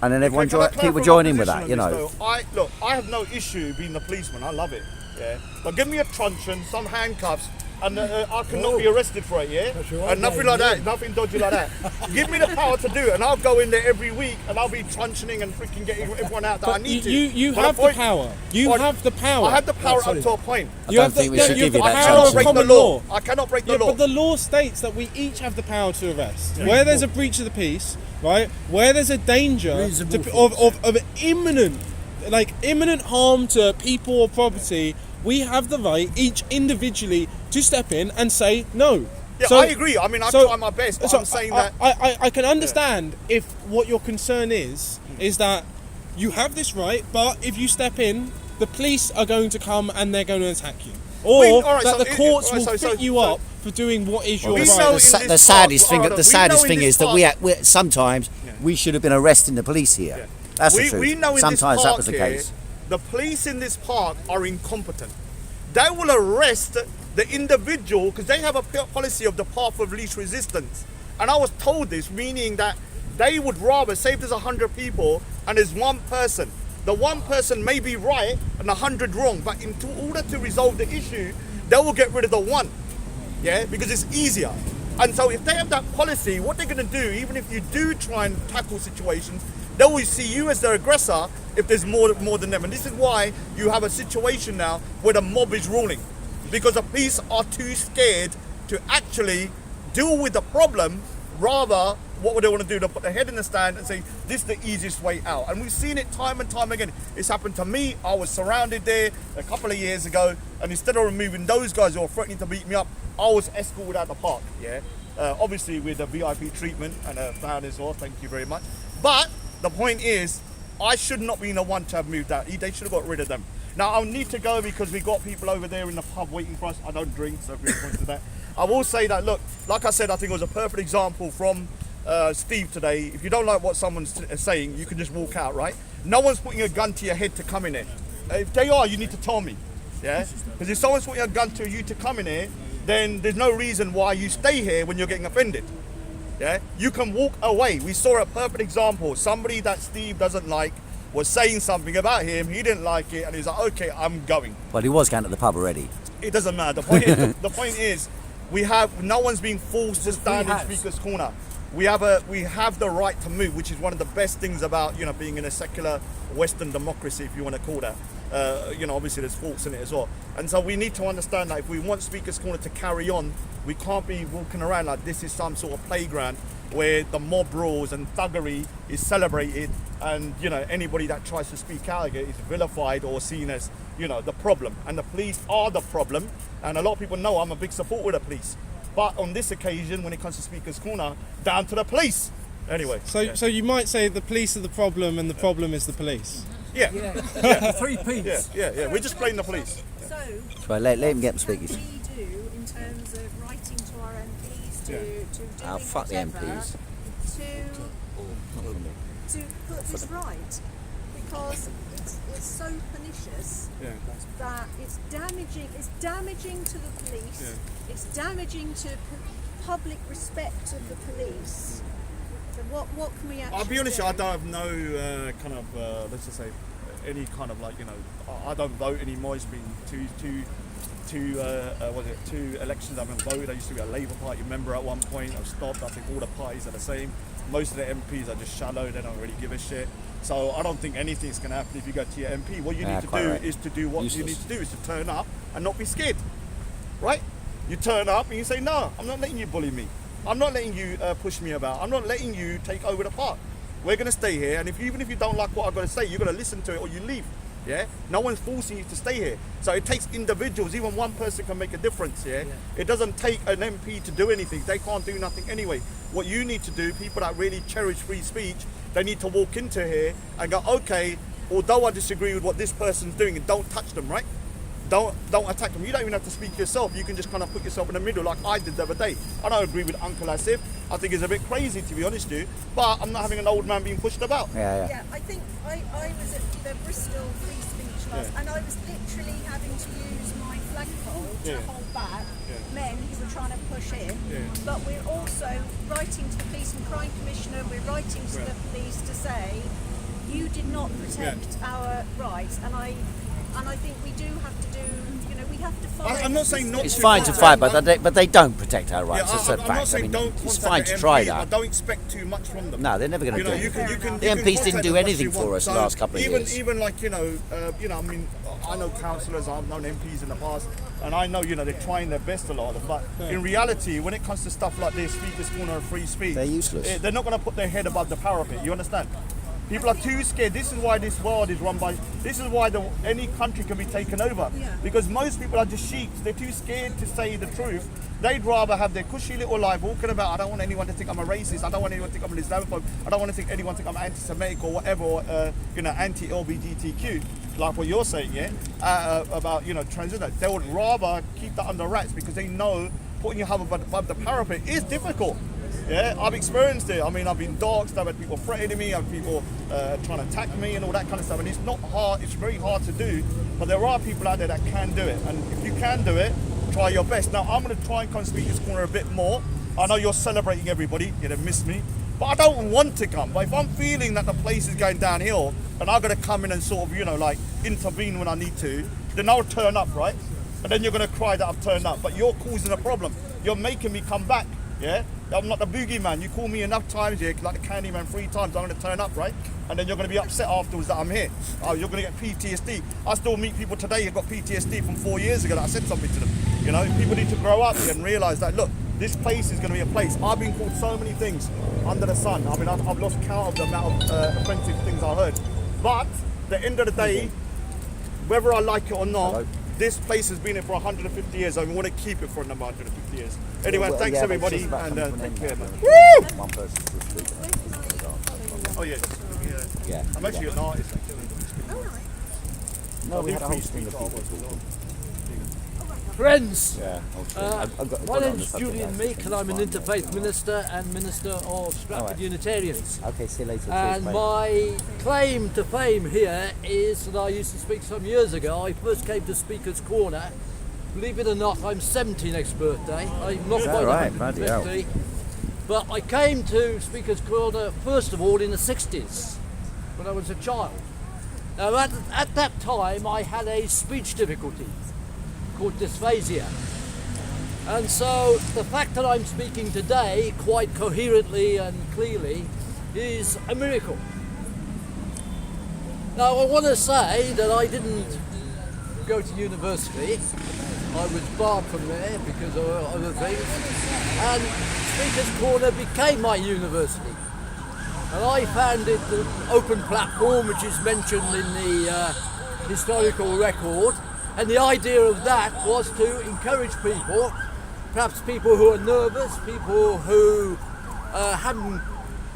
and then everyone people join in with that, you know. I have no issue being a policeman. I love it. Yeah, but give me a truncheon, some handcuffs, and I cannot be arrested for it. Yeah, and nothing like that, nothing dodgy like that. Give me the power to do it, and I'll go in there every week, and I'll be truncheoning and freaking getting everyone out that I need to. You have the power. You have the power. I have the power up to a point. I don't think we should give you that chance. chance. Break the law. I cannot break the law. But the law states that we each have the power to arrest. Where there's a breach of the peace, right? Where there's a danger of imminent harm to people or property, we have the right, each individually, to step in and say no. Yeah, I agree. I mean, I try my best, but I'm saying that... I can understand if what your concern is that you have this right, but if you step in, the police are going to come and they're going to attack you. Or that the courts will fit you up for doing what is your right. The saddest thing is that we sometimes we should have been arresting the police here. Yeah. That's the truth. We know in sometimes this that park was the here, case. The police in this park are incompetent. They will arrest the individual because they have a policy of the path of least resistance. And I was told this, meaning that they would rather, say if there's 100 people and there's one person, the one person may be right and 100 wrong, but in order to resolve the issue, they will get rid of the one, yeah, because it's easier. And so if they have that policy, what they're going to do, even if you do try and tackle situations, they will see you as the aggressor if there's more than them. And this is why you have a situation now where the mob is ruling, because the police are too scared to actually deal with the problem. Rather, what would they want to do? They'll put their head in the stand and say, this is the easiest way out. And we've seen it time and time again. It's happened to me. I was surrounded there a couple of years ago, and instead of removing those guys who were threatening to beat me up, I was escorted out the park, yeah? Obviously with a VIP treatment and a fan as well, thank you very much. But the point is, I should not be the one to have moved out. They should have got rid of them. Now, I'll need to go because we've got people over there in the pub waiting for us. I don't drink, so if you're pointing to that. I will say that, look, like I said, I think it was a perfect example from Steve today. If you don't like what someone's saying, you can just walk out, right? No one's putting a gun to your head to come in here. If they are, you need to tell me, yeah? Because if someone's putting a gun to you to come in here, then there's no reason why you stay here when you're getting offended. Yeah, you can walk away. We saw a perfect example. Somebody that Steve doesn't like was saying something about him. He didn't like it, and he's like, "Okay, I'm going." Well, he was going to the pub already. It doesn't matter. The point is, no one's being forced to stand in Speaker's Corner. We have the right to move, which is one of the best things about being in a secular Western democracy, if you want to call that. Obviously there's faults in it as well. And so we need to understand that if we want Speaker's Corner to carry on, we can't be walking around like this is some sort of playground where the mob rules and thuggery is celebrated, and anybody that tries to speak out against is vilified or seen as the problem, and the police are the problem. And a lot of people know I'm a big supporter of the police, but on this occasion, when it comes to Speaker's Corner, down to the police. Anyway, so you might say the police are the problem and the problem is the police. Yeah. The 3 Ps. Yeah. We're just playing the police. So, Right, let him get them speakers. What do we do in terms of writing to our MPs, to doing Fuck the whatever, MPs. to put this right? Because it's so pernicious that it's damaging to the police, it's damaging to public respect of the police. So what can we actually I'll be honest, do? I don't have no let's just say, any kind of I don't vote anymore. It's been two elections I haven't voted. I used to be a Labour Party member at one point. I've stopped. I think all the parties are the same. Most of the MPs are just shallow. They don't really give a shit. So I don't think anything's going to happen if you go to your MP. What you need to do is to do what you need to do is to turn up and not be scared, right? You turn up and you say, no, I'm not letting you bully me. I'm not letting you push me about. I'm not letting you take over the park. We're going to stay here, and even if you don't like what I've got to say, you're going to listen to it or you leave. Yeah, no one's forcing you to stay here. So it takes individuals. Even one person can make a difference. Yeah, it doesn't take an MP to do anything. They can't do nothing anyway. What you need to do, people that really cherish free speech, they need to walk into here and go, okay, although I disagree with what this person's doing, don't touch them, right? Don't attack them. You don't even have to speak yourself. You can just kind of put yourself in the middle like I did the other day. I don't agree with Uncle Asif. I think it's a bit crazy, to be honest with you, but I'm not having an old man being pushed about. Yeah, I think I was at the Bristol Free Speech last, and I was literally having to use my flagpole to hold back men who were trying to push in. But we're also writing to the Police and Crime Commissioner, we're writing to the police to say, you did not protect our rights, and I think we do have to do, we have to fight. I'm not saying not It's to fine to fight, but they don't protect our rights. That's a I'm fact. not saying don't it's contact fine the to try MP, that. I don't expect too much from them. No, they're never going to do You it. can The MPs didn't contact do them anything much you for want. us the So last couple of years. Even like I mean, I know councillors, I've known MPs in the past, and I know they're trying their best, a lot of them. But in reality, when it comes to stuff like this, Speaker's Corner and free speech, They're useless. They're not going to put their head above the parapet. You understand? People are too scared. This is why this world is run by. This is why any country can be taken over. Because most people are just sheep. They're too scared to say the truth. They'd rather have their cushy little life walking about. I don't want anyone to think I'm a racist. I don't want anyone to think I'm an Islamophobe. I don't want to think anyone think I'm anti-Semitic or whatever. Anti-LGBTQ, like what you're saying, about transgender. They would rather keep that under wraps because they know putting your head above the parapet is difficult. Yeah, I've experienced it. I mean, I've been doxxed, I've had people threatening me, I've had people trying to attack me and all that kind of stuff. And it's not hard, it's very hard to do, but there are people out there that can do it. And if you can do it, try your best. Now, I'm going to try and come Speaker's Corner a bit more. I know you're celebrating everybody, they missed me, but I don't want to come. But if I'm feeling that the place is going downhill and I'm going to come in and sort of, intervene when I need to, then I'll turn up, right? And then you're going to cry that I've turned up, but you're causing a problem. You're making me come back, yeah? I'm not the boogeyman. You call me enough times, like the Candyman 3 times, I'm going to turn up, right? And then you're going to be upset afterwards that I'm here. Oh, you're going to get PTSD. I still meet people today who got PTSD from 4 years ago that I said something to them. People need to grow up and realise that, look, this place is going to be a place. I've been called so many things under the sun. I mean, I've lost count of the amount of offensive things I heard. But at the end of the day, whether I like it or not, this place has been here for 150 years. I want to keep it for another 150 years. Anyway, thanks everybody, and take care, man. Woo! One person's just speaking. Oh yeah. I'm actually an artist. No, we had a whole string of people talking. Friends, my name's Julian Meek and I'm an interfaith minister and minister of Stratford Unitarians. Okay, see you later. And my claim to fame here is that I used to speak some years ago. I first came to Speaker's Corner. Believe it or not, I'm 70 next birthday. I'm not quite 150. But I came to Speaker's Corner first of all in the 60s when I was a child. Now at that time I had a speech difficulty called dysphasia. And so the fact that I'm speaking today quite coherently and clearly is a miracle. Now I want to say that I didn't go to university. I was barred from there because of other things. And Speaker's Corner became my university. And I founded the open platform, which is mentioned in the historical record. And the idea of that was to encourage people, perhaps people who are nervous, people who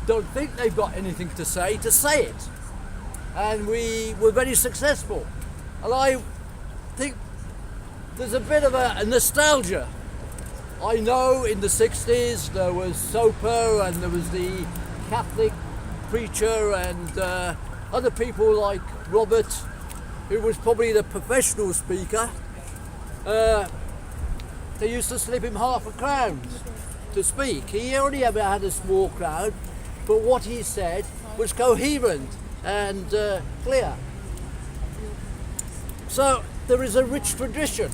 don't think they've got anything to say it. And we were very successful. And I think there's a bit of a nostalgia. I know in the 60s there was Soper and there was the Catholic preacher and other people like Robert, who was probably the professional speaker. They used to slip him £5 to speak. He only ever had a small crowd, but what he said was coherent and clear. So there is a rich tradition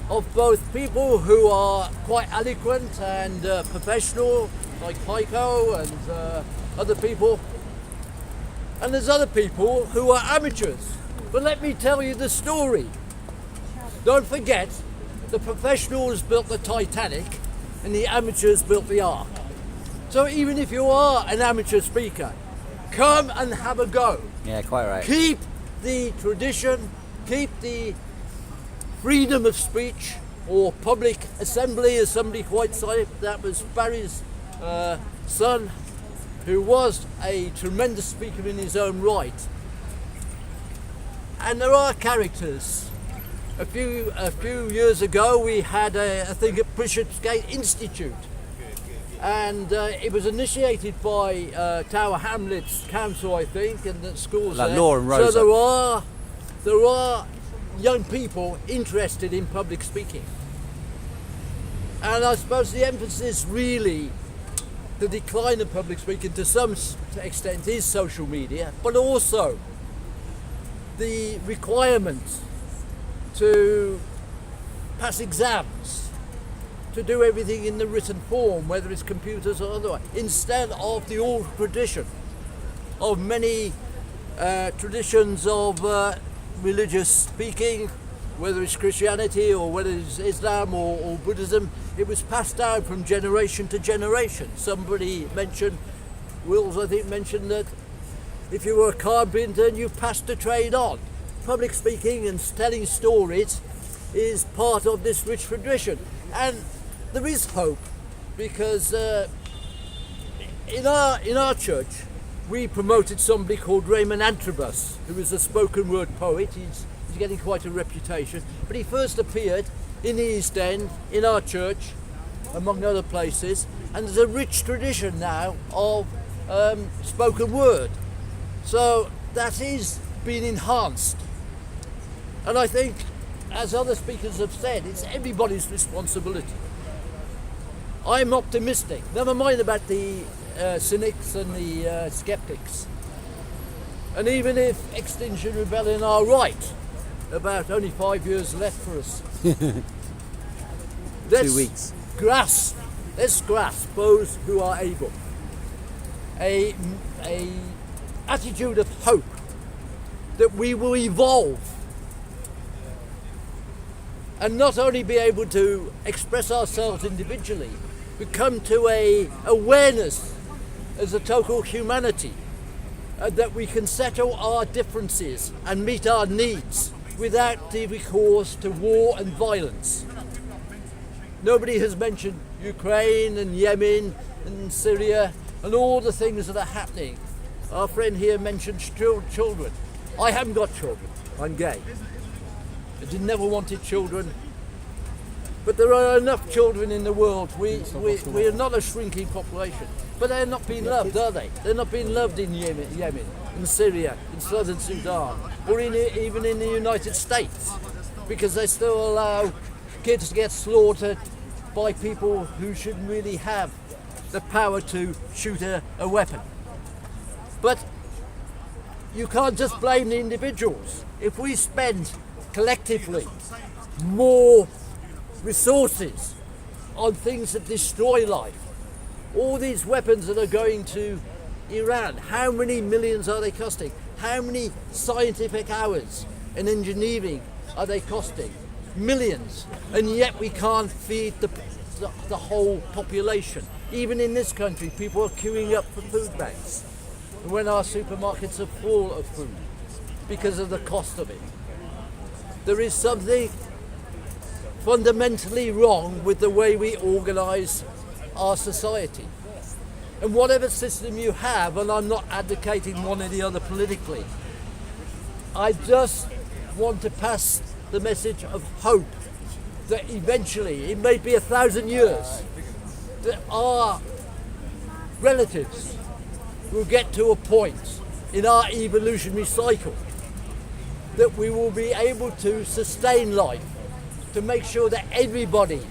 of both people who are quite eloquent and professional, like Heiko and other people, and there's other people who are amateurs. But let me tell you the story. Don't forget, the professionals built the Titanic and the amateurs built the Ark. So even if you are an amateur speaker, come and have a go. Yeah, quite right. Keep the tradition, keep the freedom of speech, or public assembly, as somebody quite said. That was Barry's son, who was a tremendous speaker in his own right. And there are characters. A few years ago we had a thing at Bishopsgate Institute, and it was initiated by Tower Hamlets Council, I think, and the schools Like there. Law and Rosa. So there are young people interested in public speaking. And I suppose the emphasis really, the decline of public speaking to some extent is social media, but also the requirement to pass exams, to do everything in the written form, whether it's computers or otherwise, instead of the old tradition of many traditions of religious speaking, whether it's Christianity or whether it's Islam or Buddhism. It was passed down from generation to generation. Somebody mentioned, Wills I think mentioned that if you were a carpenter and you passed the trade on. Public speaking and telling stories is part of this rich tradition. And there is hope, because in our church we promoted somebody called Raymond Antrobus, who is a spoken word poet. He's getting quite a reputation, but he first appeared in the East End in our church, among other places, and there's a rich tradition now of spoken word. So that is being enhanced. And I think, as other speakers have said, it's everybody's responsibility. I'm optimistic, never mind about the cynics and the skeptics. And even if Extinction Rebellion are right, about only 5 years left for us. 2 weeks. Let's grasp those who are able. A attitude of hope that we will evolve and not only be able to express ourselves individually, but come to a awareness as a total humanity, that we can settle our differences and meet our needs without the recourse to war and violence. Nobody has mentioned Ukraine and Yemen and Syria and all the things that are happening. Our friend here mentioned children. I haven't got children, I'm gay. I never wanted children, but there are enough children in the world. We are not a shrinking population, but they're not being loved, are they? They're not being loved in Yemen, in Syria, in southern Sudan, or even in the United States, because they still allow kids to get slaughtered by people who shouldn't really have the power to shoot a weapon. But you can't just blame the individuals. If we spend collectively more resources on things that destroy life, all these weapons that are going to Iran, how many millions are they costing? How many scientific hours and engineering are they costing? Millions. And yet we can't feed the whole population. Even in this country, people are queuing up for food banks when our supermarkets are full of food because of the cost of it. There is something fundamentally wrong with the way we organise our society. And whatever system you have, and I'm not advocating one or the other politically, I just want to pass the message of hope that eventually, it may be 1,000 years, that our relatives will get to a point in our evolutionary cycle that we will be able to sustain life, to make sure that everybody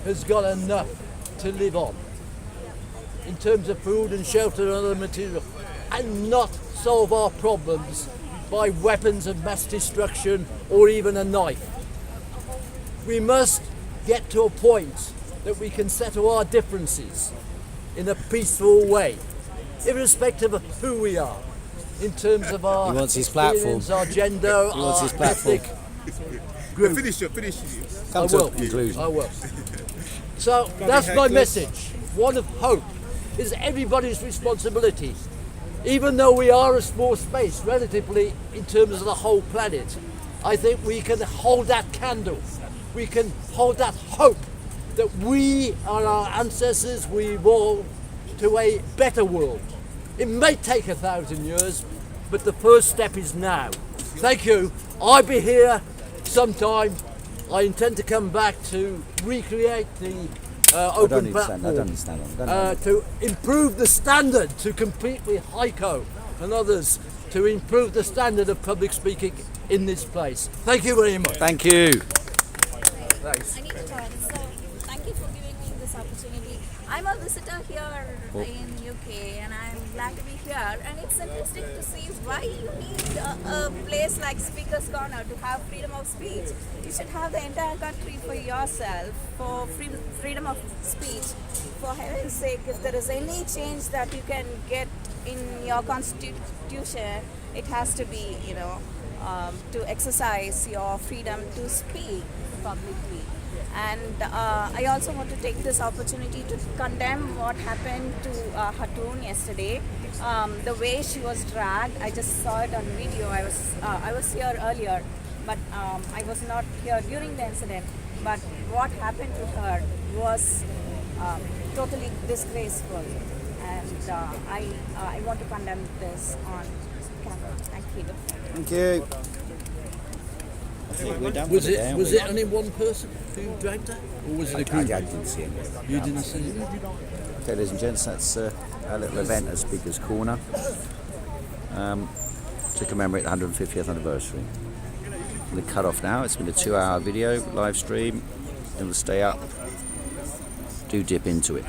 has got enough to live on in terms of food and shelter and other material, and not solve our problems by weapons of mass destruction or even a knife. We must get to a point that we can settle our differences in a peaceful way, irrespective of who we are, in terms of our He wants his platform. our gender, He wants our his platform. ethnic group. Finish. I will. I will. So that's my message. One of hope is everybody's responsibility. Even though we are a small space relatively in terms of the whole planet, I think we can hold that candle. We can hold that hope that we and our ancestors will evolve to a better world. It may take 1,000 years, but the first step is now. Thank you. I'll be here sometime. I intend to come back to recreate the open platform to improve the standard, to compete with Heiko and others, to improve the standard of public speaking in this place. Thank you very much. Thank you. Thanks. I need to turn. So thank you for giving me this opportunity. I'm a visitor here in UK and I'm glad to be here, and it's interesting to see why you need a place like Speaker's Corner to have freedom of speech. You should have the entire country for yourself, for freedom of speech. For heaven's sake, if there is any change that you can get in your constitution, it has to be, to exercise your freedom to speak publicly. And I also want to take this opportunity to condemn what happened to Hatun yesterday. The way she was dragged, I just saw it on video. I was here earlier, but I was not here during the incident. But what happened to her was totally disgraceful, and I want to condemn this on camera. Thank you. Thank you. Was it only one person who dragged her, or was it a group? I didn't see it. You didn't see it? Okay, ladies and gents, that's our little event at Speaker's Corner to commemorate the 150th anniversary. I'm going to cut off now. It's been a 2-hour video live stream. It'll stay up. Do dip into it.